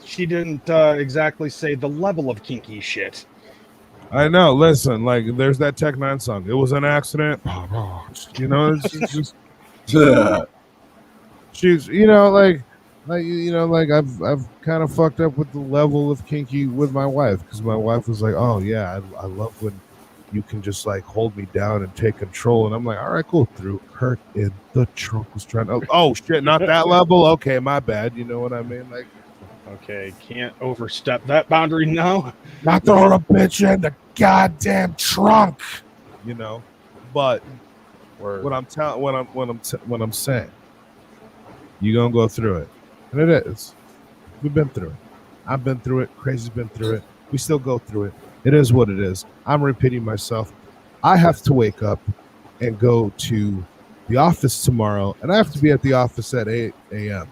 she didn't exactly say the level of kinky shit. I know. Listen, like there's that Tech Nine song. It was an accident. You know, it's just she's like I've kind of fucked up with the level of kinky with my wife because my wife was like, oh yeah, I love when you can just like hold me down and take control, and I'm like, all right, cool. Threw her in the trunk, was trying to oh shit, not that level. Okay, my bad. You know what I mean? Like, okay, can't overstep that boundary now. not throwing a bitch in the goddamn trunk. You know, but what I'm saying, you gonna go through it, and it is. We've been through it. I've been through it. Kreyz's been through it. We still go through it. It is what it is. I'm repeating myself. I have to wake up and go to the office tomorrow, and I have to be at the office at 8 a.m.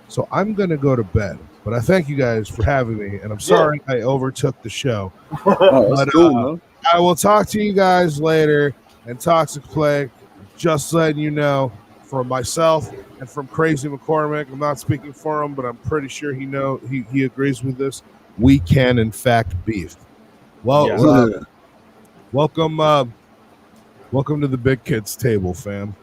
So I'm going to go to bed. But I thank you guys for having me, and I'm sorry I overtook the show. That's cool, man. I will talk to you guys later. And Toxic Plague, just letting you know, from myself and from Crazy McCormick, I'm not speaking for him, but I'm pretty sure he agrees with this. We can, in fact, beef. Well, welcome to the big kids table, fam.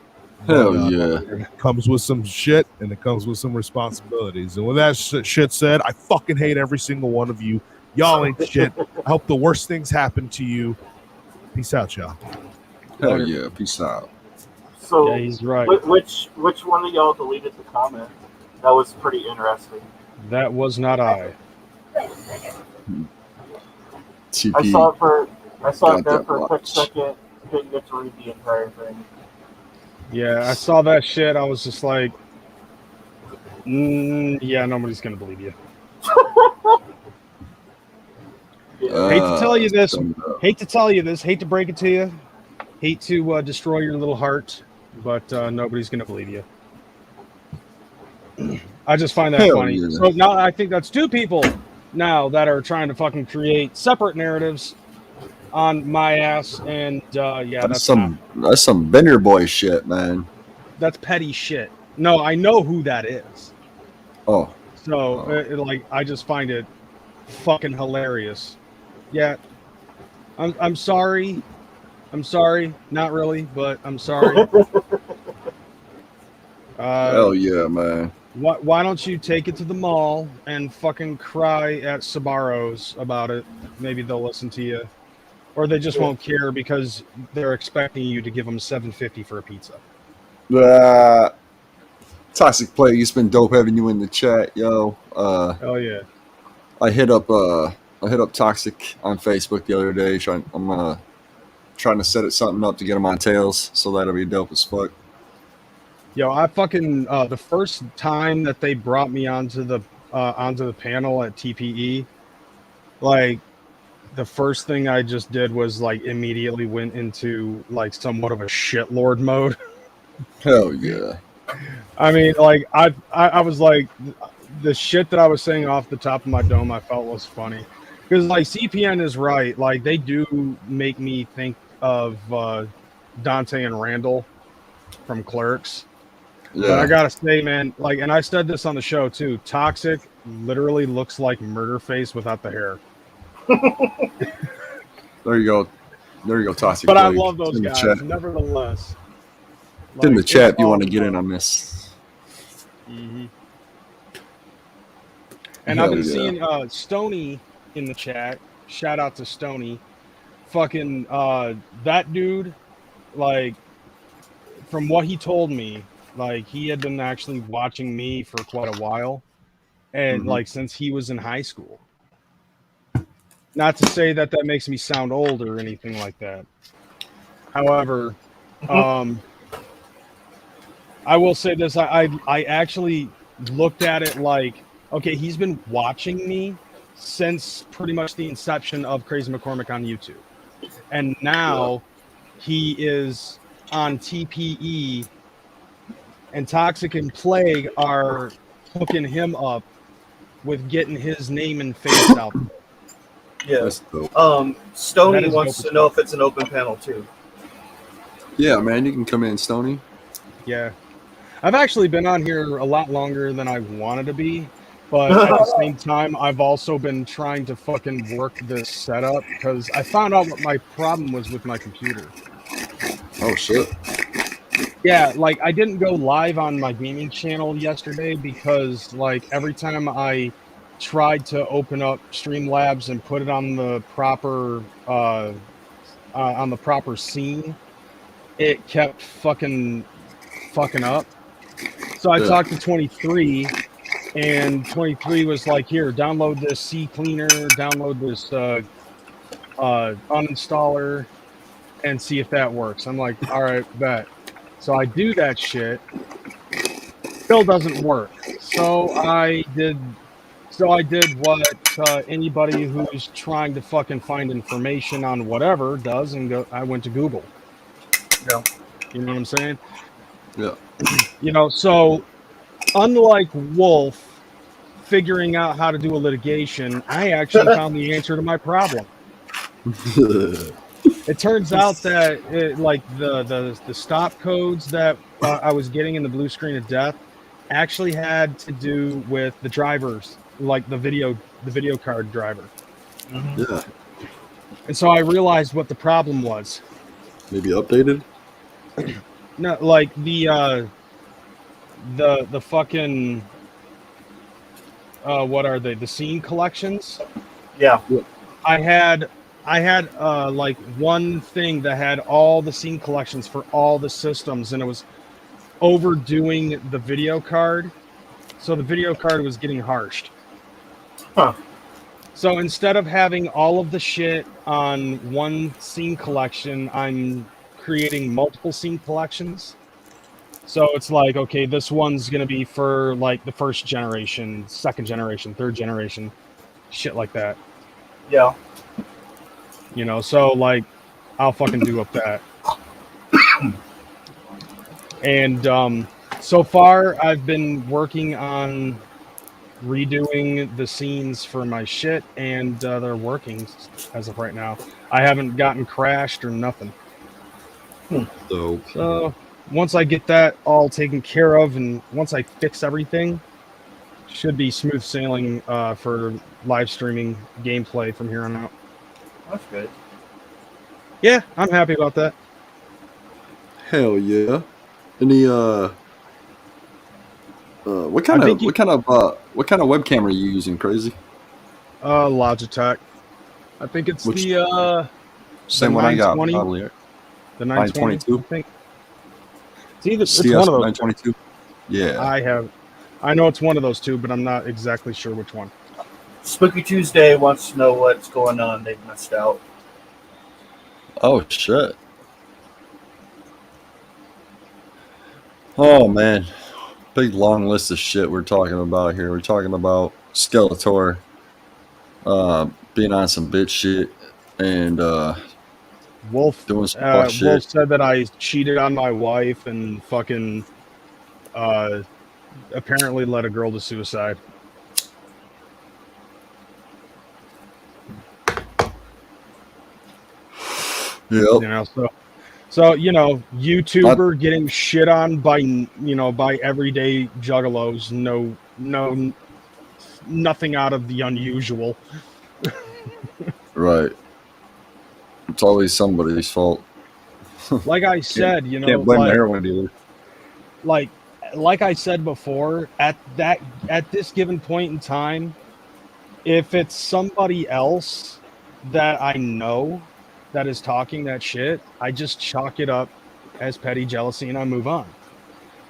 Hell yeah. It comes with some shit, and it comes with some responsibilities. And with that shit said, I fucking hate every single one of you. Y'all ain't shit. I hope the worst things happen to you. Peace out, y'all. Hell yeah. Peace out. So, yeah, he's right. Which one of y'all deleted the comment? That was pretty interesting. That was not I. TP. I saw it there that for a quick watch. second. Didn't get to read the entire thing. Yeah, I saw that shit. I was just like, yeah, nobody's gonna believe you. Hate to tell you this. Hate to tell you this. Hate to break it to you. Hate to destroy your little heart, but nobody's gonna believe you. I just find that funny. Yeah. So now I think that's two people now that are trying to fucking create separate narratives on my ass, and yeah, That's some Bender boy shit, man. That's petty shit. No, I know who that is. Oh. So like, I just find it fucking hilarious. Yeah, I'm sorry. I'm sorry. Not really, but I'm sorry. Hell yeah, man. Why don't you take it to the mall and fucking cry at Sbarro's about it? Maybe they'll listen to you. Or they just won't care because they're expecting you to give them $7.50 for a pizza. Toxic Play, it's been dope having you in the chat, yo. Hell yeah. I hit up Toxic on Facebook the other day. I'm trying to set something up to get him on Tails, so that'll be dope as fuck. Yo, I fucking the first time that they brought me onto the panel at TPE, like the first thing I just did was like immediately went into like somewhat of a shitlord mode. Hell yeah. I mean, like I was like, the shit that I was saying off the top of my dome, I felt was funny because like CPN is right. Like they do make me think of Dante and Randall from Clerks. Yeah. But I gotta say, man, like, and I said this on the show too. Toxic literally looks like Murderface without the hair. There you go, Toxic. But Play. I love those in guys, nevertheless. Like, in the chat, you want to get fun. in on this. Mm-hmm. And Hell I've been yeah. seeing Stony in the chat. Shout out to Stony. Fucking that dude, like, from what he told me, like he had been actually watching me for quite a while, and like since he was in high school. Not to say that makes me sound old or anything like that. However, I will say this: I actually looked at it like, okay, he's been watching me since pretty much the inception of Crazy McCormick on YouTube, and now he is on TPE, and Toxic and Plague are hooking him up with getting his name and face out there. Yeah. That's dope. Stoney wants to know if it's an open panel too. Yeah, man, you can come in, Stony. Yeah. I've actually been on here a lot longer than I wanted to be. But at the same time, I've also been trying to fucking work this setup because I found out what my problem was with my computer. Oh shit. Yeah, like I didn't go live on my gaming channel yesterday because like every time I tried to open up Streamlabs and put it on the proper scene, it kept fucking up. So I talked to 23, and 23 was like, "Here, download this C cleaner, download this uninstaller, and see if that works." I'm like, "All right, bet." So I do that shit. Still doesn't work. So I did what anybody who's trying to fucking find information on whatever does, and I went to Google. Yeah. You know what I'm saying? Yeah. You know, so unlike Wolf figuring out how to do a litigation, I actually found the answer to my problem. It turns out that the stop codes that I was getting in the blue screen of death actually had to do with the drivers, like the video card driver. Mm-hmm. Yeah. And so I realized what the problem was. Maybe updated? No, like the fucking what are they? The scene collections? Yeah. I had like one thing that had all the scene collections for all the systems, and it was overdoing the video card. So the video card was getting harshed. Huh. So instead of having all of the shit on one scene collection, I'm creating multiple scene collections. So it's like, okay, this one's going to be for like the first generation, second generation, third generation, shit like that. Yeah. You know, so like I'll fucking do up that. And so far I've been working on redoing the scenes for my shit, and they're working as of right now. I haven't gotten crashed or nothing. So once I get that all taken care of, and once I fix everything, should be smooth sailing for live streaming gameplay from here on out. That's good. Yeah, I'm happy about that. Hell yeah. Any what kind of webcam are you using, Kreyz? Logitech. I think it's the same one I got, probably. The 922. I think. It's CS one of those 922. Yeah. I know it's one of those two, but I'm not exactly sure which one. Spooky Tuesday wants to know what's going on. They missed out. Oh shit. Oh man. Big long list of shit we're talking about here. We're talking about Skeletor being on some bitch shit, and Wolf doing some fuck shit. Wolf said that I cheated on my wife and fucking apparently led a girl to suicide. Yep. You know, so you know, YouTuber getting shit on by by everyday juggalos. No, nothing out of the unusual. Right. It's always somebody's fault. Like I said, you know, can't blame the heroin dealer. Like I said before, at this given point in time, if it's somebody else that I know that is talking that shit, I just chalk it up as petty jealousy and I move on.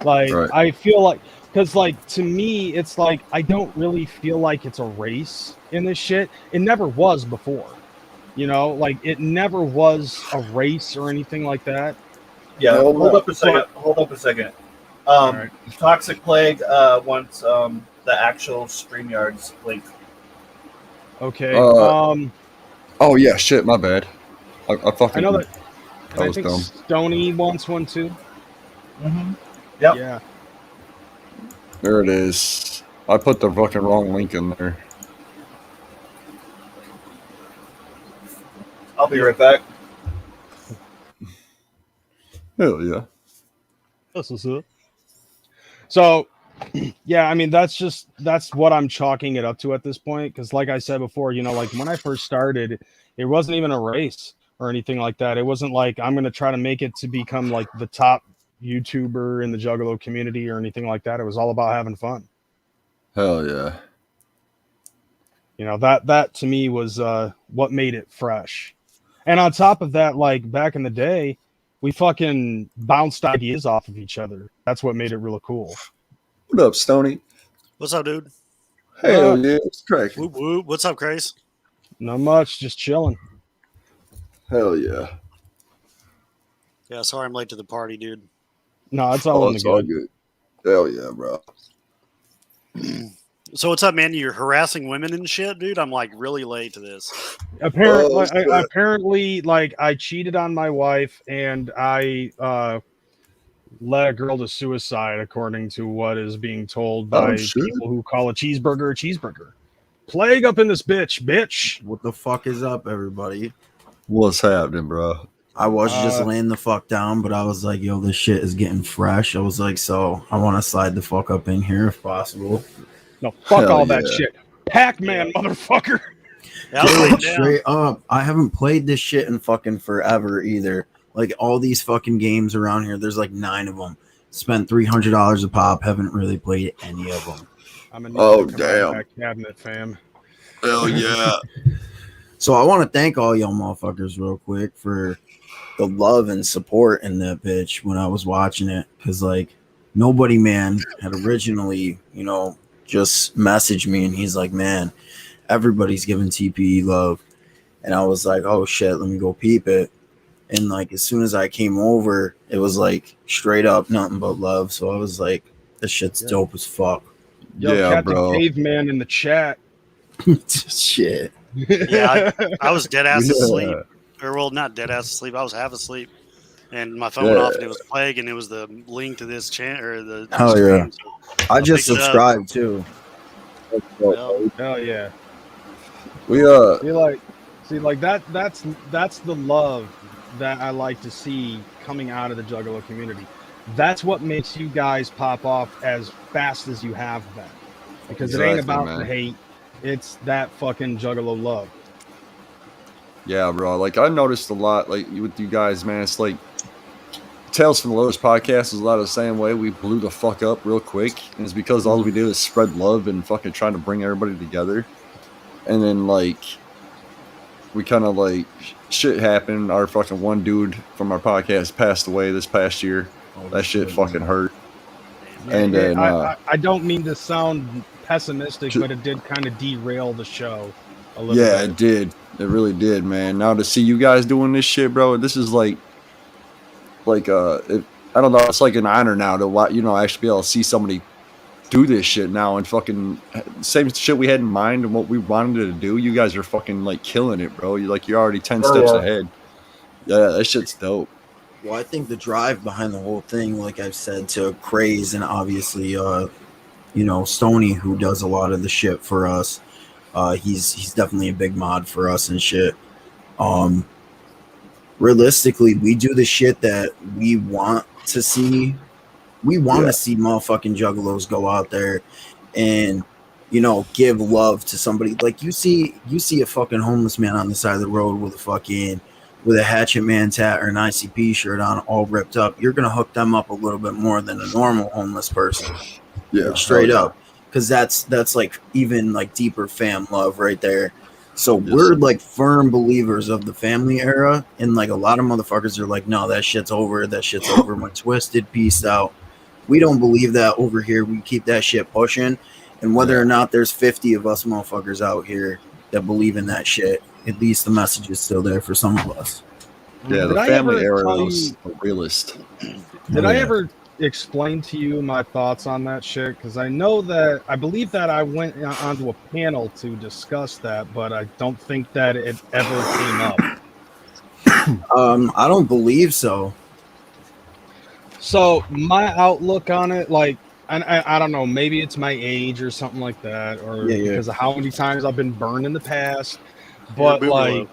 Like, right. I feel like, because like to me, it's like I don't really feel like it's a race in this shit. It never was before. You know, like it never was a race or anything like that. Yeah, hold up a second. Right. Toxic Plague wants the actual StreamYard's link. Okay. Oh yeah, shit, my bad. I know that. I was think dumb. Stoney wants one too. Mm-hmm. Yep. Yeah. There it is. I put the fucking wrong link in there. I'll be right back. Hell yeah. That's what's up. So Yeah, I mean that's what I'm chalking it up to at this point. Because like I said before, like when I first started, it wasn't even a race or anything like that. It wasn't like I'm gonna try to make it to become like the top YouTuber in the Juggalo community or anything like that. It was all about having fun. Hell yeah. That to me was what made it fresh. And on top of that, like back in the day, we fucking bounced ideas off of each other. That's what made it really cool. What up, Stoney? What's up, dude? Hell yeah, it's cracking. Whoop, whoop. What's up, Kreyz? Not much, just chilling. Hell yeah. Yeah, sorry I'm late to the party, dude. No, it's all in the it's all good. good. Hell yeah, bro. So what's up, man? You're harassing women and shit, dude? I'm like really late to this. Apparently, like I cheated on my wife and I led a girl to suicide, according to what is being told by people who call a cheeseburger a cheeseburger. Plague up in this bitch. What the fuck is up, everybody? What's happening, bro? I was just laying the fuck down, but I was like, yo, this shit is getting fresh. I was like, so I want to slide the fuck up in here if possible. No, fuck all that shit. Pac-Man, motherfucker. Dude, straight up. I haven't played this shit in fucking forever either. Like all these fucking games around here, there's like 9 of them. Spent $300 a pop. Haven't really played any of them. Damn. Cabinet, fam. Hell yeah. So I want to thank all y'all motherfuckers real quick for the love and support in that bitch when I was watching it. Because like Nobody Man had originally, just messaged me and he's like, man, everybody's giving TPE love. And I was like, oh shit, let me go peep it. And like as soon as I came over, it was like straight up nothing but love. So I was like, this shit's dope as fuck. Yo, Captain Caveman in the chat. Shit. Yeah, I was dead ass asleep. Or well, not dead ass asleep. I was half asleep. And my phone went off and it was Plague and it was the link to this channel or the hell yeah. So I just subscribed too. Hell yeah. We see that's the love that I like to see coming out of the Juggalo community. That's what makes you guys pop off as fast as you have been. Because it ain't about the hate, it's that fucking Juggalo love. Yeah, bro. Like I noticed a lot, like with you guys, man. It's like Tales from the Lowest podcast is a lot of the same way. We blew the fuck up real quick, and it's because all we did is spread love and fucking trying to bring everybody together. And then like we kind of like shit happened. Our fucking one dude from our podcast passed away this past year. That shit fucking hurt. Yeah, and then I don't mean to sound pessimistic, but it did kind of derail the show a little bit. Yeah, it did. It really did, man. Now to see you guys doing this shit, bro, this is like I don't know, it's like an honor now to actually be able to see somebody do this shit now and fucking same shit we had in mind and what we wanted to do. You guys are fucking like killing it, bro. You're already 10 steps ahead. Yeah, that shit's dope. Well, I think the drive behind the whole thing, like I've said to Kreyz and obviously Stoney, who does a lot of the shit for us. He's definitely a big mod for us and shit. Realistically, we do the shit that we want to see. We want to see motherfucking juggalos go out there and give love to somebody. Like you see a fucking homeless man on the side of the road with a Hatchet Man tat or an ICP shirt on, all ripped up. You're gonna hook them up a little bit more than a normal homeless person. Yeah, like, straight up. Because that's like even like deeper fam love right there. So we're like firm believers of the family era, and like a lot of motherfuckers are like, no, that shit's over. That shit's over. We're twisted, peaced out. We don't believe that over here. We keep that shit pushing, and whether or not there's 50 of us motherfuckers out here that believe in that shit, at least the message is still there for some of us. Yeah, the family era is a realist. Did I ever explain to you my thoughts on that shit? Because I believe that I went onto a panel to discuss that, but I don't think that it ever came up. I don't believe so. So my outlook on it, like, I don't know, maybe it's my age or something like that, or because of how many times I've been burned in the past. But like,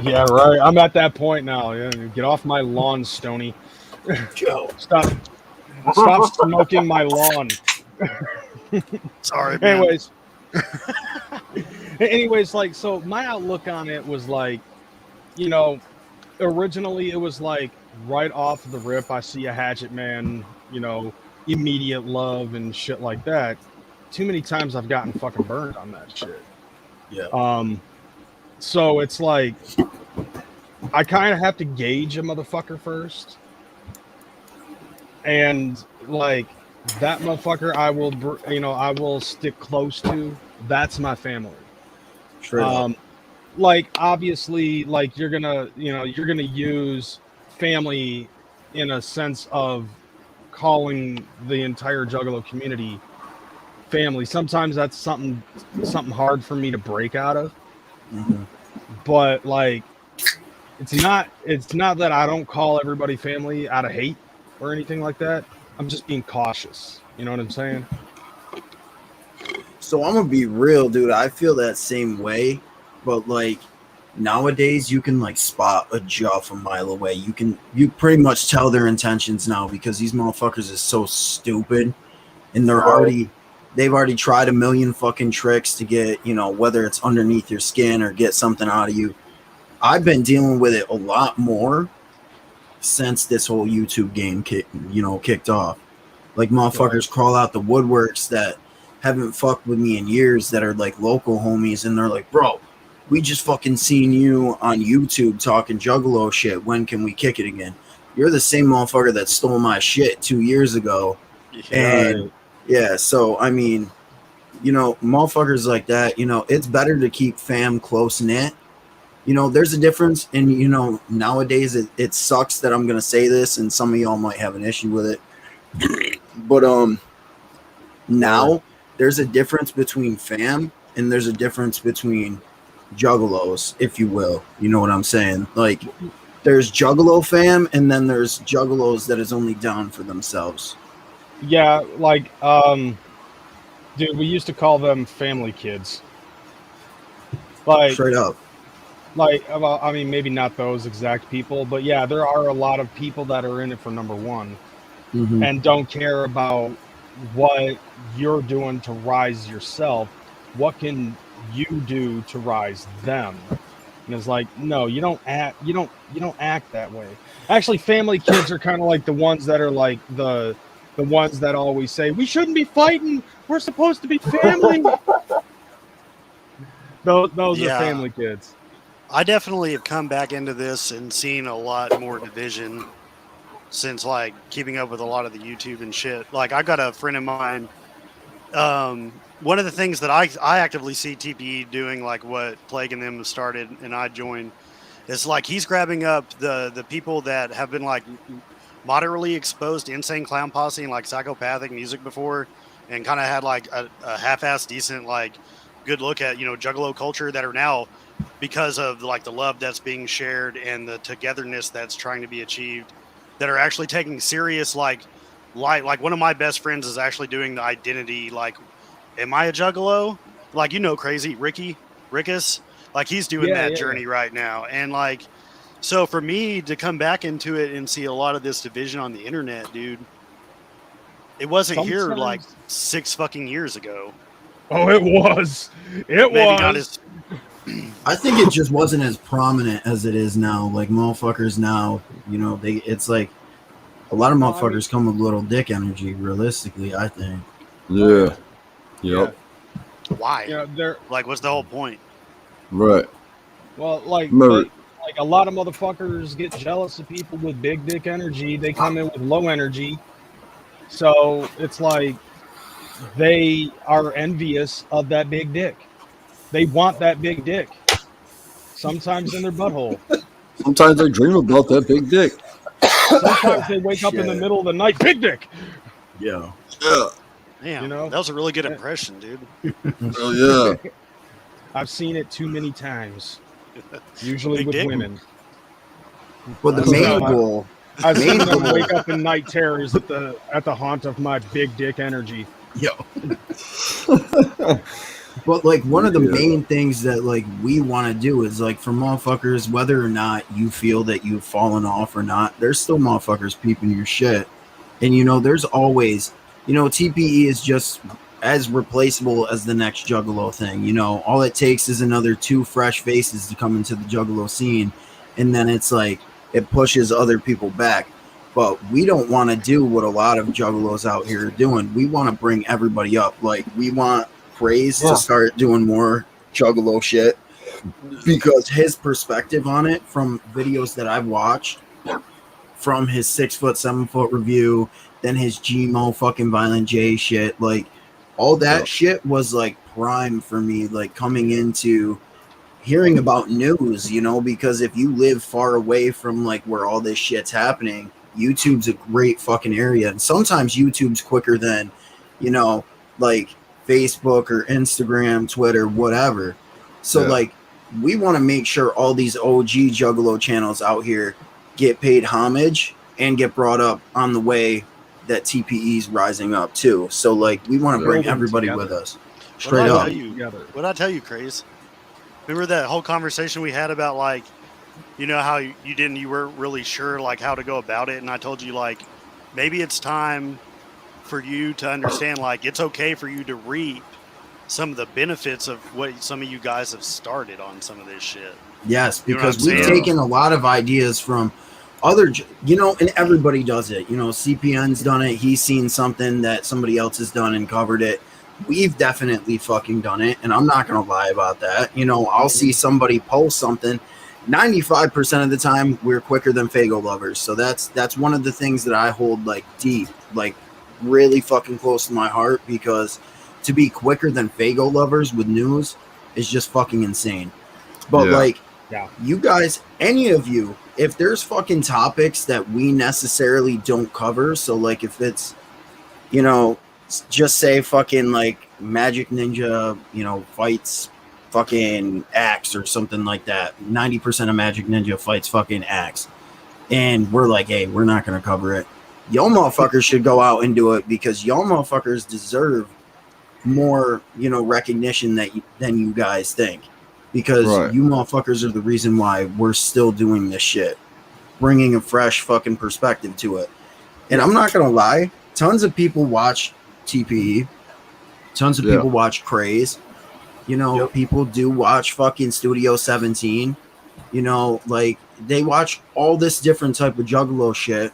yeah, right. I'm at that point now. Yeah, get off my lawn, Stoney. Joe, stop. Stop smoking my lawn. Sorry, man. Anyways, like, so my outlook on it was like, you know, originally it was like right off the rip, I see a Hatchet Man, you know, immediate love and shit like that. Too many times I've gotten fucking burned on that shit. Yeah. So it's like I kind of have to gauge a motherfucker first, and like that motherfucker, I will stick close to. That's my family. Like obviously, like you're gonna use family in a sense of calling the entire Juggalo community family. Sometimes that's something hard for me to break out of. Mm-hmm. But like it's not that I don't call everybody family out of hate or anything like that. I'm just being cautious. You know what I'm saying? So I'm gonna be real, dude. I feel that same way, but like nowadays you can like spot a Juff a mile away. You pretty much tell their intentions now because these motherfuckers is so stupid, and they've already tried a million fucking tricks to get, you know, whether it's underneath your skin or get something out of you. I've been dealing with it a lot more since this whole YouTube game kicked off. Like motherfuckers crawl out the woodworks that haven't fucked with me in years that are like local homies, and they're like, bro, we just fucking seen you on YouTube talking Juggalo shit. When can we kick it again? You're the same motherfucker that stole my shit 2 years ago. And yeah, so I mean, you know, motherfuckers like that, you know, it's better to keep fam close knit. You know, there's a difference, and you know, nowadays it sucks that I'm gonna say this, and some of y'all might have an issue with it. But now there's a difference between fam and there's a difference between juggalos, if you will. You know what I'm saying? Like there's Juggalo fam, and then there's juggalos that is only down for themselves. Yeah, like dude, we used to call them family kids. Like straight up. Like, well, I mean, maybe not those exact people, but yeah, there are a lot of people that are in it for number one and don't care about what you're doing to rise yourself. What can you do to rise them? And it's like, no, you don't act that way. Actually, family kids are kind of like the ones that are like the ones that always say, we shouldn't be fighting. We're supposed to be family. Those are family kids. I definitely have come back into this and seen a lot more division since like keeping up with a lot of the YouTube and shit. Like I got a friend of mine. One of the things that I actively see TPE doing, like what Plague and them started and I joined, is like he's grabbing up the people that have been like moderately exposed to Insane Clown Posse and like psychopathic music before, and kind of had like a half-assed decent like good look at, you know, Juggalo culture, that are now, because of like the love that's being shared and the togetherness that's trying to be achieved, that are actually taking serious like one of my best friends is actually doing the identity, like, am I a Juggalo? Like, you know, Crazy Rickus, like he's doing that journey right now. And like, so for me to come back into it and see a lot of this division on the internet, dude, it wasn't here like 6 fucking years ago. Oh, it was. I think it just wasn't as prominent as it is now. Like motherfuckers now, you know, it's like a lot of motherfuckers come with little dick energy. Realistically, I think. Yeah. Yep. Why? Yeah, they're like, what's the whole point? Right. Well, like a lot of motherfuckers get jealous of people with big dick energy. They come in with low energy, so it's like they are envious of that big dick. They want that big dick. Sometimes in their butthole. Sometimes they dream about that big dick. Sometimes they wake up in the middle of the night, big dick. Yeah. Yeah. Damn, you know, that was a really good impression, dude. Oh yeah. I've seen it too many times. Usually with women. But the main goal. I've seen them wake up in night terrors at the haunt of my big dick energy. Yo. But like one of the main things that like we want to do is like for motherfuckers, whether or not you feel that you've fallen off or not, there's still motherfuckers peeping your shit. And you know, there's always, you know, TPE is just as replaceable as the next Juggalo thing. You know, all it takes is another 2 fresh faces to come into the Juggalo scene, and then it's like it pushes other people back. But we don't want to do what a lot of Juggalos out here are doing. We want to bring everybody up. Like, we want Kreyz to start doing more Juggalo shit, because his perspective on it from videos that I've watched, from his 6 foot, 7 foot review, then his Gmo fucking Violent J shit, like all that shit was like prime for me, like coming into hearing about news, you know, because if you live far away from like where all this shit's happening, YouTube's a great fucking area. And sometimes YouTube's quicker than, you know, like Facebook or Instagram, Twitter, whatever. So like, we want to make sure all these OG Juggalo channels out here get paid homage and get brought up on the way that TPE's rising up too. So like, we want to bring everybody with us. Straight up. What I tell you, Kreyz? Remember that whole conversation we had about like, you know, how you weren't really sure like how to go about it, and I told you like maybe it's time for you to understand like it's okay for you to reap some of the benefits of what some of you guys have started on some of this shit. Yes, because we've taken a lot of ideas from other, you know, and everybody does it. You know, CPN's done it. He's seen something that somebody else has done and covered it. We've definitely fucking done it, and I'm not going to lie about that. You know, I'll see somebody post something. 95% of the time, we're quicker than Fago lovers. So that's one of the things that I hold like deep, like really fucking close to my heart, because to be quicker than Fago lovers with news is just fucking insane. But like, you guys, any of you, if there's fucking topics that we necessarily don't cover, so like if it's, you know, just say fucking like Magic Ninja, you know, fights fucking Axe or something like that. 90% of Magic Ninja fights fucking Axe. And we're like, hey, we're not going to cover it. Y'all motherfuckers should go out and do it, because y'all motherfuckers deserve more, you know, recognition than you guys think. Because you motherfuckers are the reason why we're still doing this shit. Bringing a fresh fucking perspective to it. And I'm not going to lie, tons of people watch TPE. Tons of people watch Kreyz. You know, people do watch fucking Studio 17. You know, like, they watch all this different type of Juggalo shit,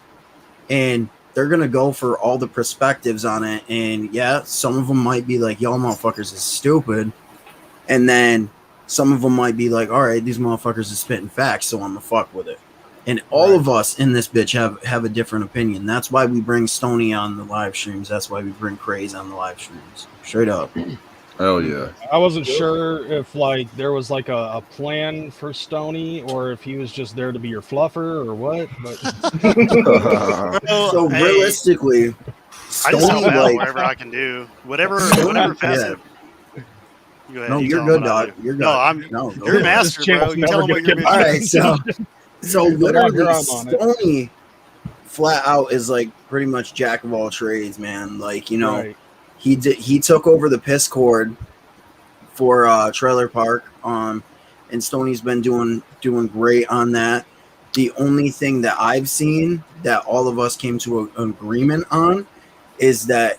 and they're going to go for all the perspectives on it. And yeah, some of them might be like, y'all motherfuckers is stupid. And then some of them might be like, all right, these motherfuckers is spitting facts, so I'm going to fuck with it. And all of us in this bitch have a different opinion. That's why we bring Stony on the live streams. That's why we bring Kreyz on the live streams. Straight up. Hell yeah. I wasn't sure if like there was like a plan for Stony, or if he was just there to be your fluffer or what. But so realistically, Stony, I just help out whatever I can do. Whatever facet. Go ahead, no, you're good, dog. You're good. You're a master, bro. You tell him what you're doing. All right, so literally, Stony flat out is like pretty much jack of all trades, man. Like, you know, he took over the piss cord for Trailer Park, and Stony's been doing great on that. The only thing that I've seen that all of us came to an agreement on is that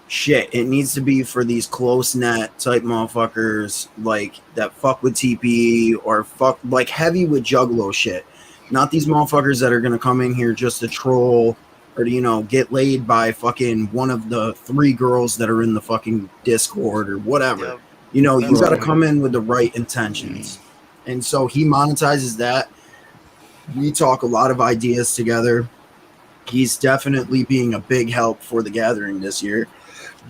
shit, it needs to be for these close net type motherfuckers like that fuck with TP or fuck like heavy with Juggalo shit. Not these motherfuckers that are gonna come in here just to troll or to, you know, get laid by fucking one of the 3 girls that are in the fucking Discord or whatever. Yep. You know, you gotta come in with the right intentions. And so he monetizes that. We talk a lot of ideas together. He's definitely being a big help for the gathering this year.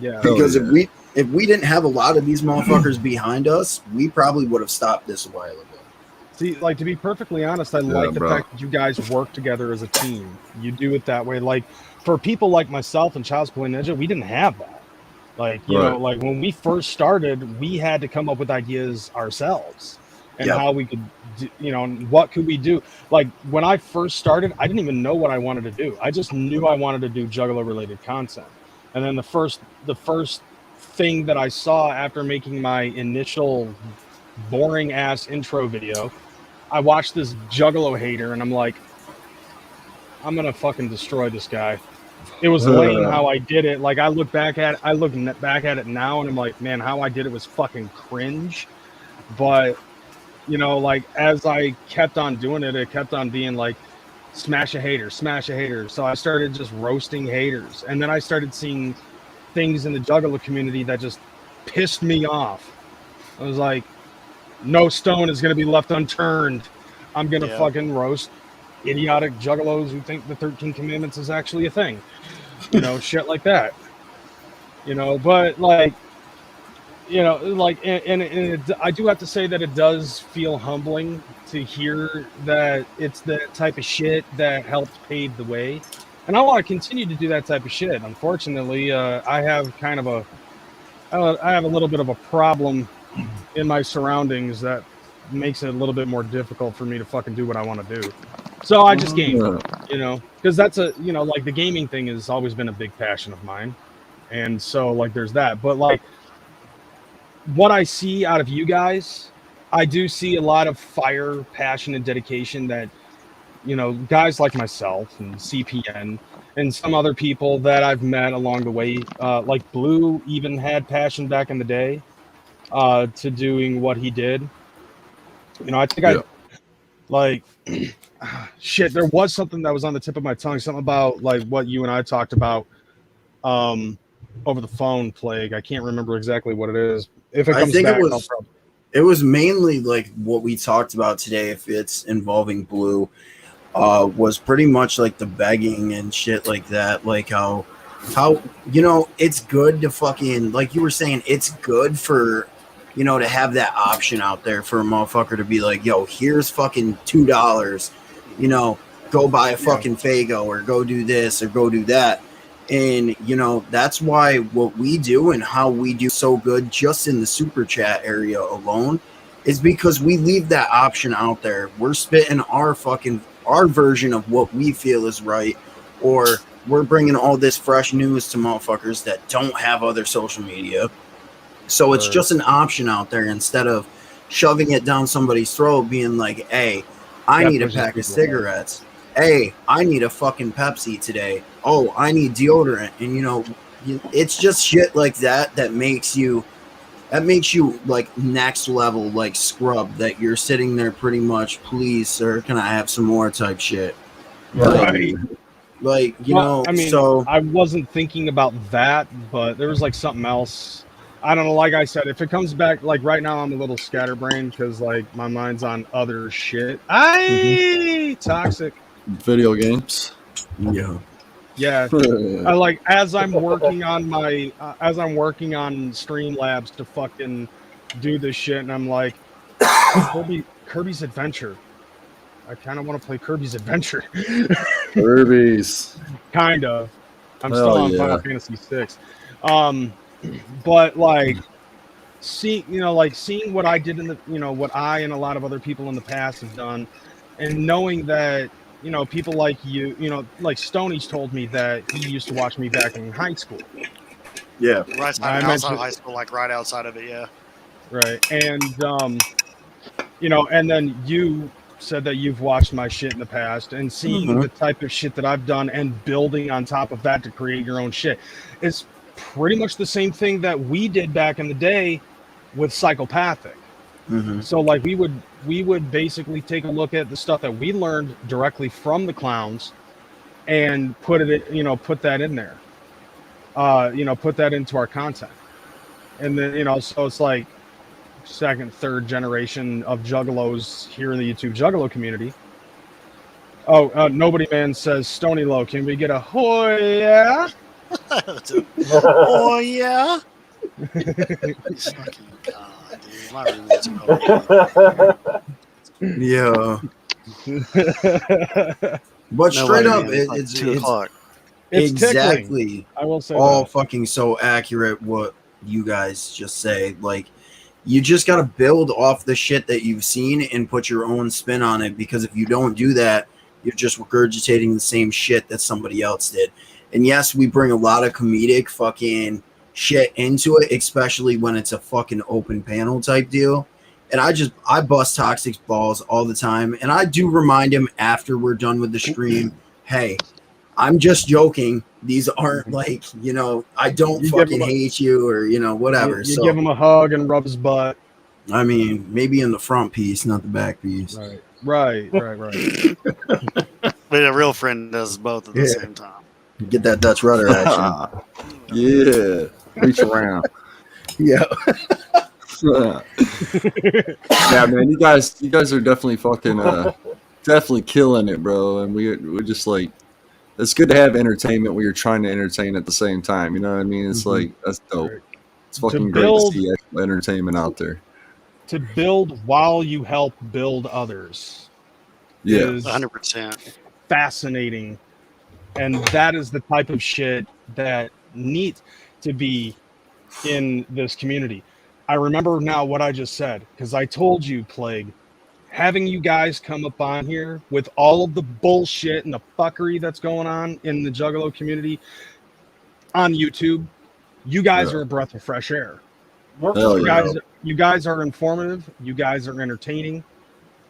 Yeah. Because if we didn't have a lot of these motherfuckers behind us, we probably would have stopped this a while ago. See, like, to be perfectly honest, I like the fact that you guys work together as a team. You do it that way. Like, for people like myself and Child's Play Ninja, we didn't have that. Like, you know, like when we first started, we had to come up with ideas ourselves and how we could, you know, what could we do? Like, when I first started, I didn't even know what I wanted to do. I just knew I wanted to do Juggalo related content. And then the first thing that I saw after making my initial boring ass intro video, I watched this Juggalo hater and I'm like, I'm gonna fucking destroy this guy. It was lame how I did it. Like I look back at it now, and I'm like, man, how I did it was fucking cringe. But you know, like as I kept on doing it, it kept on being like, smash a hater, smash a hater. So I started just roasting haters, and then I started seeing things in the Juggalo community that just pissed me off. I was like, no stone is going to be left unturned. I'm going to fucking roast idiotic Juggalos who think the 13 Commandments is actually a thing. You know, shit like that. You know, but like, you know, like, I do have to say that it does feel humbling to hear that it's the type of shit that helped pave the way. And I want to continue to do that type of shit. Unfortunately, I have a little bit of a problem in my surroundings that makes it a little bit more difficult for me to fucking do what I want to do. So I just game, you know, because that's like the gaming thing has always been a big passion of mine. And so like there's that. But like what I see out of you guys, I do see a lot of fire, passion, and dedication that, you know, guys like myself and CPN and some other people that I've met along the way, like Blue even had passion back in the day to doing what he did. You know, I think shit, there was something that was on the tip of my tongue, something about like what you and I talked about over the phone, Plague. I can't remember exactly what it is. If it comes back, it was mainly like what we talked about today, if it's involving Blue, was pretty much like the begging and shit like that. Like how you know, it's good to fucking, like you were saying, it's good for, you know, to have that option out there for a motherfucker to be like, yo, here's fucking $2, you know, go buy a fucking Fago or go do this or go do that. And, you know, that's why what we do and how we do so good just in the super chat area alone is because we leave that option out there. We're spitting our version of what we feel is right, or we're bringing all this fresh news to motherfuckers that don't have other social media. So it's just an option out there instead of shoving it down somebody's throat, being like, hey, I need a pack of cigarettes. Hey, I need a fucking Pepsi today. Oh, I need deodorant. And, you know, it's just shit like that that makes you like next level, like scrub, that you're sitting there pretty much, please, sir, can I have some more type shit? Right. Like, you know, I mean, so I wasn't thinking about that, but there was like something else. I don't know. Like I said, if it comes back, like right now, I'm a little scatterbrained because like my mind's on other shit. Toxic video games. Yeah. I like as I'm working on Streamlabs to fucking do this shit, and I'm like, Kirby's Adventure. I kind of want to play Kirby's Adventure. Kirby's. Kind of. I'm still on Final Fantasy 6. But like seeing what I did in the, you know, what I and a lot of other people in the past have done, and knowing that, you know, people like you know, like Stoney's told me that he used to watch me back in high school. Yeah. Right outside of high school, like right outside of it, yeah. Right. And you know, and then you said that you've watched my shit in the past, and seeing the type of shit that I've done and building on top of that to create your own shit is pretty much the same thing that we did back in the day with Psychopathic. So like we would basically take a look at the stuff that we learned directly from the clowns and put that in there, put that into our content. And then, you know, so it's like second, third generation of Juggalos here in the YouTube Juggalo community. Nobody Man says, Stony Low, can we get a oh yeah? Oh yeah. Fucking God, dude. My roommate's yeah. But straight up, it's 2 o'clock. It's exactly tickling. I will say all that. fucking so accurate what you guys just say. Like, you just got to build off the shit that you've seen and put your own spin on it, because if you don't do that, you're just regurgitating the same shit that somebody else did. And yes, we bring a lot of comedic fucking shit into it, especially when it's a fucking open panel type deal. And I bust Toxic's balls all the time. And I do remind him after we're done with the stream, hey, I'm just joking. These aren't like, I don't You give fucking him a- hate you or, whatever. You So, give him a hug and rub his butt. I mean, maybe in the front piece, not the back piece. Right. But a real friend does both at the same time. Get that Dutch rudder action. Yeah. Reach around. Yeah. Yeah, man, you guys are definitely fucking definitely killing it, bro. And we're just like, it's good to have entertainment where you're trying to entertain at the same time. You know what I mean? It's like, that's dope. It's fucking great to see actual entertainment out there. To build while you help build others. Yeah, is 100%. fascinating, and that is the type of shit that needs to be in this community. I remember now what I just said, because I told you, Plague, having you guys come up on here with all of the bullshit and the fuckery that's going on in the Juggalo community on YouTube, you guys are a breath of fresh air. You guys are informative. You guys are entertaining.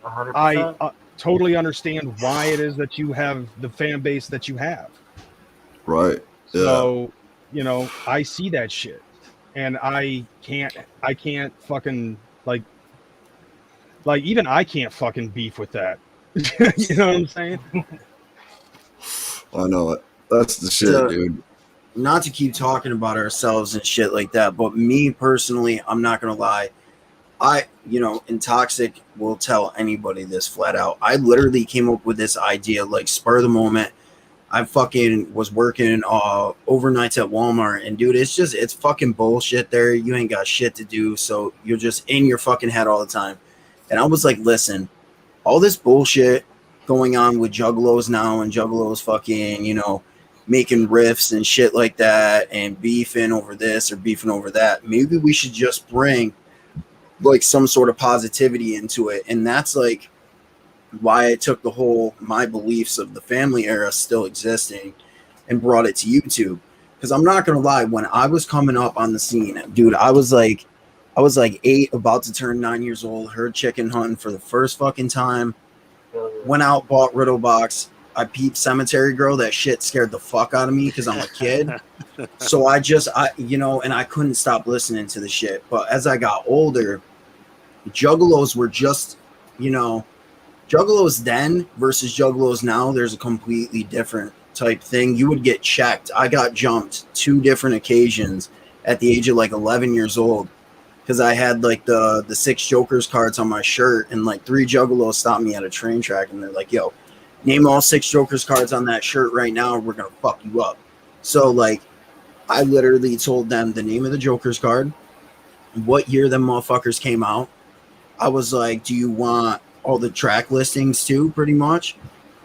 100%. I totally understand why it is that you have the fan base that you have. Right. Yeah. So, I see that shit. And I can't fucking like even I can't fucking beef with that. You know what I'm saying? I know it. That's the shit, dude. Not to keep talking about ourselves and shit like that, but me personally, I'm not gonna lie. In Toxic will tell anybody this flat out. I literally came up with this idea like spur of the moment. I fucking was working overnights at Walmart, and dude, it's fucking bullshit there. You ain't got shit to do, so you're just in your fucking head all the time. And I was like, listen, all this bullshit going on with Juggalos now, and Juggalos fucking, making riffs and shit like that, and beefing over this or beefing over that. Maybe we should just bring like some sort of positivity into it. And that's like why I took my beliefs of the family era still existing and brought it to YouTube. Because I'm not gonna lie, when I was coming up on the scene, dude, I was like 8, about to turn 9 years old, heard chicken hunting for the first fucking time, went out, bought Riddle Box. I peeped Cemetery Girl. That shit scared the fuck out of me because I'm a kid. So I and I couldn't stop listening to the shit. But as I got older, Juggalos were just, Juggalos then versus Juggalos now, there's a completely different type thing. You would get checked. I got jumped 2 different occasions at the age of like 11 years old because I had like the 6 Jokers cards on my shirt, and like 3 Juggalos stopped me at a train track, and they're like, yo, name all 6 Jokers cards on that shirt right now, and we're going to fuck you up. So, like, I literally told them the name of the Jokers card, what year them motherfuckers came out. I was like, do you want all the track listings too, pretty much?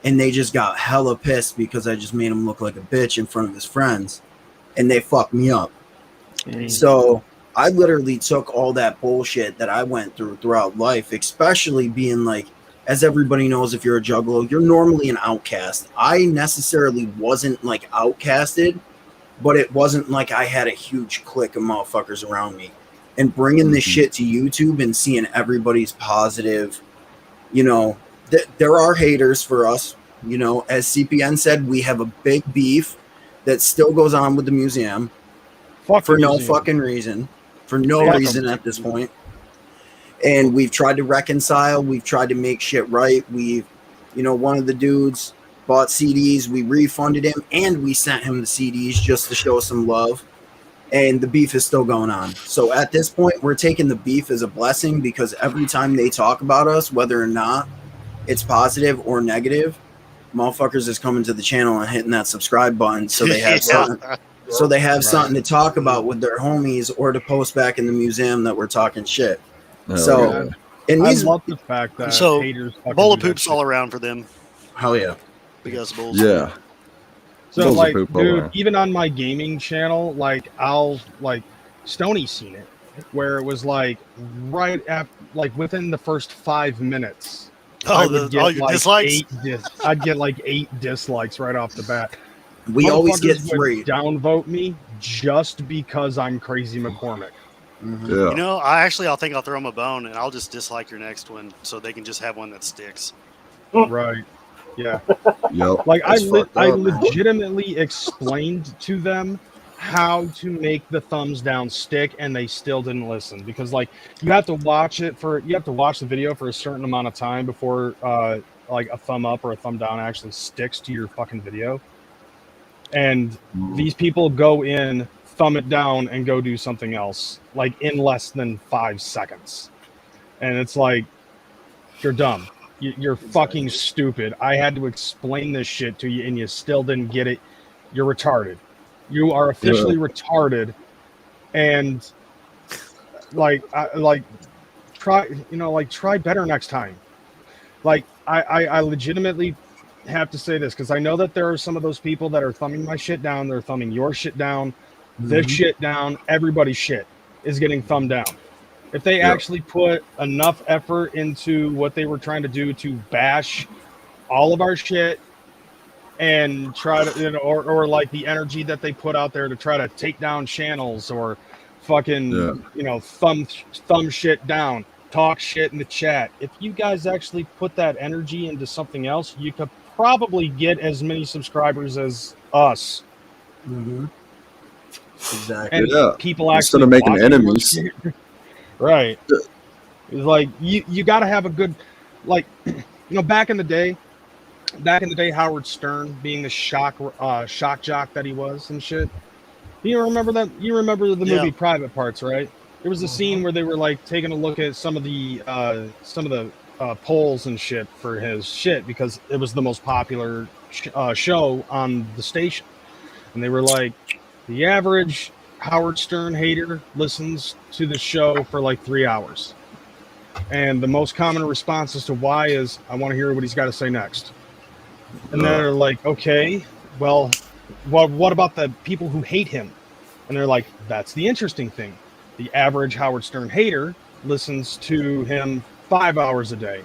And they just got hella pissed because I just made him look like a bitch in front of his friends. And they fucked me up. So I literally took all that bullshit that I went through throughout life, especially being like, as everybody knows, if you're a Juggalo, you're normally an outcast. I necessarily wasn't like outcasted, but it wasn't like I had a huge clique of motherfuckers around me. And bringing this shit to YouTube and seeing everybody's positive, there are haters for us. As CPN said, we have a big beef that still goes on with the museum for no fucking reason. For no reason at this point. And we've tried to reconcile. We've tried to make shit right. One of the dudes bought CDs. We refunded him, and we sent him the CDs just to show some love. And the beef is still going on. So at this point, we're taking the beef as a blessing, because every time they talk about us, whether or not it's positive or negative, motherfuckers is coming to the channel and hitting that subscribe button so they have something. So they have something to talk about with their homies, or to post back in the museum that we're talking shit. And I love the fact that haters bowl of poops all around for them. Hell yeah. Because bulls. Yeah. So like, dude, even on my gaming channel, like Stoney's seen it, where it was like right after, like within the first 5 minutes. All your dislikes? I'd get like 8 dislikes right off the bat. We always get 3. Downvote me just because I'm Crazy McCormick. Yeah. I think I'll throw them a bone, and I'll just dislike your next one so they can just have one that sticks. Right. Yeah. Yep. Like I That's fucked up, man. legitimately explained to them how to make the thumbs down stick, and they still didn't listen, because like you have to watch the video for a certain amount of time before like a thumb up or a thumb down actually sticks to your fucking video. And these people go in, thumb it down, and go do something else like in less than 5 seconds. And it's like, you're dumb. You're fucking stupid. I had to explain this shit to you, and you still didn't get it. You're retarded. You are officially retarded. And try better next time. Like I legitimately have to say this, because I know that there are some of those people that are thumbing my shit down. They're thumbing your shit down, this shit down. Everybody's shit is getting thumbed down. If they actually put enough effort into what they were trying to do to bash all of our shit and try to, or like the energy that they put out there to try to take down channels or fucking, thumb shit down, talk shit in the chat. If you guys actually put that energy into something else, you could probably get as many subscribers as us. Exactly. And people actually instead of making enemies. Right. It's like you got to have a good, like, back in the day, Howard Stern being the shock jock that he was and shit. You remember that? You remember the movie Private Parts, right? There was a scene where they were like taking a look at some of the polls and shit for his shit, because it was the most popular show on the station, and they were like, the average Howard Stern hater listens to the show for like 3 hours, and the most common response as to why is, I want to hear what he's got to say next. And they're like, okay, well, what about the people who hate him? And they're like, that's the interesting thing. The average Howard Stern hater listens to him 5 hours a day.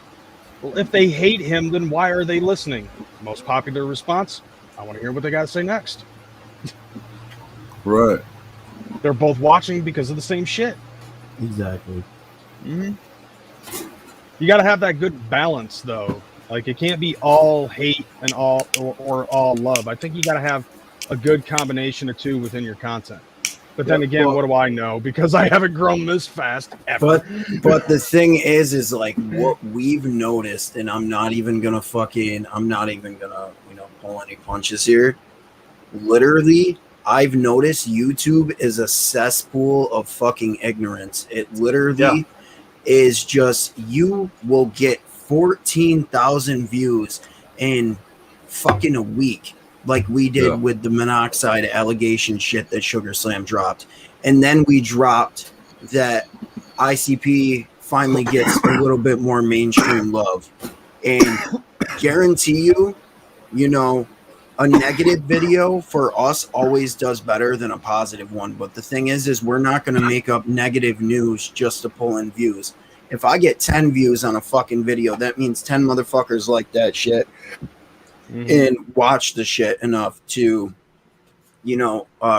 Well, if they hate him, then why are they listening? Most popular response, I want to hear what they got to say next. Right. They're both watching because of the same shit. Exactly. You got to have that good balance, though. Like, it can't be all hate and all or all love. I think you got to have a good combination of two within your content. But then again, what do I know? Because I haven't grown this fast ever. But the thing is like what we've noticed, and I'm not even gonna pull any punches here. Literally, I've noticed YouTube is a cesspool of fucking ignorance. It literally is just, you will get 14,000 views in fucking a week, like we did with the monoxide allegation shit that Sugar Slam dropped. And then we dropped that ICP finally gets a little bit more mainstream love. And guarantee you, a negative video for us always does better than a positive one. But the thing is we're not going to make up negative news just to pull in views. If I get 10 views on a fucking video, that means 10 motherfuckers like that shit and watch the shit enough to,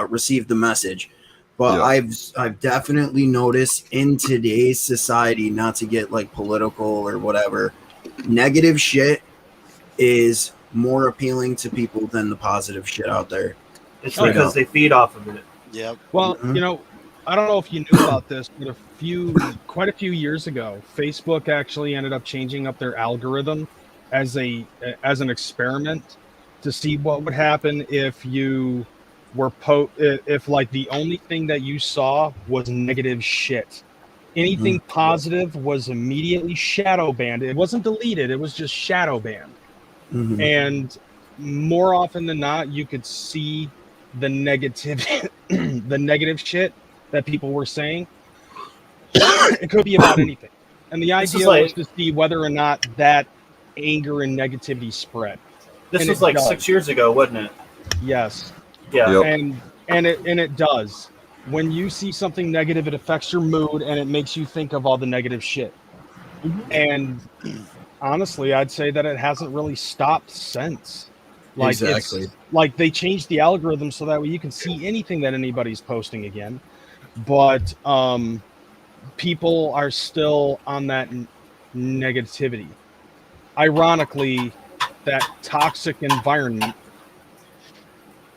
receive the message. But I've definitely noticed in today's society, not to get like political or whatever, negative shit is more appealing to people than the positive shit out there. It's because they feed off of it. Yep. Well, I don't know if you knew about this, but quite a few years ago, Facebook actually ended up changing up their algorithm as an experiment to see what would happen if you were if like the only thing that you saw was negative shit. Anything positive was immediately shadow banned. It wasn't deleted, it was just shadow banned. And more often than not, you could see the negative shit that people were saying. It could be about anything. And the idea was to see whether or not that anger and negativity spread. This was like 6 years ago, wasn't it? Yes. Yeah. And it does. When you see something negative, it affects your mood and it makes you think of all the negative shit. And honestly, I'd say that it hasn't really stopped since. Like, exactly. Like they changed the algorithm so that way you can see anything that anybody's posting again. But people are still on that negativity. Ironically, that toxic environment,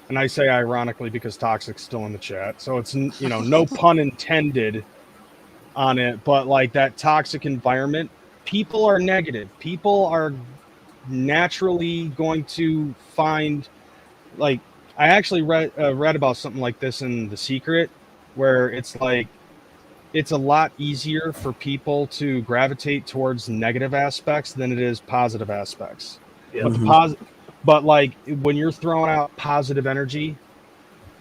and I say ironically because toxic's still in the chat, so it's, you know, no pun intended on it, but like that toxic environment, people are negative. People are naturally going to find, like, I actually read about something like this in The Secret, where it's like it's a lot easier for people to gravitate towards negative aspects than it is positive aspects. Yeah. But like when you're throwing out positive energy,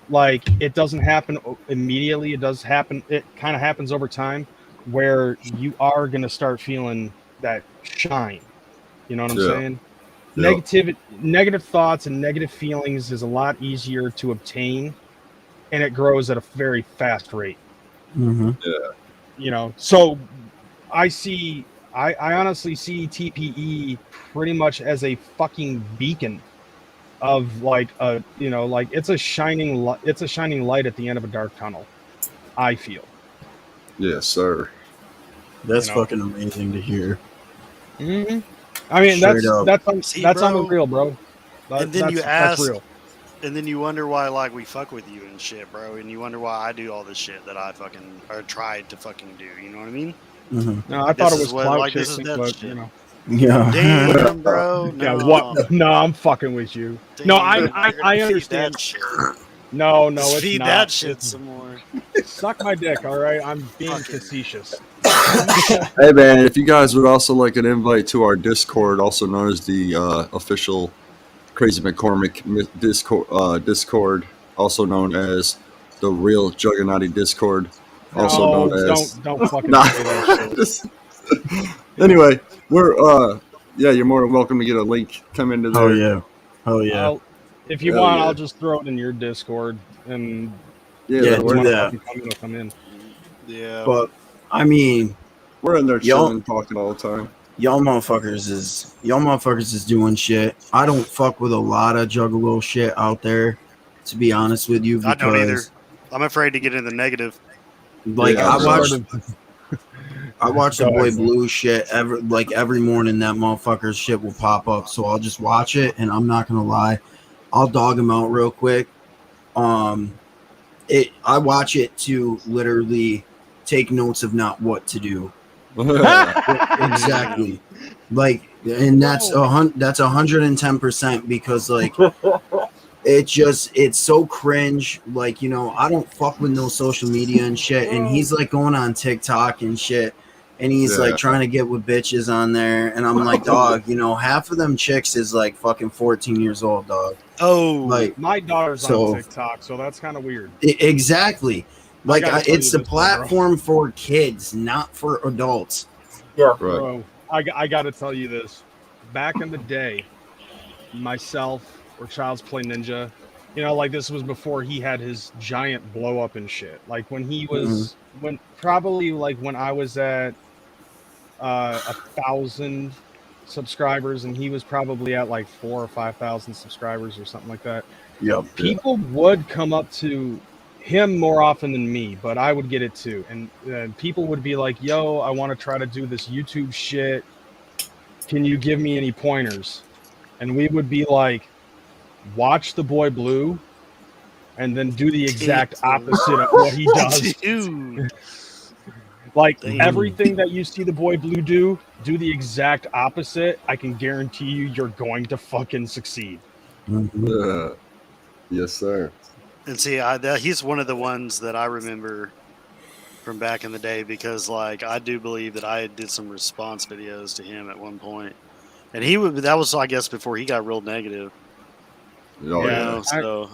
like it doesn't happen immediately. It does happen. It kind of happens over time, where you are going to start feeling that shine. You know what I'm saying? Yeah. Negative thoughts and negative feelings is a lot easier to obtain, and it grows at a very fast rate. Mm-hmm. Yeah. You know, so I honestly see TPE pretty much as a fucking beacon of like a, you know, like it's a shining light at the end of a dark tunnel, I feel. Yes, sir. That's You know? fucking amazing to hear. Mm-hmm. I mean, that's unreal, bro. And then you that's ask, real. and then you wonder why, like, we fuck with you and shit, bro. And you wonder why I do all this shit that I fucking or tried to fucking do. You know what I mean? Mm-hmm. No, I thought it This was is what, clout like, this is chasing, that but shit. you know. Yeah. Damn, bro. No. Yeah, what? No, I'm fucking with you. Damn, No, you're I gonna feed understand. that shit. No, it's Feed not. that shit some more. Suck my dick, all right? I'm being Fucking- facetious. Hey man, if you guys would also like an invite to our Discord, also known as the official Crazy McCormick Discord, also known as the Real Juggernaut Discord, also No, known as don't fucking Nah. say that shit. Anyway, we're yeah, you're more than welcome to get a link. Come into there. Oh yeah. Oh yeah. If you Hell want, yeah. I'll just throw it in your Discord, and Yeah, Yeah, that'll do work. that. Come in. Yeah. But I mean, We're in there Y'all- chilling, talking all the time. y'all motherfuckers is doing shit. I don't fuck with a lot of Juggalo shit out there, to be honest with you, I don't either. because I'm afraid to get in the negative. like Yeah, I watch the Go Boy ahead, bro. Blue shit every morning. That motherfucker's shit will pop up, so I'll just watch it, and I'm not gonna lie, I'll dog him out real quick. I watch it to literally take notes of not what to do. Exactly. Like, and that's 110% because like it's so cringe. Like, you know, I don't fuck with no social media and shit, and he's like going on TikTok and shit, and he's like trying to get with bitches on there, and I'm like, dog, you know, half of them chicks is like fucking 14 years old, dog. Oh, Like, My daughter's So- on TikTok, so that's kind of weird. exactly. Like, gotta tell it's you the this, though, bro. platform for kids, not for adults. Yeah. Right. Bro, I got to tell you this. Back in the day, myself or Child's Play Ninja, you know, like this was before he had his giant blow up and shit. Like when he was, when I was at 1,000 subscribers, and he was probably at like 4,000 or 5,000 subscribers or something like that. Yep. People would come up to him more often than me, but I would get it too. And people would be like, yo, I want to try to do this YouTube shit. Can you give me any pointers? And we would be like, watch the Boy Blue and then do the exact opposite of what he does. Dude. Like Damn. everything that you see the Boy Blue do the exact opposite. I can guarantee you you're going to fucking succeed. Yeah. Yes, sir. And see, he's one of the ones that I remember from back in the day because, like, I do believe that I did some response videos to him at one point, and that was, I guess, before he got real negative. Oh, You yeah. know, so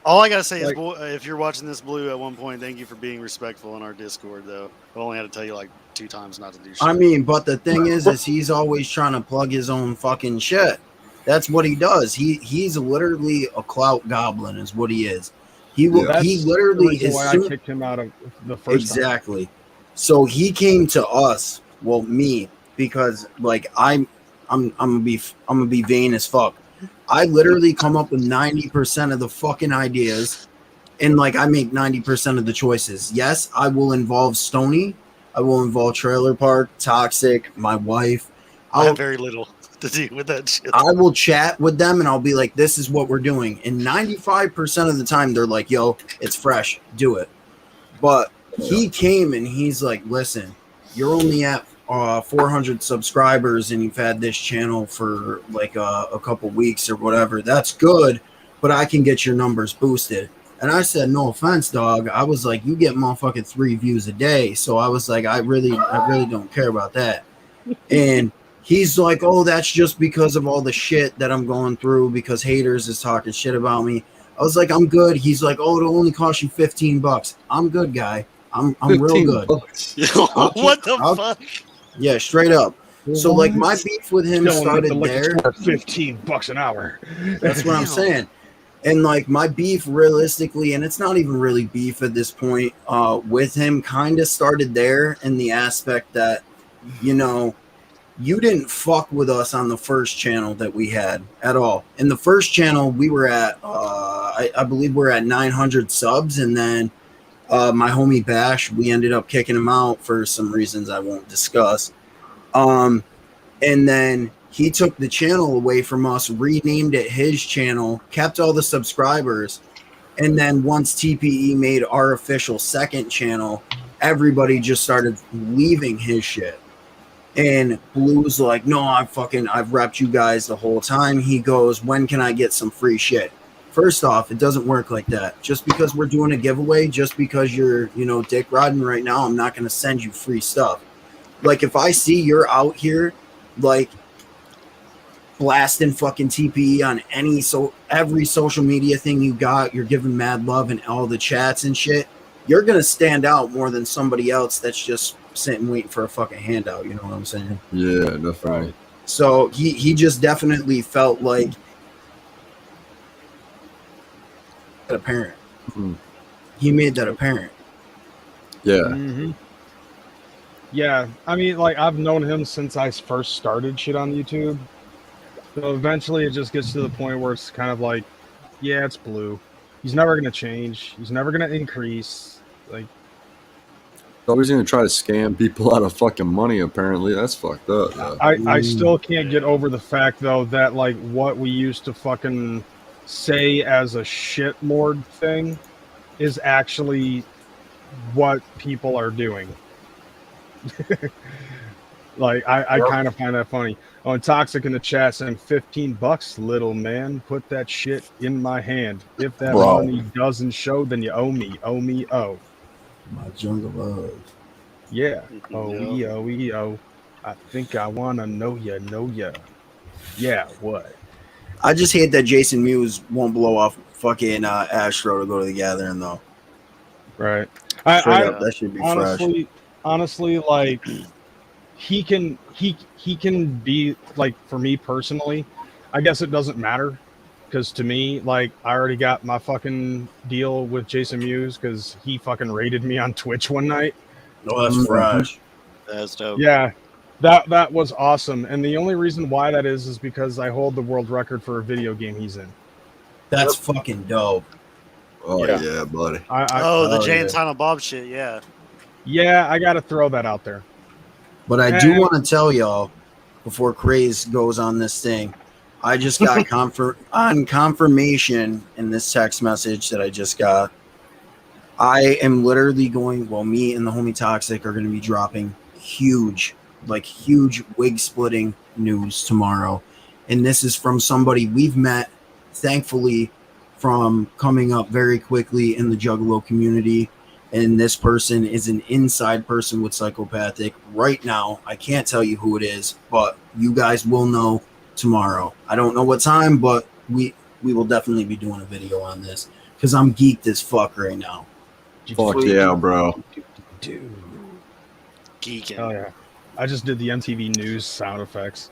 all I gotta say is, Like- boy, if you're watching this, Blue, at one point, thank you for being respectful in our Discord. Though I only had to tell you like 2 times not to do shit. I mean, but the thing is he's always trying to plug his own fucking shit. That's what he does. He's literally a clout goblin, is what he is. He will. That's He the literally reason is. why I kicked him out of the first Exactly. So he came to us, well, me, because like I'm gonna be vain as fuck. I literally come up with 90% of the fucking ideas, and like I make 90% of the choices. Yes, I will involve Stony. I will involve Trailer Park, Toxic, my wife. I have very little. to do with that shit. I will chat with them and I'll be like, this is what we're doing. And 95% of the time they're like, yo, it's fresh, do it. But he came and he's like, listen, you're only at 400 subscribers and you've had this channel for like a couple weeks or whatever. That's good, but I can get your numbers boosted. And I said, no offense, dog. I was like, you get motherfucking 3 views a day. So I was like, I really don't care about that. And he's like, oh, that's just because of all the shit that I'm going through because haters is talking shit about me. I was like, I'm good. He's like, oh, it'll only cost you $15. I'm good, guy. I'm real good. What the fuck? Yeah, straight up. So like my beef with him started there. $15 an hour. That's what I'm saying. And like my beef realistically, and it's not even really beef at this point, with him kind of started there in the aspect that, you know, you didn't fuck with us on the first channel that we had at all. In the first channel, we were at, I believe we're at 900 subs. And then my homie Bash, we ended up kicking him out for some reasons I won't discuss. And then he took the channel away from us, renamed it his channel, kept all the subscribers. And then once TPE made our official second channel, everybody just started leaving his shit. And Blue's like, no, I've repped you guys the whole time. He goes, when can I get some free shit? First off, it doesn't work like that. Just because we're doing a giveaway, just because you're, you know, dick riding right now, I'm not going to send you free stuff. Like, if I see you're out here, like, blasting fucking TPE on every social media thing you got, you're giving mad love in all the chats and shit, you're going to stand out more than somebody else that's just sitting waiting for a fucking handout. You know what I'm saying? Yeah, definitely. So he just definitely felt like apparent. Mm-hmm. He made that apparent. Yeah. Mm-hmm. Yeah, I mean, like, I've known him since I first started shit on YouTube. So eventually it just gets to the point where it's kind of like, yeah, it's Blue. He's never going to change. He's never going to increase. Like, he's always going to try to scam people out of fucking money, apparently. That's fucked up. Yeah. I still can't get over the fact, though, that, like, what we used to fucking say as a shitlord thing is actually what people are doing. Like, I kind of find that funny. Oh, and Toxic in the chat saying $15, little man. Put that shit in my hand. If that money doesn't show, then you owe me. Owe me, oh. My jungle love. Yeah. Oh. I think I want to know ya. Yeah, what? I just hate that Jason Mewes won't blow off fucking Astro to go to the Gathering, though. Right. That should be honestly, like, he can be, like, for me personally, I guess it doesn't matter, because to me, like, I already got my fucking deal with Jason Mewes because he fucking raided me on Twitch one night. Oh, that's fresh. That's dope. Yeah, that was awesome, and the only reason why that is because I hold the world record for a video game he's in. That's fucking dope. Oh yeah, buddy. The Jay and Silent Bob shit, yeah. Yeah, I gotta throw that out there. But I do want to tell y'all, before Kreyz goes on this thing, I just got confirmation in this text message that I just got. I am literally me and the homie Toxic are going to be dropping huge wig splitting news tomorrow. And this is from somebody we've met, thankfully, from coming up very quickly in the Juggalo community. And this person is an inside person with Psychopathic right now. I can't tell you who it is, but you guys will know tomorrow. I don't know what time, but we will definitely be doing a video on this because I'm geeked as fuck right now. Fuck yeah, bro. Dude. Geeking. Oh yeah. I just did the MTV News sound effects.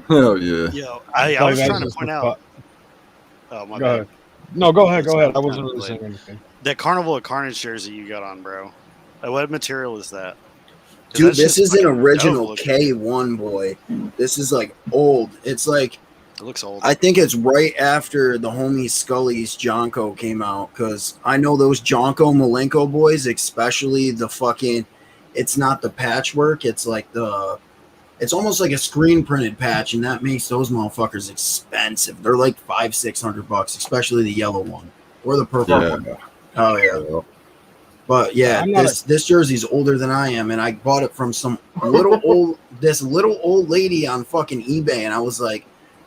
Hell yeah. Yo, I was trying to point out. Oh, my bad. No, go ahead. I wasn't really saying anything. That Carnival of Carnage jersey you got on, bro. What material is that? Dude, this is an original K1, boy. This is like old. It's like, it looks old. I think it's right after the homie Scully's Jonko came out, because I know those Jonko Malenko boys, especially the fucking, it's not the patchwork, it's like the It's almost like a screen printed patch, and that makes those motherfuckers expensive. They're like $500-600, especially the yellow one or the purple one. Oh yeah. But yeah, this jersey's older than I am, and I bought it from some little old lady on fucking eBay, and I was like,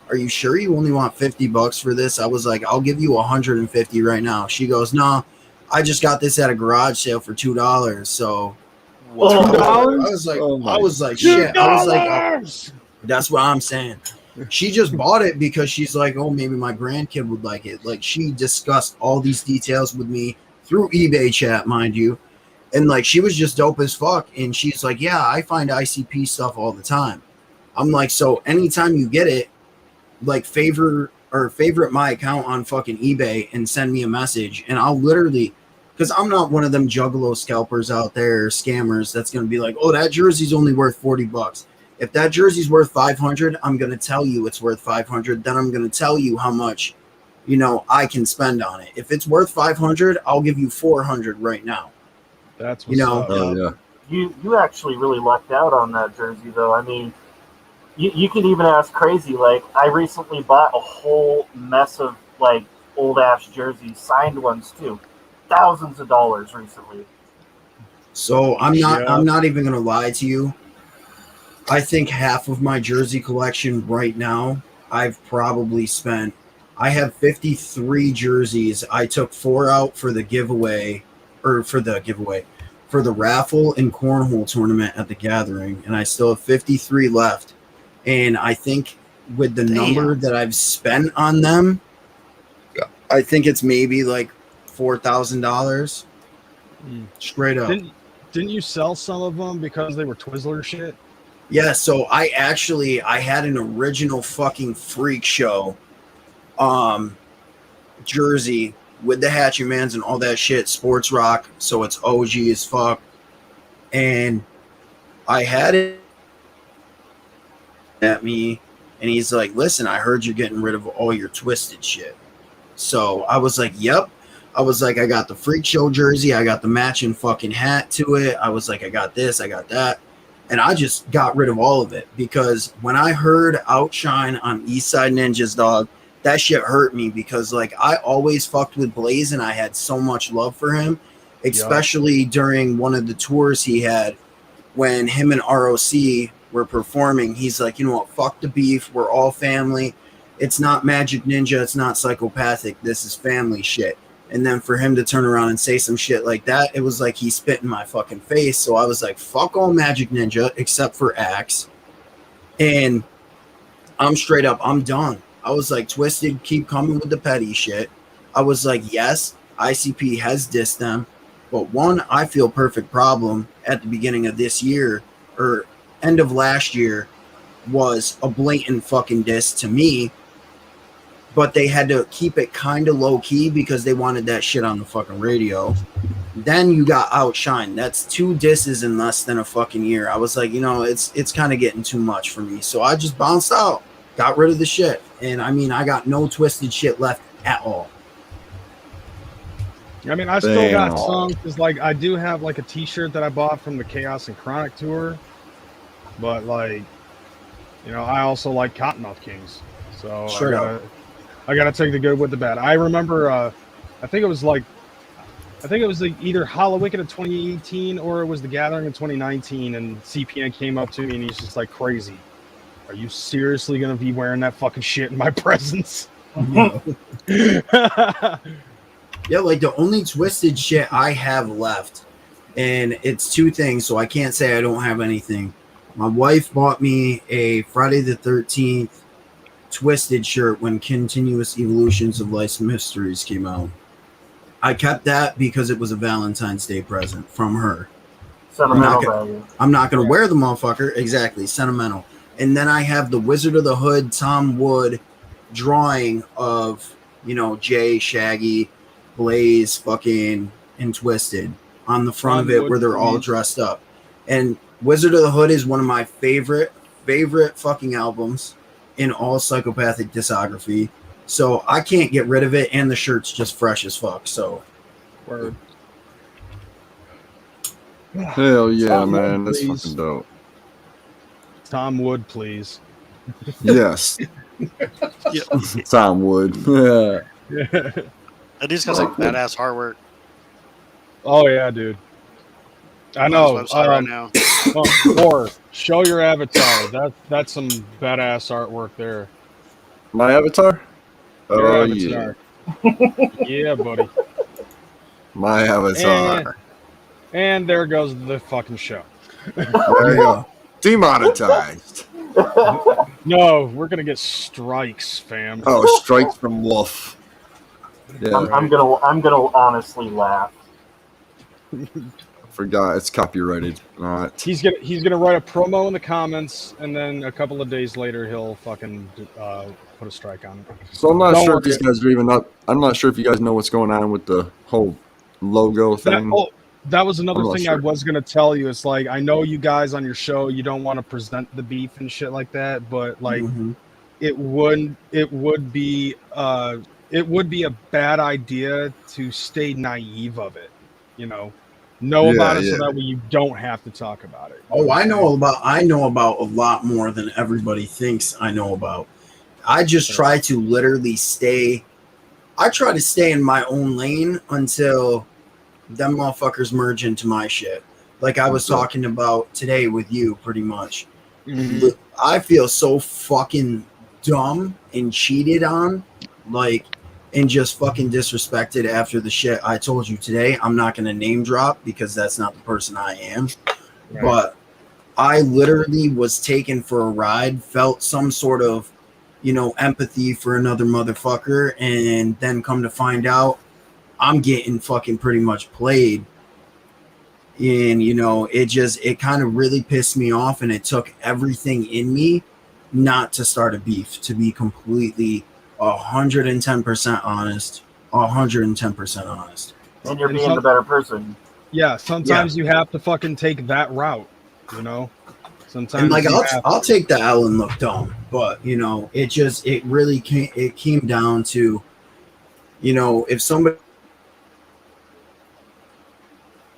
"Are you sure you only want $50 for this?" I was like, "I'll give you $150 right now." She goes, "No, I just got this at a garage sale for $2." So I was like, shit. I was like, that's what I'm saying. She just bought it because she's like, oh, maybe my grandkid would like it. Like, she discussed all these details with me through eBay chat, mind you. And like, she was just dope as fuck. And she's like, yeah, I find ICP stuff all the time. I'm like, so anytime you get it, like favorite my account on fucking eBay and send me a message, and I'll literally, because I'm not one of them Juggalo scalpers out there, scammers that's going to be like, oh, that jersey's only worth $40. If that jersey's worth $500, I'm going to tell you it's worth $500. Then I'm going to tell you how much, I can spend on it. If it's worth $500, I'll give you $400 right now. That's what's up. Oh, yeah. You actually really lucked out on that jersey, though. I mean, you can even ask Kreyz. Like, I recently bought a whole mess of like old ass jerseys, signed ones too. Thousands of dollars recently. So I'm not even gonna lie to you. I think half of my jersey collection right now, I've probably spent. I have 53 jerseys. I took 4 out for the giveaway, for the raffle and cornhole tournament at the Gathering, and I still have 53 left. And I think with the number that I've spent on them, I think it's maybe like $4,000 straight up. Didn't you sell some of them because they were Twizzler shit? Yeah, so I had an original fucking Freak Show jersey with the Hatchet Mans and all that shit, sports rock, so it's OG as fuck. And I had it at me, and he's like, listen, I heard you're getting rid of all your twisted shit. So I was like, yep. I was like, I got the Freak Show jersey, I got the matching fucking hat to it. I was like, I got this, I got that. And I just got rid of all of it, because when I heard Outshine on Eastside Ninjas, dog, that shit hurt me, because like I always fucked with Blaze and I had so much love for him, especially during one of the tours he had when him and ROC were performing. He's like, you know what, fuck the beef, we're all family. It's not Magic Ninja, it's not Psychopathic, this is family shit. And then for him to turn around and say some shit like that, it was like he spit in my fucking face. So I was like, fuck all Magic Ninja except for Axe. And I'm straight up, I'm done. I was like, Twisted, keep coming with the petty shit. I was like, yes, ICP has dissed them. But one, I feel Perfect Problem at the beginning of this year, or end of last year, was a blatant fucking diss to me. But they had to keep it kind of low key because they wanted that shit on the fucking radio. Then you got Outshine. That's 2 disses in less than a fucking year. I was like, it's kind of getting too much for me. So I just bounced out, got rid of the shit. And I mean, I got no twisted shit left at all. I mean, I still got some, because like I do have like a t-shirt that I bought from the Chaos and Chronic tour. But like, I also like Cottonmouth Kings. So I gotta take the good with the bad. I remember, I think it was either Halloween in 2018 or it was the Gathering in 2019, and CPN came up to me and he's just like, Kreyz, are you seriously gonna be wearing that fucking shit in my presence? Yeah, like the only twisted shit I have left, and it's 2 things, so I can't say I don't have anything. My wife bought me a Friday the 13th twisted shirt when Continuous Evolutions of Life's Mysteries came out. I kept that because it was a Valentine's Day present from her. Sentimental value. I'm not going to wear the motherfucker. Exactly, sentimental. And then I have the Wizard of the Hood Tom Wood drawing of, Jay, Shaggy, Blaze, fucking, and Twisted on the front of it where they're all dressed up. And Wizard of the Hood is one of my favorite fucking albums in all Psychopathic discography. So I can't get rid of it, and the shirt's just fresh as fuck. So word. Hell yeah, man. That's fucking dope. Tom Wood, please. Yes. Tom Wood. Yeah. That dude's got some badass artwork. Oh yeah, dude. I know. Right now. Or show your avatar. That's some badass artwork there. My avatar? Your avatar. Yeah, buddy. My avatar. And there goes the fucking show. There you go. Demonetized. No, we're gonna get strikes, fam. Oh, strikes from Wolf. Yeah, I'm gonna honestly laugh. Forgot it's copyrighted. Not. He's gonna write a promo in the comments, and then a couple of days later he'll fucking put a strike on it. So I'm not sure if these guys are even up. I'm not sure if you guys know what's going on with the whole logo thing. That was another thing sure. I was gonna tell you. It's like, I know you guys on your show, you don't want to present the beef and shit like that, but like it would be a bad idea to stay naive of it, you know. Know about it so that way you don't have to talk about it. Oh, I know about a lot more than everybody thinks I know about. I just try to literally stay in my own lane until them motherfuckers merge into my shit. Like I was talking about today with you, pretty much. I feel so fucking dumb and cheated on, like, and just fucking disrespected after the shit I told you today. I'm not going to name drop because that's not the person I am. Right. But I literally was taken for a ride, felt some sort of, you know, empathy for another motherfucker, and then come to find out I'm getting fucking pretty much played. And, you know, it kind of really pissed me off, and it took everything in me not to start a beef, to be completely 110% honest, 110% honest. And you're being the better person. Yeah, sometimes you have to fucking take that route, you know. Sometimes, and like I'll take the L and look dumb, but you know, it really came down to, you know, if somebody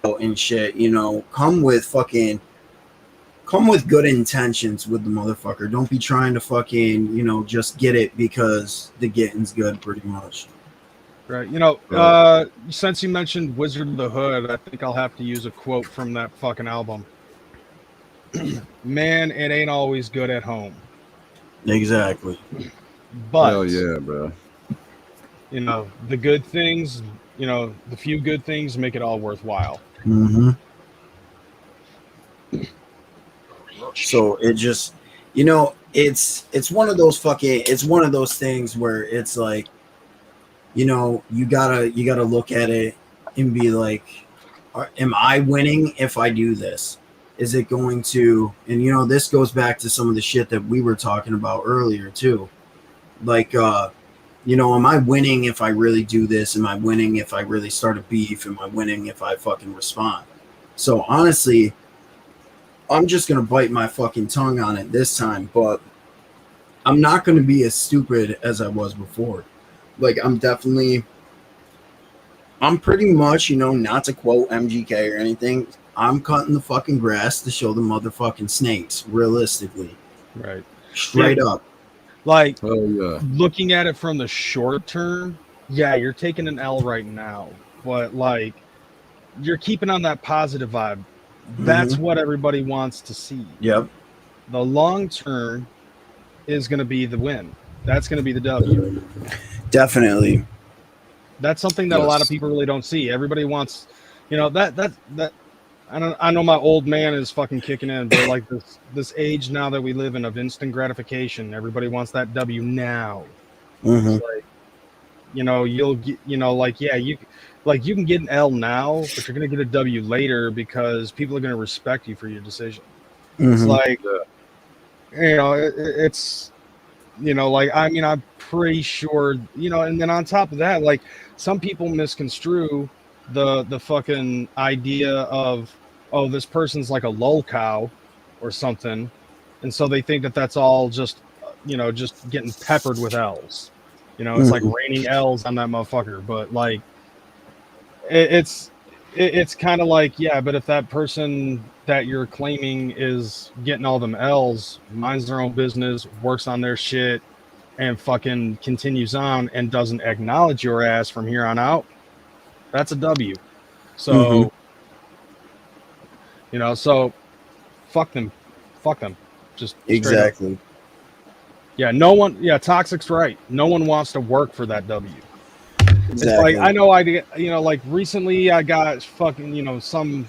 and shit, you know, come with good intentions with the motherfucker. Don't be trying to fucking, you know, just get it because the getting's good, pretty much. Right. You know, since you mentioned Wizard of the Hood, I think I'll have to use a quote from that fucking album. Man, it ain't always good at home. Exactly. But hell yeah, bro. You know, the good things, you know, the few good things make it all worthwhile. So it just, you know, it's one of those things where it's like, you know, you gotta look at it and be like, am I winning if I do this? Is it going to, and you know, this goes back to some of the shit that we were talking about earlier too. Like, you know, am I winning if I really do this? Am I winning if I really start a beef? Am I winning if I fucking respond? So honestly, I'm just going to bite my fucking tongue on it this time, but I'm not going to be as stupid as I was before. Like, I'm pretty much, you know, not to quote MGK or anything, I'm cutting the fucking grass to show the motherfucking snakes, realistically. Right. Straight up. Like, looking at it from the short term, yeah, you're taking an L right now, but like, you're keeping on that positive vibe. That's what everybody wants to see. Yep. The long term is going to be the win. That's going to be the W. Definitely. That's something that a lot of people really don't see. Everybody wants, you know, that I know my old man is fucking kicking in, but like this age now that we live in of instant gratification, everybody wants that W now. Like, you know, you'll get, you know, like, yeah, you can get an L now, but you're gonna get a W later because people are gonna respect you for your decision. It's like, you know, it's, you know, like, I mean, I'm pretty sure, you know, and then on top of that, like, some people misconstrue the fucking idea of, oh, this person's like a lol cow or something, and so they think that that's all just, you know, just getting peppered with L's. You know, it's like raining L's on that motherfucker. But like, it's it's kind of like, yeah, but if that person that you're claiming is getting all them L's, minds their own business, works on their shit, and fucking continues on and doesn't acknowledge your ass from here on out, that's a W. So, so fuck them. Just exactly. Yeah, no one. Yeah, Toxic's right. No one wants to work for that W. Exactly. It's like I know like recently I got fucking some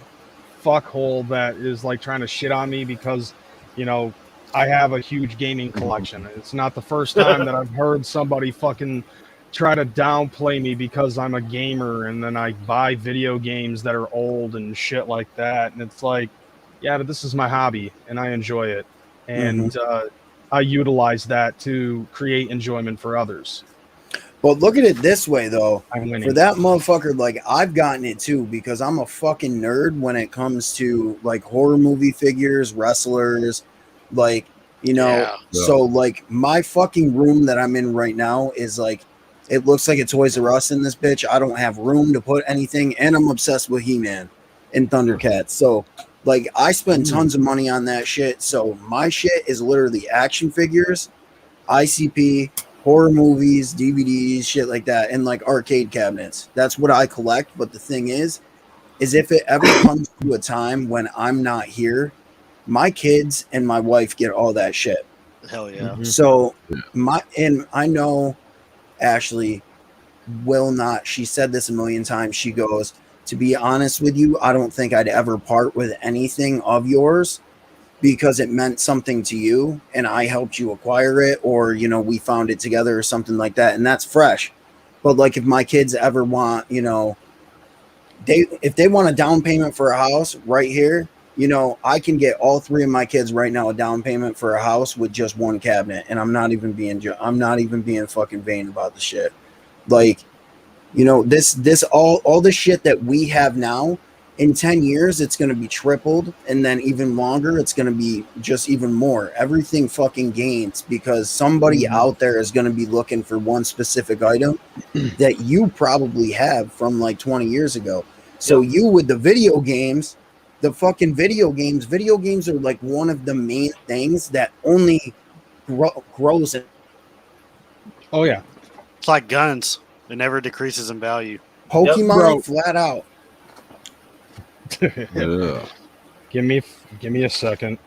fuckhole that is like trying to shit on me because I have a huge gaming collection. It's not the first time that I've heard somebody fucking try to downplay me because I'm a gamer and then I buy video games that are old and shit like that. And it's like, yeah, but this is my hobby and I enjoy it. And I utilize that to create enjoyment for others. But look at it this way, though. I'm winning. For that motherfucker, like, I've gotten it too because I'm a fucking nerd when it comes to like horror movie figures, wrestlers, like, so like my fucking room that I'm in right now is like, it looks like a Toys R Us in this bitch. I don't have room to put anything, and I'm obsessed with He-Man and Thundercats. So like I spend tons of money on that shit. So my shit is literally action figures, ICP, horror movies, DVDs, shit like that, and like arcade cabinets. That's what I collect. But the thing is if it ever comes to a time when I'm not here, my kids and my wife get all that shit. Hell yeah. So I know Ashley will not. She said this a million times. She goes, to be honest with you, I don't think I'd ever part with anything of yours because it meant something to you and I helped you acquire it, or, we found it together or something like that. And that's fresh. But like, if my kids ever want, if they want a down payment for a house right here, I can get all three of my kids right now a down payment for a house with just one cabinet. And I'm not even being fucking vain about the shit. Like, this all the shit that we have now, in 10 years, it's going to be tripled. And then even longer, it's going to be just even more. Everything fucking gains because somebody out there is going to be looking for one specific item that you probably have from like 20 years ago. So you with the video games, the fucking video games are like one of the main things that only grows. Oh, yeah. It's like guns. It never decreases in value. Pokemon, flat out. Yeah. Give me a second.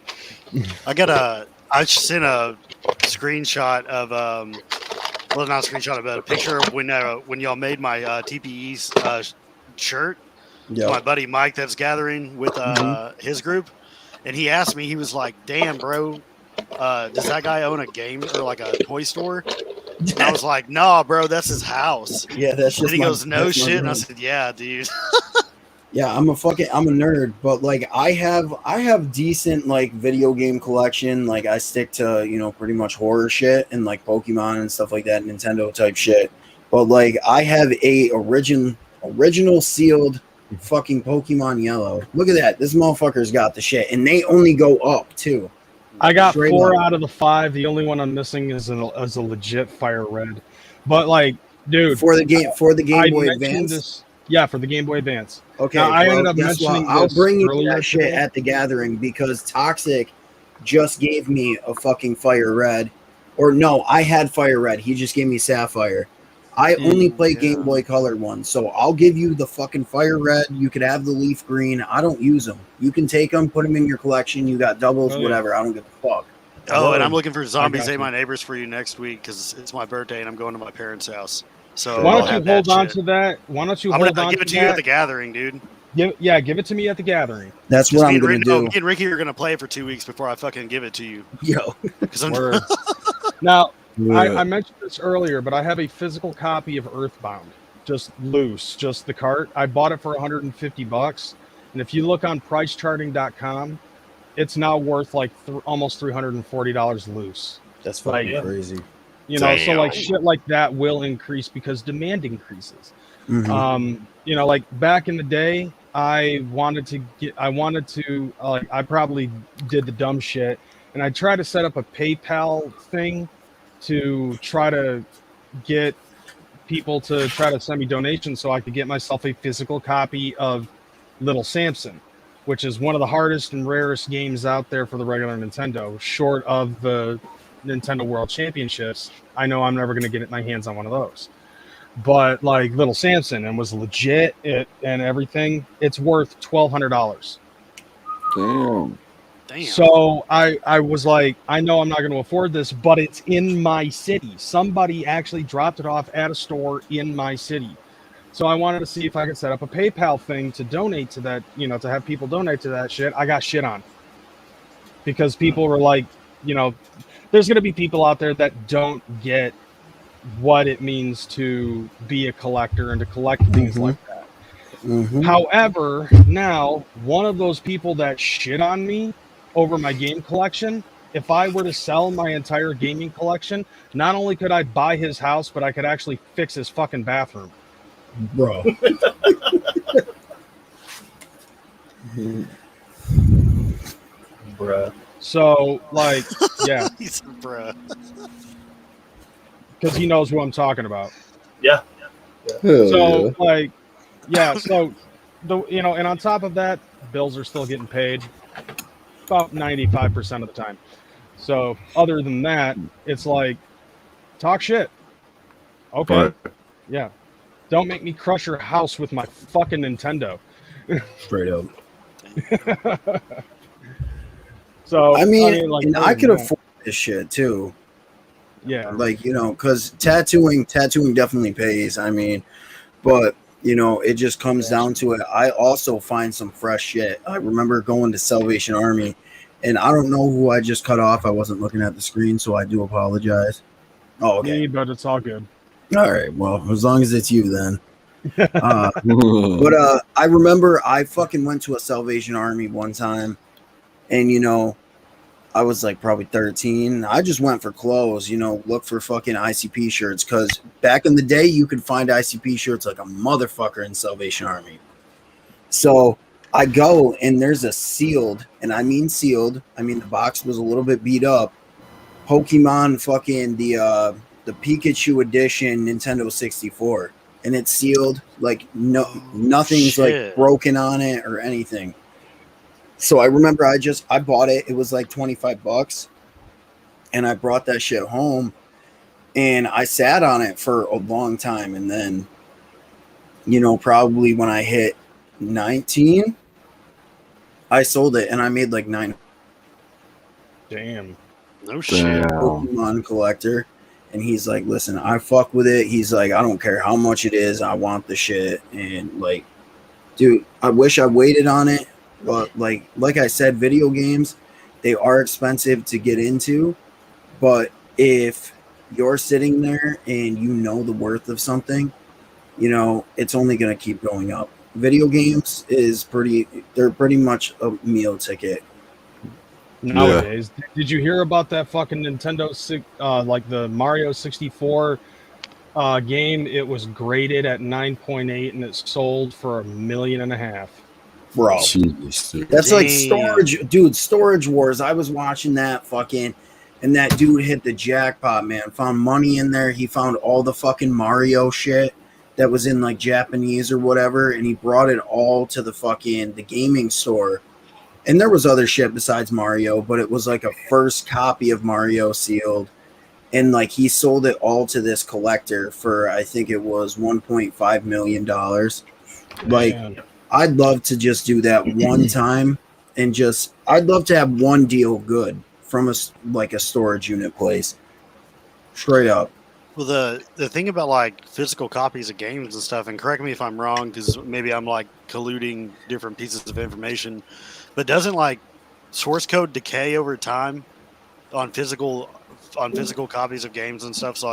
I sent a screenshot of well, not a screenshot of a picture of when y'all made my TPE shirt. Yep. My buddy Mike that's gathering with his group, and he asked me, he was like, "Damn, bro, does that guy own a game or like a toy store?" And I was like, "Nah, bro, that's his house." Yeah, that's just. And he goes, "No shit," and I said, "Yeah, dude." Yeah, I'm a nerd, but like I have decent like video game collection. Like I stick to, pretty much horror shit and like Pokemon and stuff like that, Nintendo type shit. But like I have a original sealed fucking Pokemon Yellow. Look at that. This motherfucker's got the shit, and they only go up too. I got 4 out of the 5. The only one I'm missing is a legit Fire Red. But like, dude, for the Game Boy Advance. Yeah, for the Game Boy Advance. Okay, now, I ended up mentioning I'll bring you that today. shit at the gathering because Toxic just gave me a fucking Fire Red. Or no, I had Fire Red. He just gave me Sapphire. I only play Game Boy Color ones, so I'll give you the fucking Fire Red. You could have the Leaf Green. I don't use them. You can take them, put them in your collection. You got doubles, whatever. I don't give a fuck. Oh, and I'm looking for Zombies Ate My Neighbors for you next week because it's my birthday and I'm going to my parents' house. So why don't you hold on to that? Why don't you hold on to that? I'm going to give it to you at the gathering, dude. Give it to me at the gathering. That's what I'm going to do. Me and Ricky are going to play it for 2 weeks before I fucking give it to you. Yo. Now, I mentioned this earlier, but I have a physical copy of Earthbound, just loose, just the cart. I bought it for $150, and if you look on pricecharting.com, it's now worth like almost $340 loose. That's fucking crazy. So like shit like that will increase because demand increases. Like back in the day, I probably did the dumb shit, and I tried to set up a PayPal thing to try to get people to try to send me donations so I could get myself a physical copy of Little Samson, which is one of the hardest and rarest games out there for the regular Nintendo, short of the Nintendo World Championships. I know I'm never going to get my hands on one of those. But like Little Samson, and was legit and everything, it's worth $1,200. Damn. So I was like, I know I'm not going to afford this, but it's in my city. Somebody actually dropped it off at a store in my city. So I wanted to see if I could set up a PayPal thing to donate to that, you know, to have people donate to that shit. I got shit on. Because people were like, you know, there's going to be people out there that don't get what it means to be a collector and to collect things like that. However, now, one of those people that shit on me over my game collection, if I were to sell my entire gaming collection, not only could I buy his house, but I could actually fix his fucking bathroom. Bro. Bruh. So, like, yeah. He said, bruh. Because he knows who I'm talking about. Yeah. So, like, yeah, so, you know, and on top of that, bills are still getting paid about 95% of the time. So, other than that, it's like, talk shit. Okay. Right. Yeah. Don't make me crush your house with my fucking Nintendo. Straight up. So I mean, like, and I could afford this shit too. Yeah. Like, you know, because tattooing definitely pays. I mean, but you know, it just comes down to it. I also find some fresh shit. I remember going to Salvation Army, and I don't know who I just cut off. I wasn't looking at the screen, so I do apologize. Oh, okay. Me, but it's all good. All right. Well, as long as it's you, then. But I remember I fucking went to a Salvation Army one time, and you know, I was like probably 13. I just went for clothes, you know, look for fucking ICP shirts, because back in the day you could find ICP shirts like a motherfucker in Salvation Army. So I go, and there's a sealed, and I mean sealed, I mean the box was a little bit beat up, Pokemon fucking the Pikachu edition Nintendo 64, and it's sealed, like nothing's like broken on it or anything. So I remember I bought it. It was like $25, and I brought that shit home, and I sat on it for a long time. And then, you know, probably when I hit 19, I sold it, and I made like $9. Damn. No shit. Pokemon collector. And he's like, listen, I fuck with it. He's like, I don't care how much it is. I want the shit. And like, dude, I wish I waited on it. But like I said, video games, they are expensive to get into. But if you're sitting there and you know the worth of something, you know, it's only going to keep going up. Video games they're pretty much a meal ticket. Nowadays. Yeah. Did you hear about that fucking Nintendo, like the Mario 64 game? It was graded at 9.8 and it sold for $1.5 million. Bro, that's like storage, dude. Storage Wars. I was watching that fucking, and that dude hit the jackpot, man. Found money in there. He found all the fucking Mario shit that was in like Japanese or whatever, and he brought it all to the gaming store. And there was other shit besides Mario, but it was like a first copy of Mario sealed, and like he sold it all to this collector for, I think it was $1.5 million. Like. Man. I'd love to just do that one time, and I'd love to have one deal good from a storage unit place. Straight up. Well, the thing about like physical copies of games and stuff, and correct me if I'm wrong, because maybe I'm like colluding different pieces of information, but doesn't like source code decay over time on physical copies of games and stuff? So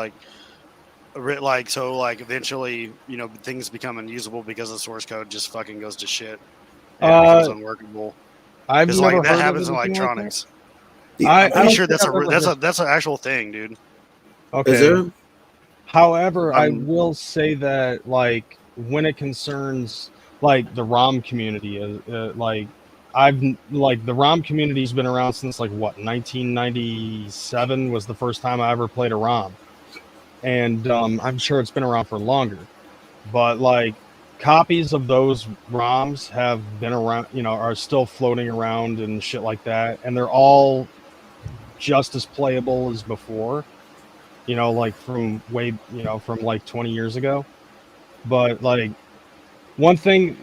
like eventually, you know, things become unusable because the source code just fucking goes to shit and becomes unworkable. I've never like heard that happens in electronics. I'm pretty sure that's an actual thing, dude. Okay. Is it? However, I will say that like when it concerns like the ROM community, the ROM community's been around since like what, 1997 was the first time I ever played a ROM. And I'm sure it's been around for longer, but like copies of those ROMs have been around, are still floating around and shit like that, and they're all just as playable as before, like from from like 20 years ago. But like one thing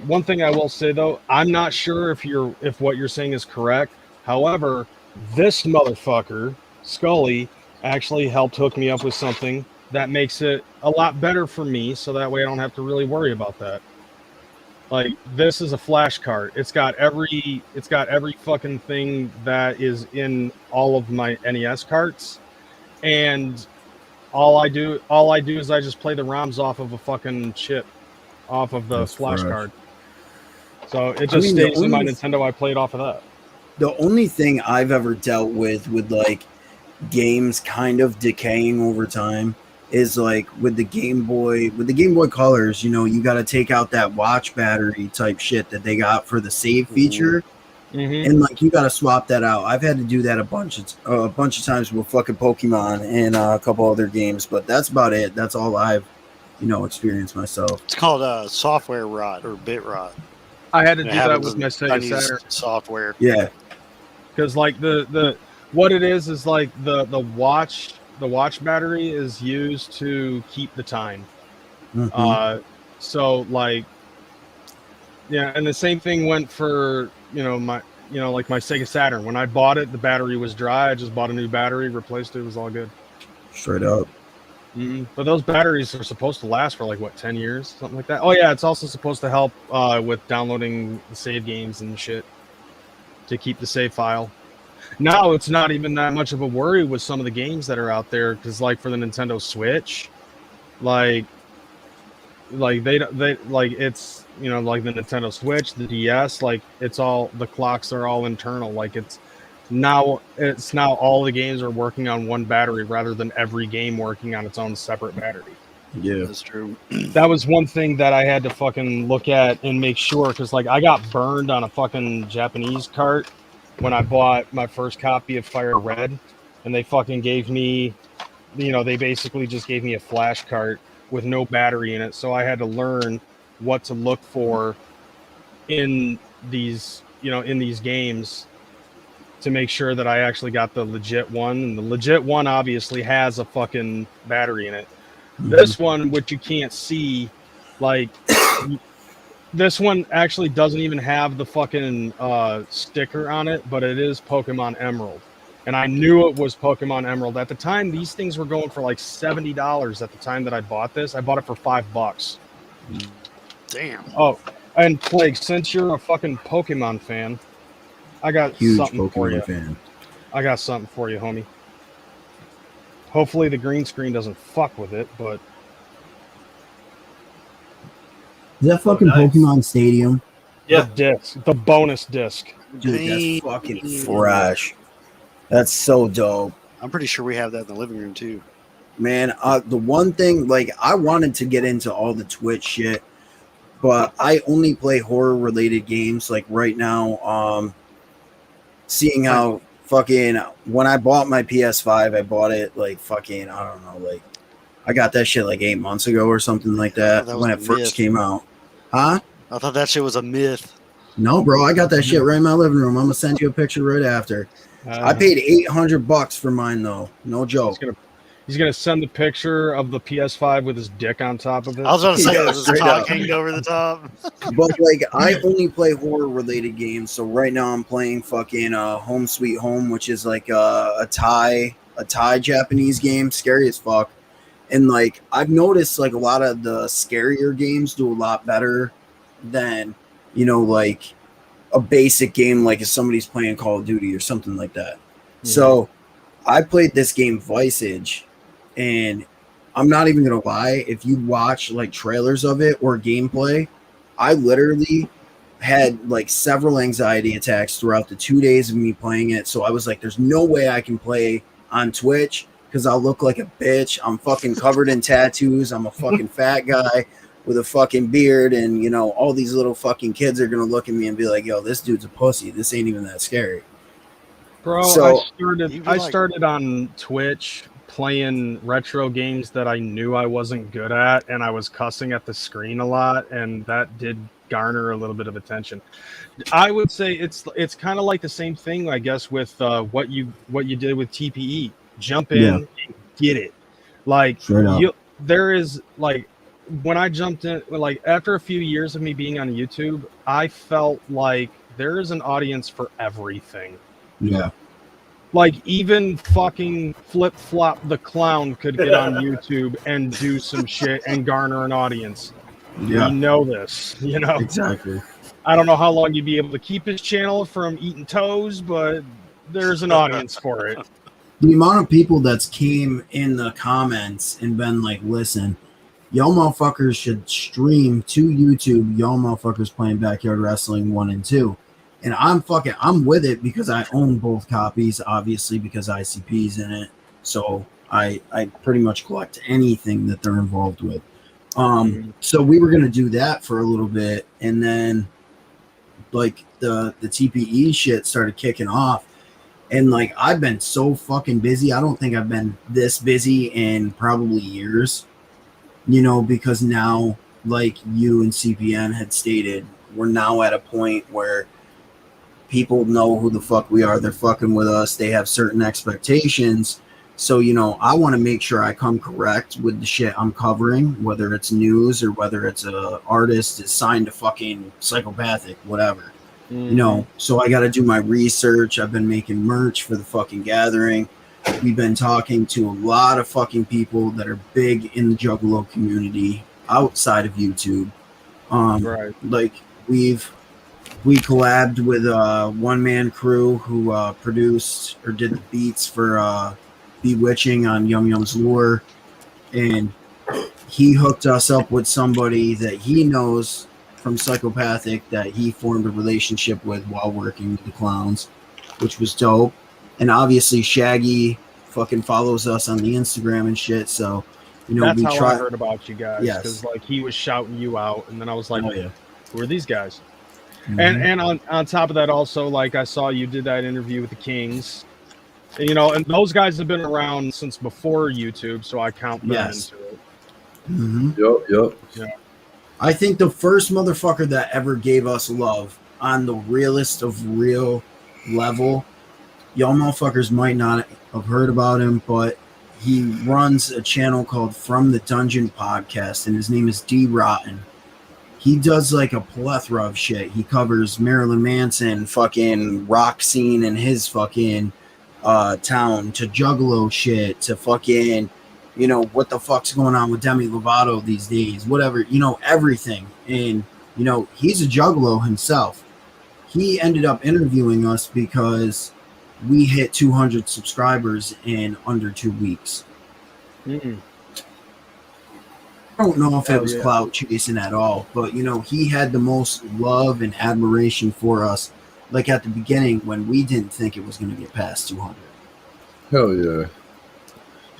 I will say though, I'm not sure if what you're saying is correct. However, this motherfucker, Skelly, actually helped hook me up with something that makes it a lot better for me, so that way I don't have to really worry about that. Like, this is a flash card. It's got every fucking thing that is in all of my NES carts, and all I do is I just play the ROMs off of a fucking chip, off of the flash card. So it just stays in my Nintendo. I play it off of that. The only thing I've ever dealt with like games kind of decaying over time is like with the Game Boy Colors, you got to take out that watch battery type shit that they got for the save feature. Mm-hmm. And like you got to swap that out. I've had to do that a bunch of times with fucking Pokemon and a couple other games, but that's about it. That's all I've experienced myself. It's called software rot or bit rot. I had to do that with my Sega Saturn software. Yeah, because like the what it is like the watch battery is used to keep the time. Mm-hmm. So like, yeah, and the same thing went for my Sega Saturn. When I bought it, the battery was dry. I just bought a new battery, replaced it. It was all good. Straight up. Mm-hmm. But those batteries are supposed to last for like 10 years, something like that. Oh yeah, it's also supposed to help with downloading the save games and shit to keep the save file. Now it's not even that much of a worry with some of the games that are out there, because like for the Nintendo Switch, like they like it's like the Nintendo Switch, the DS, like it's all the clocks are all internal. Like it's now all the games are working on one battery rather than every game working on its own separate battery. Yeah, that's true. That was one thing that I had to fucking look at and make sure, because like I got burned on a fucking Japanese cart when I bought my first copy of Fire Red, and they fucking gave me, they basically just gave me a flash cart with no battery in it. So I had to learn what to look for in these, in these games to make sure that I actually got the legit one. And the legit one obviously has a fucking battery in it. Mm-hmm. This one, which you can't see, like, this one actually doesn't even have the fucking sticker on it, but it is Pokemon Emerald. And I knew it was Pokemon Emerald. At the time, these things were going for like $70 at the time that I bought this. I bought it for $5. Damn. Oh, and Plague, since you're a fucking Pokemon fan, I got huge something Pokemon for you. Fan. I got something for you, homie. Hopefully the green screen doesn't fuck with it, but... Is that fucking Pokemon Stadium? Yeah. The disc. The bonus disc. Dude, that's fucking fresh. That's so dope. I'm pretty sure we have that in the living room too. Man, the one thing, like, I wanted to get into all the Twitch shit, but I only play horror-related games. Like, right now, seeing how fucking... When I bought my PS5, I bought it, like, fucking, I don't know, like... I got that shit, like, 8 months ago or something like that when it first came out. Huh? I thought that shit was a myth. No, bro, I got that shit right in my living room. I'm gonna send you a picture right after. I paid $800 for mine, though. No joke. He's gonna send the picture of the PS5 with his dick on top of it. I was about to say, his cock hanging over the top. But like, I only play horror-related games. So right now, I'm playing fucking Home Sweet Home, which is like a Thai Japanese game, scary as fuck. And like, I've noticed like a lot of the scarier games do a lot better than, like a basic game, like if somebody's playing Call of Duty or something like that. Mm-hmm. So I played this game Visage, and I'm not even gonna lie, if you watch like trailers of it or gameplay, I literally had like several anxiety attacks throughout the 2 days of me playing it. So I was like, there's no way I can play on Twitch because I'll look like a bitch. I'm fucking covered in tattoos. I'm a fucking fat guy with a fucking beard, and all these little fucking kids are gonna look at me and be like, yo, this dude's a pussy. This ain't even that scary. Bro, so, I started on Twitch playing retro games that I knew I wasn't good at, and I was cussing at the screen a lot, and that did garner a little bit of attention. I would say it's kind of like the same thing, I guess, with what you did with TPE. Jump in and get it. Like there is like when I jumped in, like after a few years of me being on YouTube, I felt like there is an audience for everything. Yeah. Like even fucking Flip Flop the Clown could get on YouTube and do some shit and garner an audience. Yeah. We know this, you know. Exactly. I don't know how long you'd be able to keep his channel from eating toes, but there's an audience for it. The amount of people that's came in the comments and been like, listen, y'all motherfuckers should stream to YouTube, y'all motherfuckers playing Backyard Wrestling 1 and 2. And I'm with it because I own both copies, obviously, because ICP's in it. So I pretty much collect anything that they're involved with. So we were gonna do that for a little bit, and then like the TPE shit started kicking off, and like I've been so fucking busy. I don't think I've been this busy in probably years, you know, because now, like you and CPN had stated, we're now at a point where people know who the fuck we are. They're fucking with us. They have certain expectations. So, you know, I want to make sure I come correct with the shit I'm covering, whether it's news or whether it's a artist is signed to fucking Psychopathic, whatever. You know, so I got to do my research. I've been making merch for the fucking gathering. We've been talking to a lot of fucking people that are big in the Juggalo community outside of YouTube. Right. Like we collabed with a one-man crew who produced or did the beats for Bewitching on Yum Yum's Lure, and he hooked us up with somebody that he knows from Psychopathic that he formed a relationship with while working with the clowns, which was dope. And obviously Shaggy fucking follows us on the Instagram and shit, so you know that's how I heard about you guys, because like he was shouting you out, and then I was like, who are these guys? And on top of that, also, like I saw you did that interview with the Kings. You know, and those guys have been around since before YouTube, so I count them into it. Yep. Yeah. I think the first motherfucker that ever gave us love on the realest of real level, y'all motherfuckers might not have heard about him, but he runs a channel called From the Dungeon Podcast, and his name is D Rotten. He does like a plethora of shit. He covers Marilyn Manson, fucking rock scene in his fucking town, to Juggalo shit, to fucking, you know, what the fuck's going on with Demi Lovato these days, whatever, you know, everything. And, you know, he's a Juggalo himself. He ended up interviewing us because we hit 200 subscribers in under 2 weeks. I don't know if it was clout chasing at all, but, you know, he had the most love and admiration for us, like at the beginning when we didn't think it was going to get past 200. Hell yeah.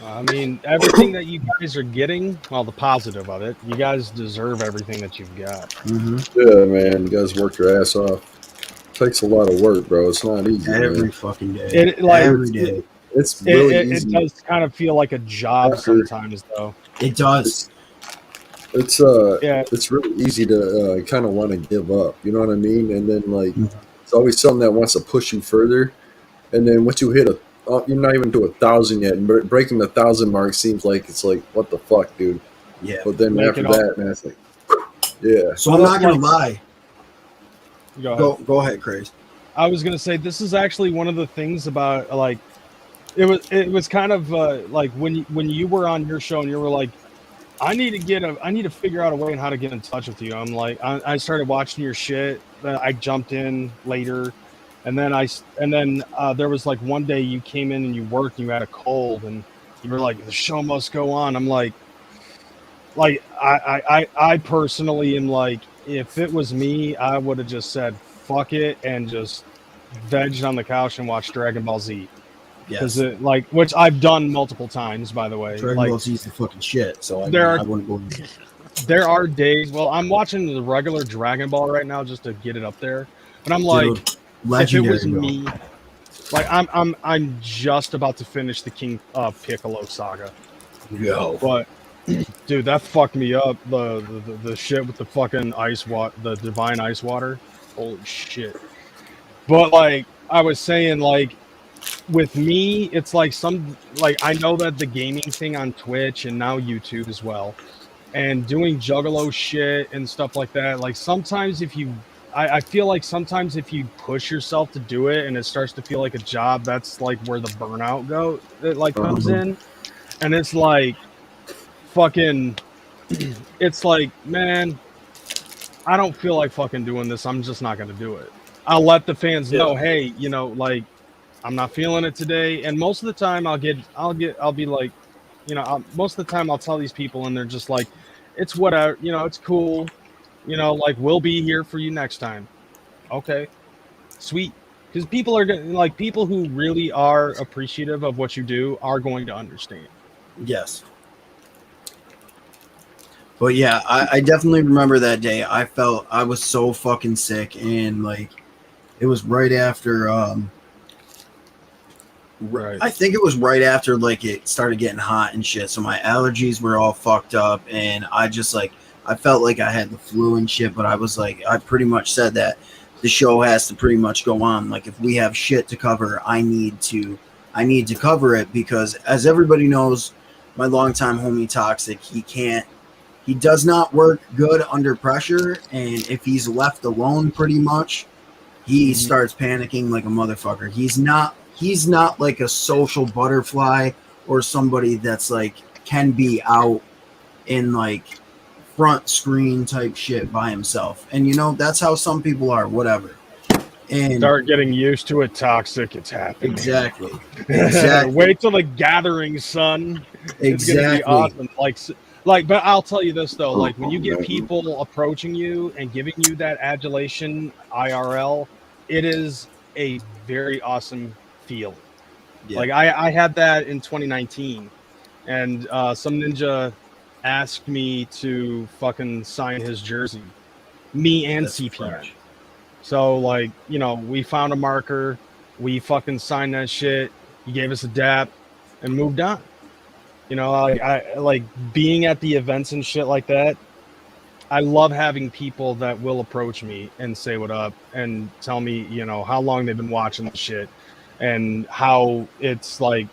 I mean, everything that you guys are getting, well, the positive of it, you guys deserve everything that you've got. Yeah, man. You guys work your ass off. It takes a lot of work, bro. It's not easy. Every fucking day. Every day. It's really easy. It does kind of feel like a job sometimes, though. It does. It's really easy to kind of want to give up. You know what I mean? And then like it's always something that wants to push you further. And then once you hit you're not even to 1,000 yet, and breaking the 1,000 mark seems like it's like, what the fuck, dude? Yeah. But then after that, man, it's like, yeah. So I'm not gonna lie. Go ahead, Kreyz. I was gonna say this is actually one of the things about like it was kind of like when you were on your show and you were like, I need to figure out a way on how to get in touch with you. I'm like, I started watching your shit. I jumped in later. And then there was like one day you came in and you worked and you had a cold and you were like, the show must go on. I'm like I personally am like, if it was me, I would have just said fuck it and just vegged on the couch and watched Dragon Ball Z. Yes. Which I've done multiple times, by the way. Dragon Ball Z is the fucking shit. So I wouldn't believe it. There are days. Well, I'm watching the regular Dragon Ball right now just to get it up there, but I'm like. Dude. Legendary, Like I'm just about to finish the King Piccolo saga. Yo. But dude, that fucked me up. The shit with the fucking ice water, the divine ice water. Holy shit. But like I was saying, like with me, it's like I know that the gaming thing on Twitch and now YouTube as well, and doing Juggalo shit and stuff like that. Like sometimes I feel like sometimes if you push yourself to do it and it starts to feel like a job, that's like where the burnout comes in, and it's like fucking, it's like, man, I don't feel like fucking doing this. I'm just not gonna do it. I'll let the fans know, hey, like I'm not feeling it today. And most of the time I'll be like, most of the time I'll tell these people and they're just like, it's whatever, it's cool. Like we'll be here for you next time. Okay, sweet. Because people are like people who really are appreciative of what you do are going to understand. Yes. But yeah, I definitely remember that day. I was so fucking sick, and like it was right after Right. I think it was right after like it started getting hot and shit. So my allergies were all fucked up, and I felt like I had the flu and shit. But I was like, I pretty much said that the show has to pretty much go on. Like if we have shit to cover, I need to cover it, because as everybody knows, my longtime homie Toxic, he does not work good under pressure, and if he's left alone, pretty much, he starts panicking like a motherfucker. He's not like a social butterfly or somebody that's like can be out in like front screen type shit by himself. And that's how some people are, whatever. And start getting used to it, Toxic. It's happening. Exactly. Wait till the gathering, son. It's gonna be awesome. But I'll tell you this though, like when you get people approaching you and giving you that adulation IRL, it is a very awesome feeling. Yeah. Like I had that in 2019, and some ninja asked me to fucking sign his jersey, me and CPN. Fresh. So like, we found a marker, we fucking signed that shit. He gave us a dap and moved on. I like being at the events and shit like that. I love having people that will approach me and say what up and tell me, how long they've been watching the shit and how it's like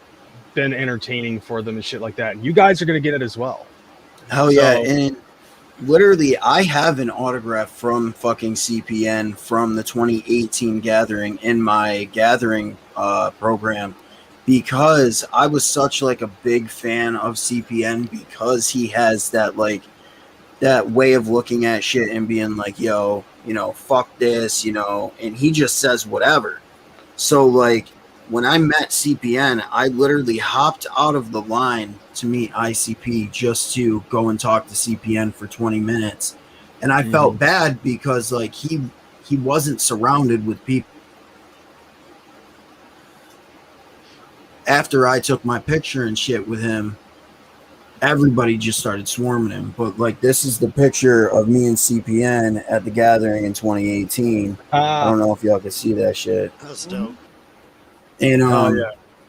been entertaining for them and shit like that. And you guys are going to get it as well. Hell yeah. And literally I have an autograph from fucking CPN from the 2018 gathering in my gathering program, because I was such like a big fan of CPN, because he has that like that way of looking at shit and being like, yo, fuck this, and he just says whatever. So like when I met CPN, I literally hopped out of the line to meet ICP just to go and talk to CPN for 20 minutes. And I felt bad because like he wasn't surrounded with people. After I took my picture and shit with him, everybody just started swarming him. But like, this is the picture of me and CPN at the gathering in 2018. I don't know if y'all can see that shit. That's dope. And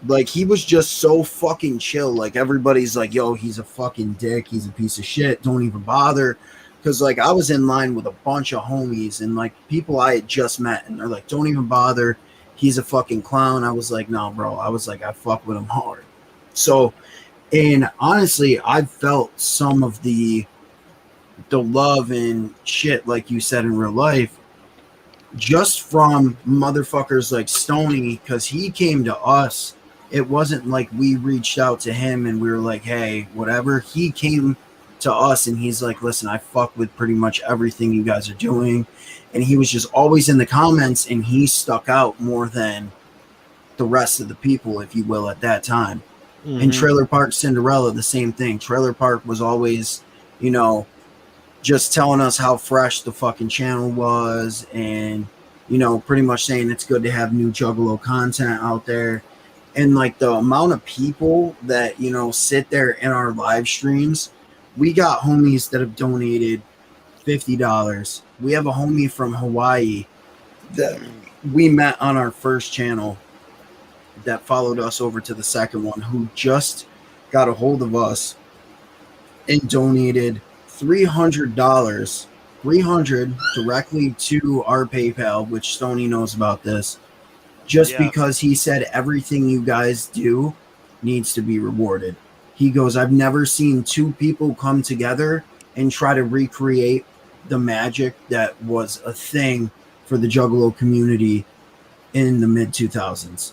like he was just so fucking chill. Like everybody's like, yo, he's a fucking dick, he's a piece of shit, don't even bother. Because like I was in line with a bunch of homies and like people I had just met, and they're like, don't even bother, he's a fucking clown. I was like, no, bro. I was like, I fuck with him hard. So, and honestly, I felt some of the love and shit, like you said, in real life, just from motherfuckers like Stoney, because he came to us. It wasn't like we reached out to him and we were like, hey, whatever. He came to us and he's like, listen, I fuck with pretty much everything you guys are doing. And he was just always in the comments, and he stuck out more than the rest of the people, if you will, at that time. And Trailer Park Cinderella, the same thing. Trailer Park was always, just telling us how fresh the fucking channel was, and, pretty much saying it's good to have new Juggalo content out there. And like the amount of people that, sit there in our live streams, we got homies that have donated $50. We have a homie from Hawaii that we met on our first channel, that followed us over to the second one, who just got a hold of us and donated $300, 300 directly to our PayPal, which Stoney knows about this, just because he said everything you guys do needs to be rewarded. He goes, I've never seen two people come together and try to recreate the magic that was a thing for the Juggalo community in the mid 2000s.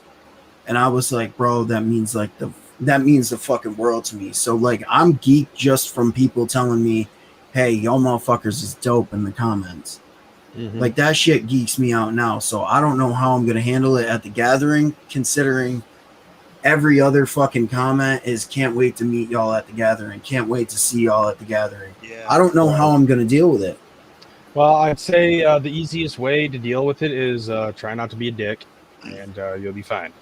And I was like, bro, that means the fucking world to me. So like, I'm geeked just from people telling me, hey, y'all motherfuckers is dope in the comments. Like that shit geeks me out now. So I don't know how I'm going to handle it at the gathering, considering every other fucking comment is can't wait to meet y'all at the gathering. Can't wait to see y'all at the gathering. Yeah. I don't know how I'm going to deal with it. Well, I'd say the easiest way to deal with it is try not to be a dick, and you'll be fine.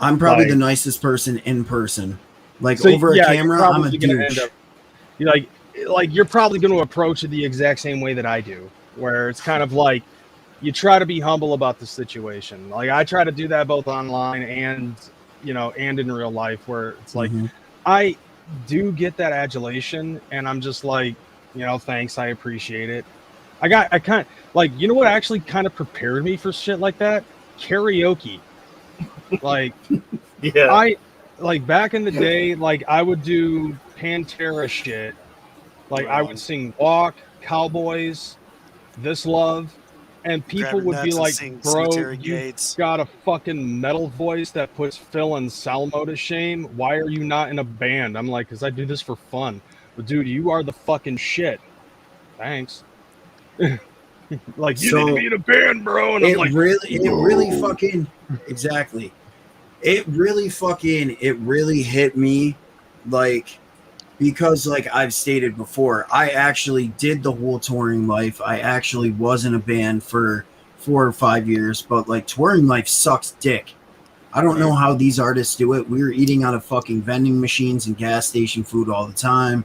I'm probably the nicest person in person. Like so, over a camera, I'm a douche. You're probably going to approach it the exact same way that I do, where it's kind of like you try to be humble about the situation. Like I try to do that both online and and in real life, where it's like I do get that adulation, and I'm just like, thanks, I appreciate it. I kind of like, what actually kind of prepared me for shit like that? Karaoke. Like, yeah, I like back in the day, like I would do Pantera shit. Like I would sing Walk, Cowboys, This Love, and people would be like, bro, you got a fucking metal voice that puts Phil and Salmo to shame. Why are you not in a band? I'm like, because I do this for fun. But dude, you are the fucking shit. Thanks. Like, you need to be in a band, bro. And it really fucking exactly. It really hit me, like, because like I've stated before, I actually did the whole touring life. I actually was in a band for 4 or 5 years, but like touring life sucks dick. I don't know how these artists do it. We were eating out of fucking vending machines and gas station food all the time.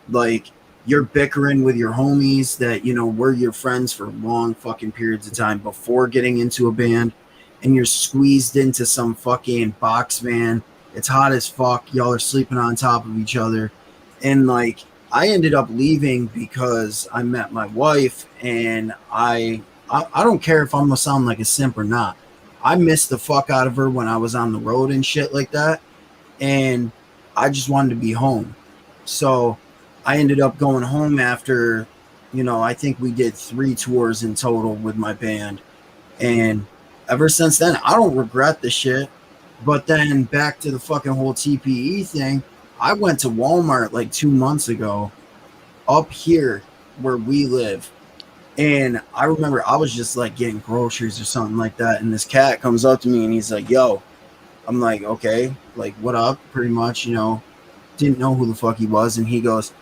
Like, you're bickering with your homies that, were your friends for long fucking periods of time before getting into a band, and you're squeezed into some fucking box van. It's hot as fuck. Y'all are sleeping on top of each other. And like, I ended up leaving because I met my wife, and I don't care if I'm gonna sound like a simp or not. I missed the fuck out of her when I was on the road and shit like that. And I just wanted to be home. So I ended up going home after, I think we did 3 tours in total with my band. And ever since then, I don't regret the shit. But then back to the fucking whole TPE thing, I went to Walmart like 2 months ago up here where we live. And I remember I was just like getting groceries or something like that. And this cat comes up to me and he's like, yo. I'm like, okay, like, what up? Pretty much, didn't know who the fuck he was. And he goes,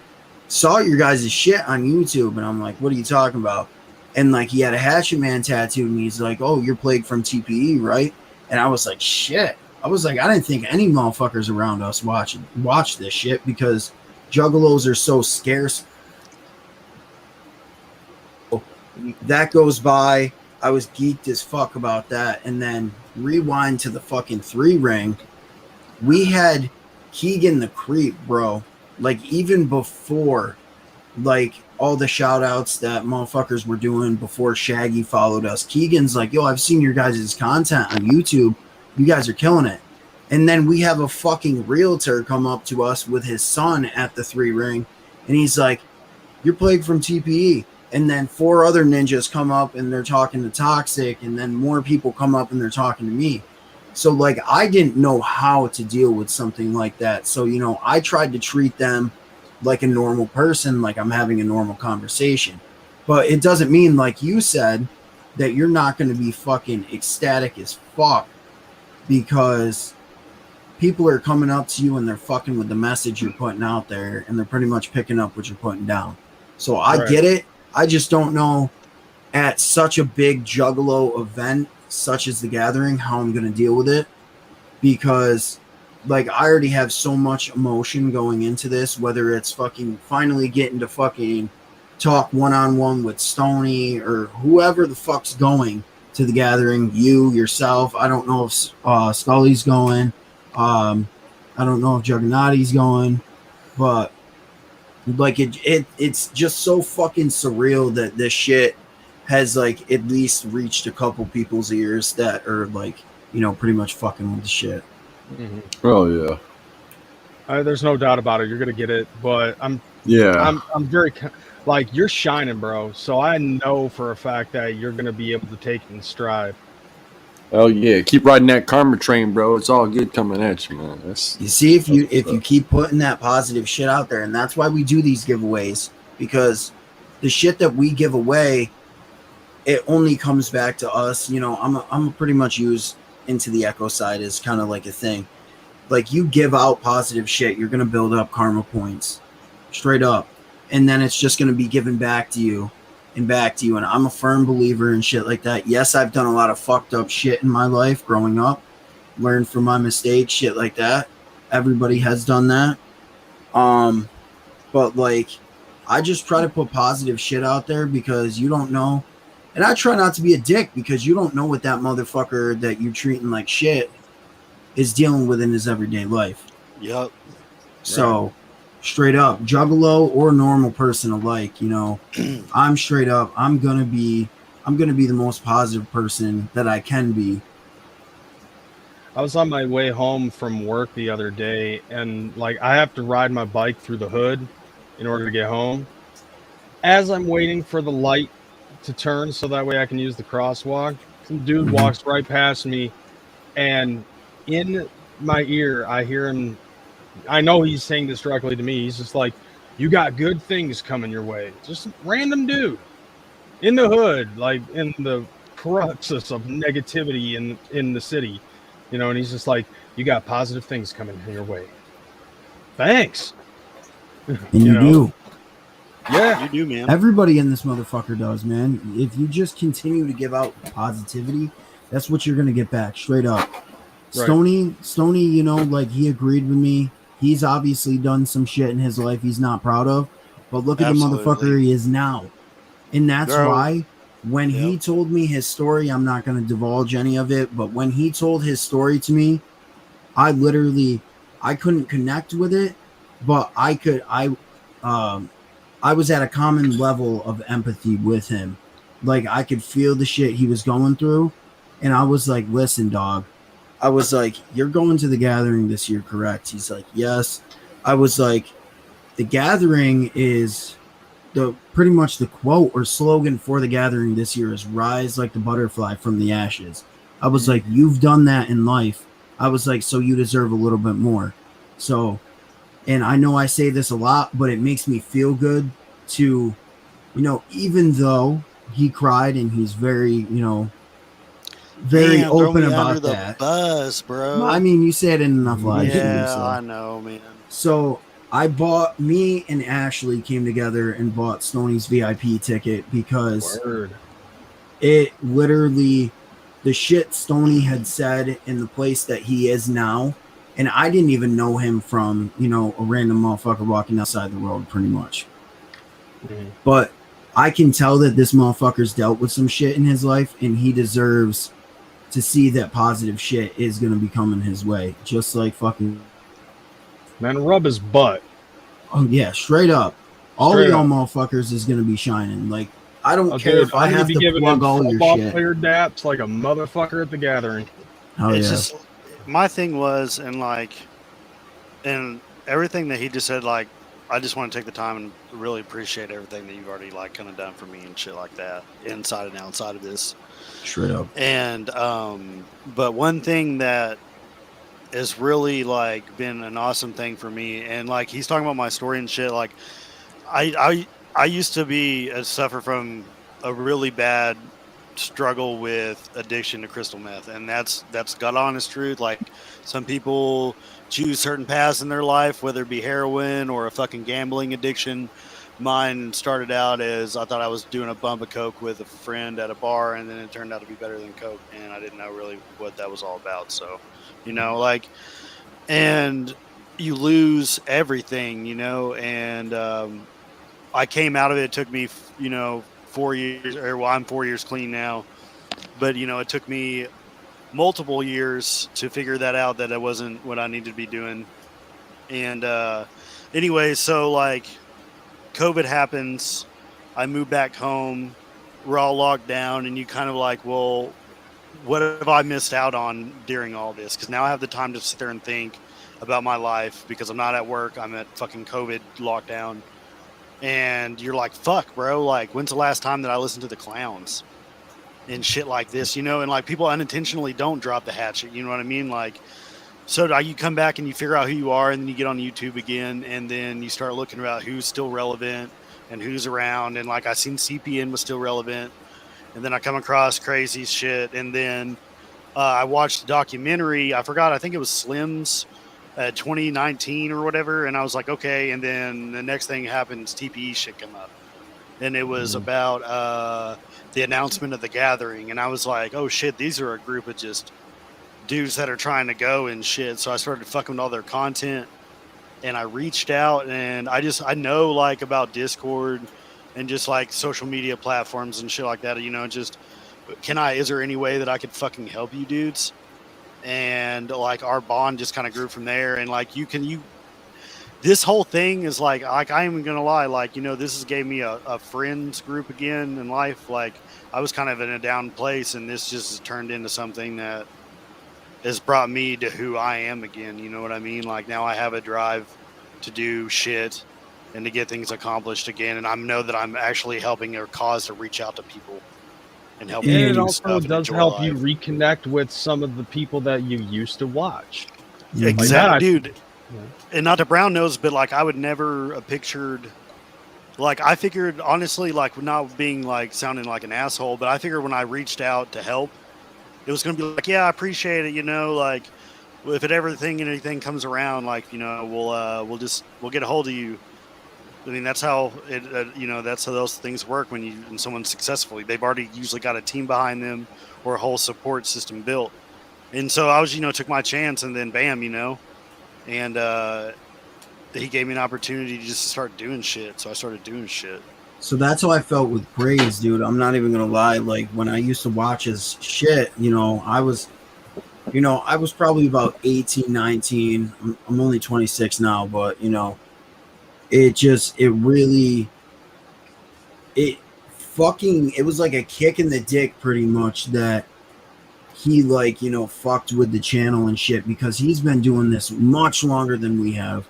saw your guys' shit on YouTube. And I'm like, what are you talking about? And like, he had a Hatchet Man tattooed, and he's like, oh, you're Plague from TPE, right? And I was like, shit. I was like, I didn't think any motherfuckers around us watch this shit, because Juggalos are so scarce. That goes by. I was geeked as fuck about that. And then rewind to the fucking 3-ring. We had Keegan the Creep, bro. Like, even before, like, all the shout outs that motherfuckers were doing before Shaggy followed us, Keegan's like, yo, I've seen your guys' content on YouTube. You guys are killing it. And then we have a fucking realtor come up to us with his son at the 3-ring. And he's like, you're Plague from TPE. And then 4 other ninjas come up and they're talking to Toxic. And then more people come up and they're talking to me. So, like, I didn't know how to deal with something like that. So, I tried to treat them like a normal person, like I'm having a normal conversation. But it doesn't mean, like you said, that you're not going to be fucking ecstatic as fuck, because people are coming up to you and they're fucking with the message you're putting out there, and they're pretty much picking up what you're putting down. So I get it. I just don't know, at such a big Juggalo event such as the Gathering, how I'm going to deal with it, because like, I already have so much emotion going into this, whether it's fucking finally getting to fucking talk one-on-one with Stoney or whoever the fuck's going to the gathering. You yourself. I don't know if Scully's going. I don't know if Jugganotti's going, but like it's just so fucking surreal that this shit has like at least reached a couple people's ears that are like, you know, pretty much fucking with the shit. Mm-hmm. Oh yeah. There's no doubt about it. You're gonna get it, but I'm very like you're shining, bro. So I know for a fact that you're gonna be able to take it in stride. Oh yeah, keep riding that karma train, bro. It's all good coming at you, man. You see, if you keep putting that positive shit out there, and that's why we do these giveaways, because the shit that we give away, it only comes back to us. You know, I'm pretty much used into the echo side as kind of like a thing. Like you give out positive shit, you're gonna build up karma points, straight up, and then it's just gonna be given back to you. And back to you. And I'm a firm believer in shit like that. Yes, I've done a lot of fucked up shit in my life growing up, learned from my mistakes, shit like that. Everybody has done that. But like, I just try to put positive shit out there because you don't know. And I try not to be a dick because you don't know what that motherfucker that you're treating like shit is dealing with in his everyday life. Yep. So, right. Straight up, Juggalo or normal person alike, you know, I'm straight up. I'm gonna be the most positive person that I can be. I was on my way home from work the other day, and like I have to ride my bike through the hood in order to get home. As I'm waiting for the light to turn so that way I can use the crosswalk, some dude walks right past me, and in my ear I hear him. I know he's saying this directly to me. He's just like, "You got good things coming your way." Just a random dude in the hood, like in the cruxus of negativity in the city, you know. And he's just like, "You got positive things coming your way." Thanks. And you do. Yeah, you do, man. Everybody in this motherfucker does, man. If you just continue to give out positivity, that's what you're gonna get back, straight up. Right. Stony, you know, like he agreed with me. He's obviously done some shit in his life he's not proud of, but look at the motherfucker he is now. And that's why when he told me his story, I'm not going to divulge any of it, but when he told his story to me, I couldn't connect with it, but I was at a common level of empathy with him. Like I could feel the shit he was going through, and I was like, listen, dog. I was like, you're going to the gathering this year, correct? He's like, yes. I was like, the gathering is pretty much the quote or slogan for the gathering this year is rise like the butterfly from the ashes. I was like, you've done that in life. I was like, so you deserve a little bit more. So, and I know I say this a lot, but it makes me feel good to, you know, even though he cried and he's very, you know, very open about that. Bus, bro. I mean, you said it enough lives. Yeah, I know, man. So me and Ashley came together and bought Stoney's VIP ticket because it literally, the shit Stoney had said in the place that he is now, and I didn't even know him from, you know, a random motherfucker walking outside the road, pretty much. Mm-hmm. But I can tell that this motherfucker's dealt with some shit in his life, and he deserves to see that positive shit is going to be coming his way. Just like fucking... Man, rub his butt. Oh, yeah, straight up. All of y'all motherfuckers is going to be shining. Like, I don't care if I have to plug all your shit. Player daps like a motherfucker at the gathering. Oh, it's just... My thing was, and like... And everything that he just said, like, I just want to take the time and really appreciate everything that you've already like kind of done for me and shit like that, inside and outside of this. Straight up. And but one thing that has really like been an awesome thing for me, and like he's talking about my story and shit. Like I used to suffer from a really bad struggle with addiction to crystal meth, and that's God honest truth. Like some people choose certain paths in their life, whether it be heroin or a fucking gambling addiction. Mine started out as I thought I was doing a bump of coke with a friend at a bar, and then it turned out to be better than coke, and I didn't know really what that was all about. So, you know, like, and you lose everything, you know, and I came out of it. It took me, you know, 4 years, or well, I'm 4 years clean now. but it took me multiple years to figure that out, that it wasn't what I needed to be doing. And anyway, so like COVID happens, I move back home, we're all locked down, and you kind of like, well, what have I missed out on during all this? Because now I have the time to sit there and think about my life, because I'm not at work, I'm at fucking COVID lockdown. And you're like, fuck, bro, like, when's the last time that I listened to the clowns and shit like this, and like people unintentionally don't drop the hatchet, you know what I mean? Like, so you come back and you figure out who you are, and then you get on YouTube again, and then you start looking about who's still relevant and who's around. And like, I seen CPN was still relevant, and then I come across Kreyz's shit, and then I watched the documentary. I forgot, I think it was Slim's 2019 or whatever, and I was like, okay. And then the next thing happens, TPE shit come up, and it was about the announcement of the gathering, and I was like, oh shit, these are a group of just dudes that are trying to go and shit. So I started fucking with all their content, and I reached out, and I know like about Discord and just like social media platforms and shit like that, just is there any way that I could fucking help you dudes? And like our bond just kind of grew from there. And like this whole thing is like I ain't even gonna lie, like, this has gave me a friends group again in life. Like, I was kind of in a down place, and this just has turned into something that has brought me to who I am again. You know what I mean? Like, now I have a drive to do shit and to get things accomplished again. And I know that I'm actually helping a cause to reach out to people and help. And it also does help you reconnect with some of the people that you used to watch. Exactly, dude. And not to brown nose, but like, I would never have pictured, like, I figured, honestly, like, not being like sounding like an asshole, but I figured when I reached out to help, it was going to be like, yeah, I appreciate it. Like, if anything comes around, like, we'll get a hold of you. I mean, that's how it, that's how those things work when someone's successful. They've already usually got a team behind them or a whole support system built. And so I was, took my chance, and then bam, and he gave me an opportunity to just start doing shit. So I started doing shit. So that's how I felt with Kreyz, dude. I'm not even gonna lie. Like, when I used to watch his shit, I was probably about 18, 19. I'm only 26 now, but it was like a kick in the dick, pretty much, that he fucked with the channel and shit, because he's been doing this much longer than we have.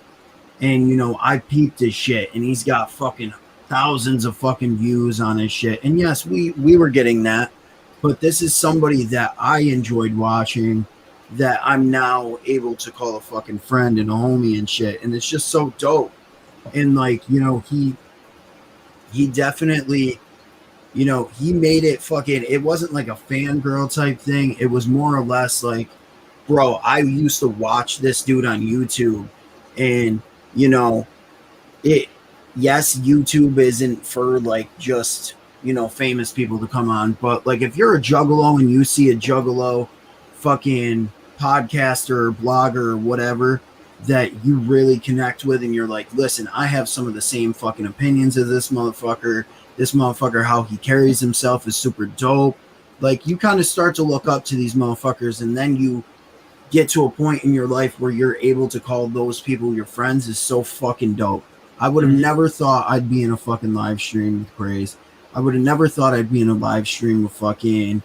And I peeped his shit, and he's got fucking thousands of fucking views on his shit. And yes, we were getting that, but this is somebody that I enjoyed watching, that I'm now able to call a fucking friend and a homie and shit. And it's just so dope. And like, he definitely, he made it fucking, it wasn't like a fangirl type thing. It was more or less like, bro, I used to watch this dude on YouTube, and yes, YouTube isn't for like just, famous people to come on, but like, if you're a Juggalo and you see a Juggalo fucking podcaster or blogger or whatever that you really connect with, and you're like, listen, I have some of the same fucking opinions of this motherfucker, how he carries himself is super dope. Like, you kind of start to look up to these motherfuckers, and then you get to a point in your life where you're able to call those people your friends is so fucking dope. I would have never thought I'd be in a fucking live stream with Kreyz. I would have never thought I'd be in a live stream with fucking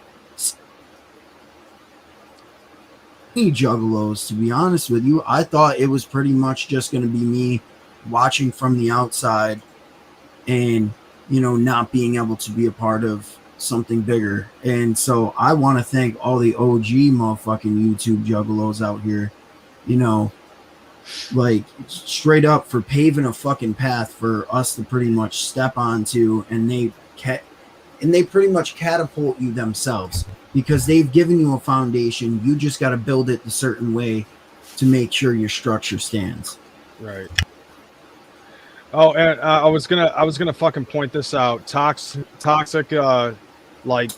Juggalos, to be honest with you. I thought it was pretty much just going to be me watching from the outside and, not being able to be a part of something bigger. And so I want to thank all the OG motherfucking YouTube Juggalos out here, like, straight up, for paving a fucking path for us to pretty much step onto, and they pretty much catapult you themselves, because they've given you a foundation. You just got to build it a certain way to make sure your structure stands. Right. Oh, and I was gonna fucking point this out. Toxic, like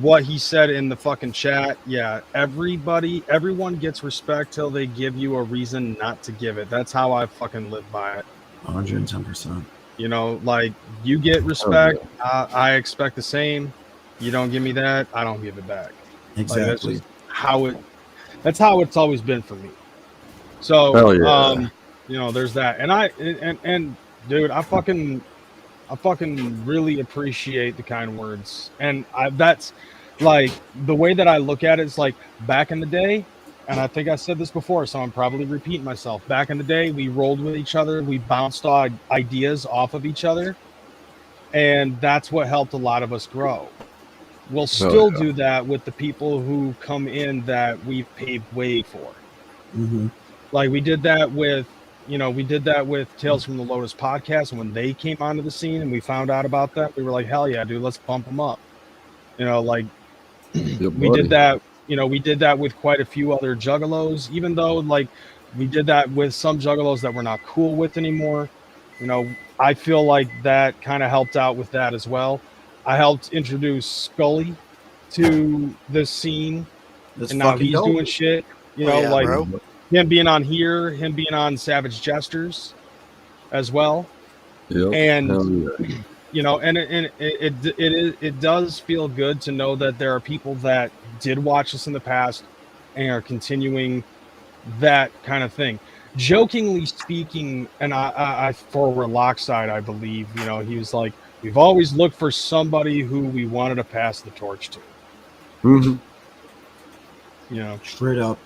what he said in the fucking chat. Yeah, everyone gets respect till they give you a reason not to give it. That's how I fucking live by it. 110%. Like, you get respect, I expect the same. You don't give me that, I don't give it back. Exactly. Like, that's how it's always been for me. So, there's that. And dude, I fucking really appreciate the kind words. And that's like the way that I look at it is like back in the day, and I think I said this before, so I'm probably repeating myself. Back in the day, we rolled with each other, we bounced ideas off of each other, and that's what helped a lot of us grow. We'll still do that with the people who come in that we've paved way for. Mm-hmm. Like we did that with Tales from the Lotus podcast, and when they came onto the scene and we found out about that, we were like, hell yeah, dude, let's bump them up. We did that. We did that with quite a few other juggalos, even though like we did that with some juggalos that we're not cool with anymore. I feel like that kind of helped out with that as well. I helped introduce Scully to the scene, and now he's doing shit. Bro. Him being on here, him being on Savage Jesters as well. Yep. And it does feel good to know that there are people that did watch us in the past and are continuing that kind of thing. Jokingly speaking, and I for Relaxside, I believe, he was like, we've always looked for somebody who we wanted to pass the torch to. Mm-hmm. Straight up.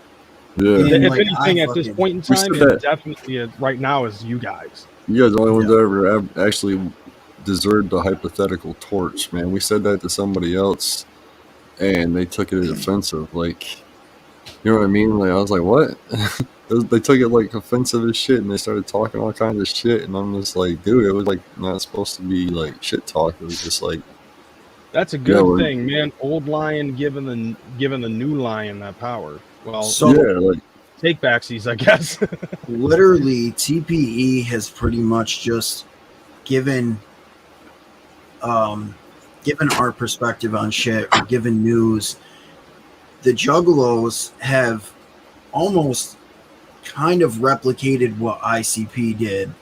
Yeah. If anything, at this point in time, it definitely right now is you guys. You guys are the only ones that ever actually deserved the hypothetical torch, man. We said that to somebody else, and they took it as offensive. Like, you know what I mean? Like, I was like, what? They took it like offensive as shit, and they started talking all kinds of shit, and I'm just like, dude, it was like not supposed to be like shit talk. It was just like, that's a good thing, man. Old lion giving the new lion that power. Well, take backsies, I guess. Literally, TPE has pretty much just given our perspective on shit or given news. The Juggalos have almost kind of replicated what ICP did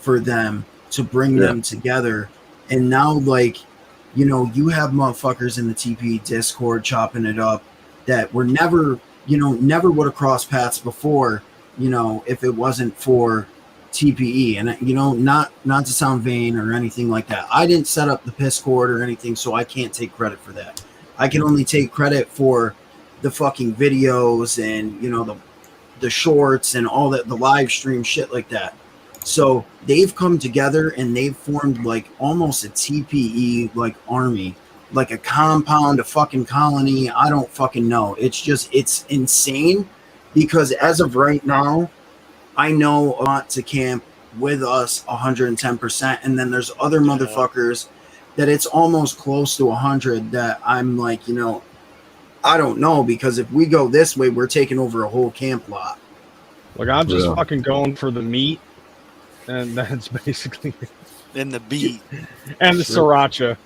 for them to bring them together. And now, like, you have motherfuckers in the TPE Discord chopping it up that were never would have crossed paths before, if it wasn't for TPE. And, not to sound vain or anything like that. I didn't set up the Discord or anything, so I can't take credit for that. I can only take credit for the fucking videos and, the shorts and all that, the live stream shit like that. So they've come together and they've formed like almost a TPE like army, like a compound, a fucking colony. I don't fucking know. It's insane because as of right now, I know a lot to camp with us 110%. And then there's other motherfuckers that it's almost close to 100 that I'm like, I don't know, because if we go this way, we're taking over a whole camp lot. Like, I'm just fucking going for the meat, and that's basically and the beat and the sriracha.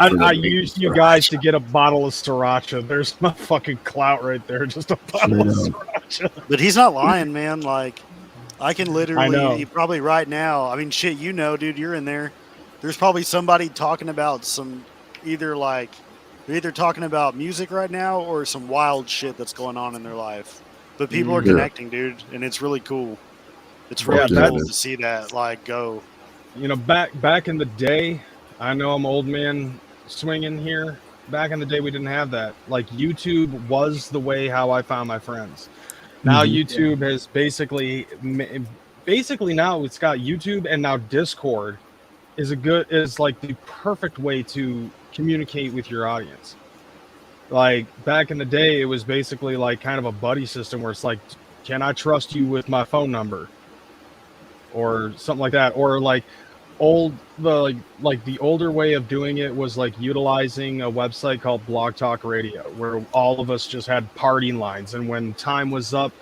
I used you guys to get a bottle of sriracha. There's my fucking clout right there, just a bottle of sriracha. But he's not lying, man. Like, I can literally, probably right now, I mean, shit, dude, you're in there. There's probably somebody talking about they're either talking about music right now or some wild shit that's going on in their life. But people are connecting, dude, and it's really cool. It's really cool to see that go. Back in the day, I know I'm old man swinging here. Back in the day, we didn't have that. Like, YouTube was the way how I found my friends. Now YouTube has basically now it's got YouTube, and now Discord is like the perfect way to communicate with your audience. Like, back in the day, it was basically like kind of a buddy system where it's like, can I trust you with my phone number or something like that? Or like the older way of doing it was like utilizing a website called Blog Talk Radio, where all of us just had party lines, and when time was up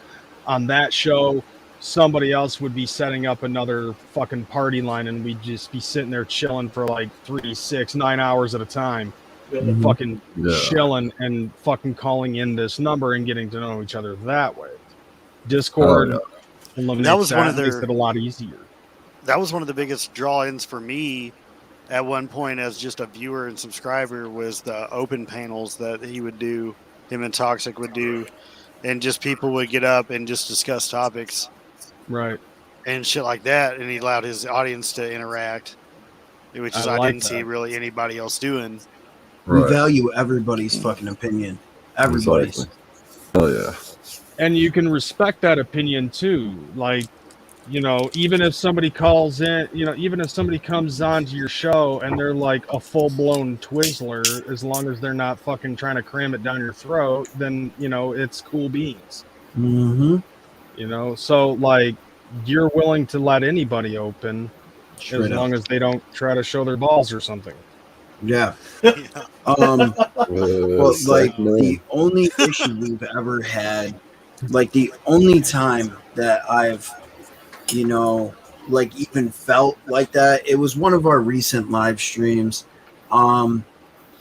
on that show, somebody else would be setting up another fucking party line, and we'd just be sitting there chilling for like 3, 6, 9 hours at a time, fucking chilling and fucking calling in this number and getting to know each other that way. Discord eliminates that was one of makes it a lot easier. That was one of the biggest draw-ins for me at one point as just a viewer and subscriber was the open panels that he would do, him and Toxic would do, and just people would get up and just discuss topics. Right. And shit like that, and he allowed his audience to interact, which is I didn't see really anybody else doing. We value everybody's fucking opinion. Everybody's. Exactly. Oh yeah. And you can respect that opinion too. Like, you know, even if somebody calls in, you know, even if somebody comes on to your show and they're like a full-blown Twizzler, as long as they're not fucking trying to cram it down your throat, then, you know, it's cool beans. Mm-hmm. You know, so like you're willing to let anybody open as long as they don't try to show their balls or something. Yeah. Well, like the only issue we've ever had, like the only time that I've, you know, like even felt like that, it was one of our recent live streams. And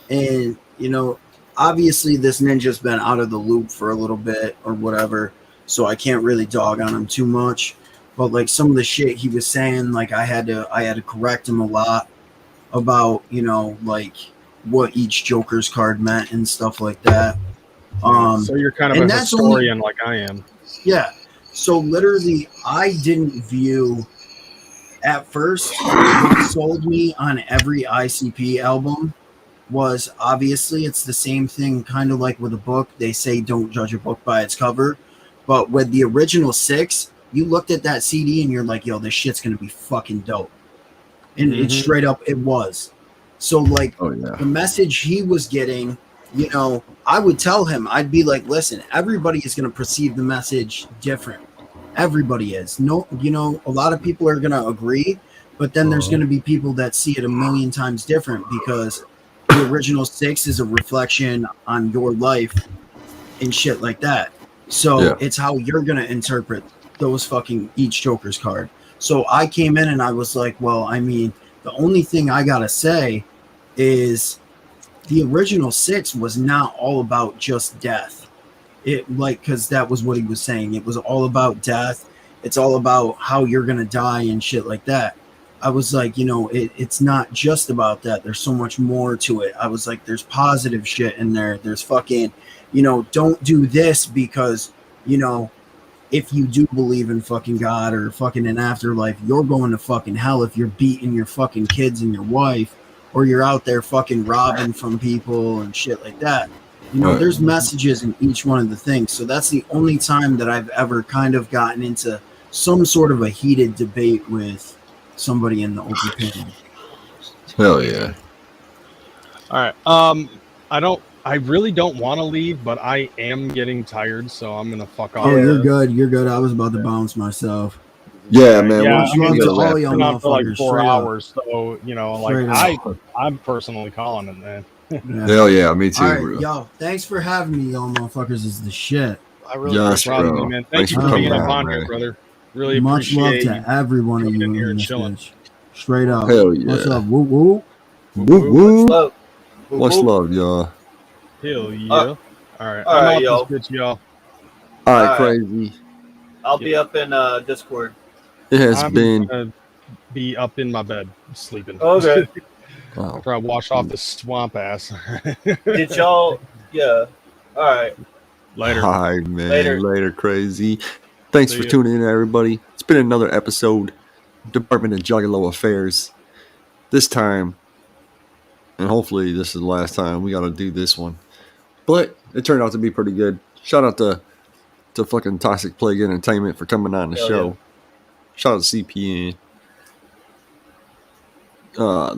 you know, obviously this ninja's been out of the loop for a little bit or whatever, so I can't really dog on him too much. But like some of the shit he was saying, like I had to correct him a lot about, you know, like what each Joker's card meant and stuff like that. So you're kind of a historian like I am. Yeah. So literally I didn't view at first what sold me on every ICP album was obviously it's the same thing, kind of like with a book. They say don't judge a book by its cover. But with the original 6, you looked at that CD and you're like, yo, this shit's going to be fucking dope. And it straight up, it was. So, like, the message he was getting, you know, I would tell him, I'd be like, listen, everybody is going to perceive the message different. Everybody is. No, you know, a lot of people are going to agree, but then there's going to be people that see it a million times different because the original 6 is a reflection on your life and shit like that. So it's how you're going to interpret those fucking each Joker's card. So I came in and I was like, well, I mean, the only thing I got to say is the original 6 was not all about just death. It like, cause that was what he was saying. It was all about death. It's all about how you're going to die and shit like that. I was like, you know, it's not just about that. There's so much more to it. I was like, there's positive shit in there. There's fucking, you know, don't do this because, you know, if you do believe in fucking God or fucking an afterlife, you're going to fucking hell if you're beating your fucking kids and your wife, or you're out there fucking robbing from people and shit like that. You know, there's messages in each one of the things. So that's the only time that I've ever kind of gotten into some sort of a heated debate with somebody in the open panel. Hell yeah. All right. I really don't want to leave, but I am getting tired, so I'm gonna fuck off. Oh, you're good. You're good. I was about to bounce myself. Yeah, man. Yeah, Much love to all y'all been for like motherfuckers. 4 Straight hours, so you know, like I'm personally calling it, man. Hell yeah, me too. All right, bro. yo, thanks for having me, y'all motherfuckers. Is the shit. I really appreciate it, man. Thank you for being up on here, brother. Really much love appreciate to every one of you in here and this chilling. bitch. Straight up. Hell yeah. What's up? Woo woo. Woo woo. Much love, y'all. Hell yeah. All right. All right, y'all. This bitch, y'all. All right, Kreyz. I'll be up in Discord. It has I'm been. Gonna be up in my bed sleeping. Okay. Wow. Try to wash off the swamp ass. Did y'all? Yeah. All right. Later. Hi, man. Later, Kreyz. Thanks for tuning in, everybody. It's been another episode of Department of Juggalo Affairs. This time, and hopefully this is the last time, we got to do this one. But it turned out to be pretty good. Shout out to fucking Toxic Plague Entertainment for coming on the show. Yeah. Shout out to CPN.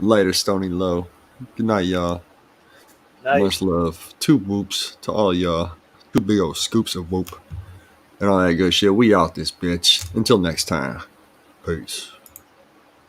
Later, Stony Low. Good night, y'all. Night. Much love. 2 whoops to all y'all. 2 big old scoops of whoop. And all that good shit. We out this bitch. Until next time. Peace.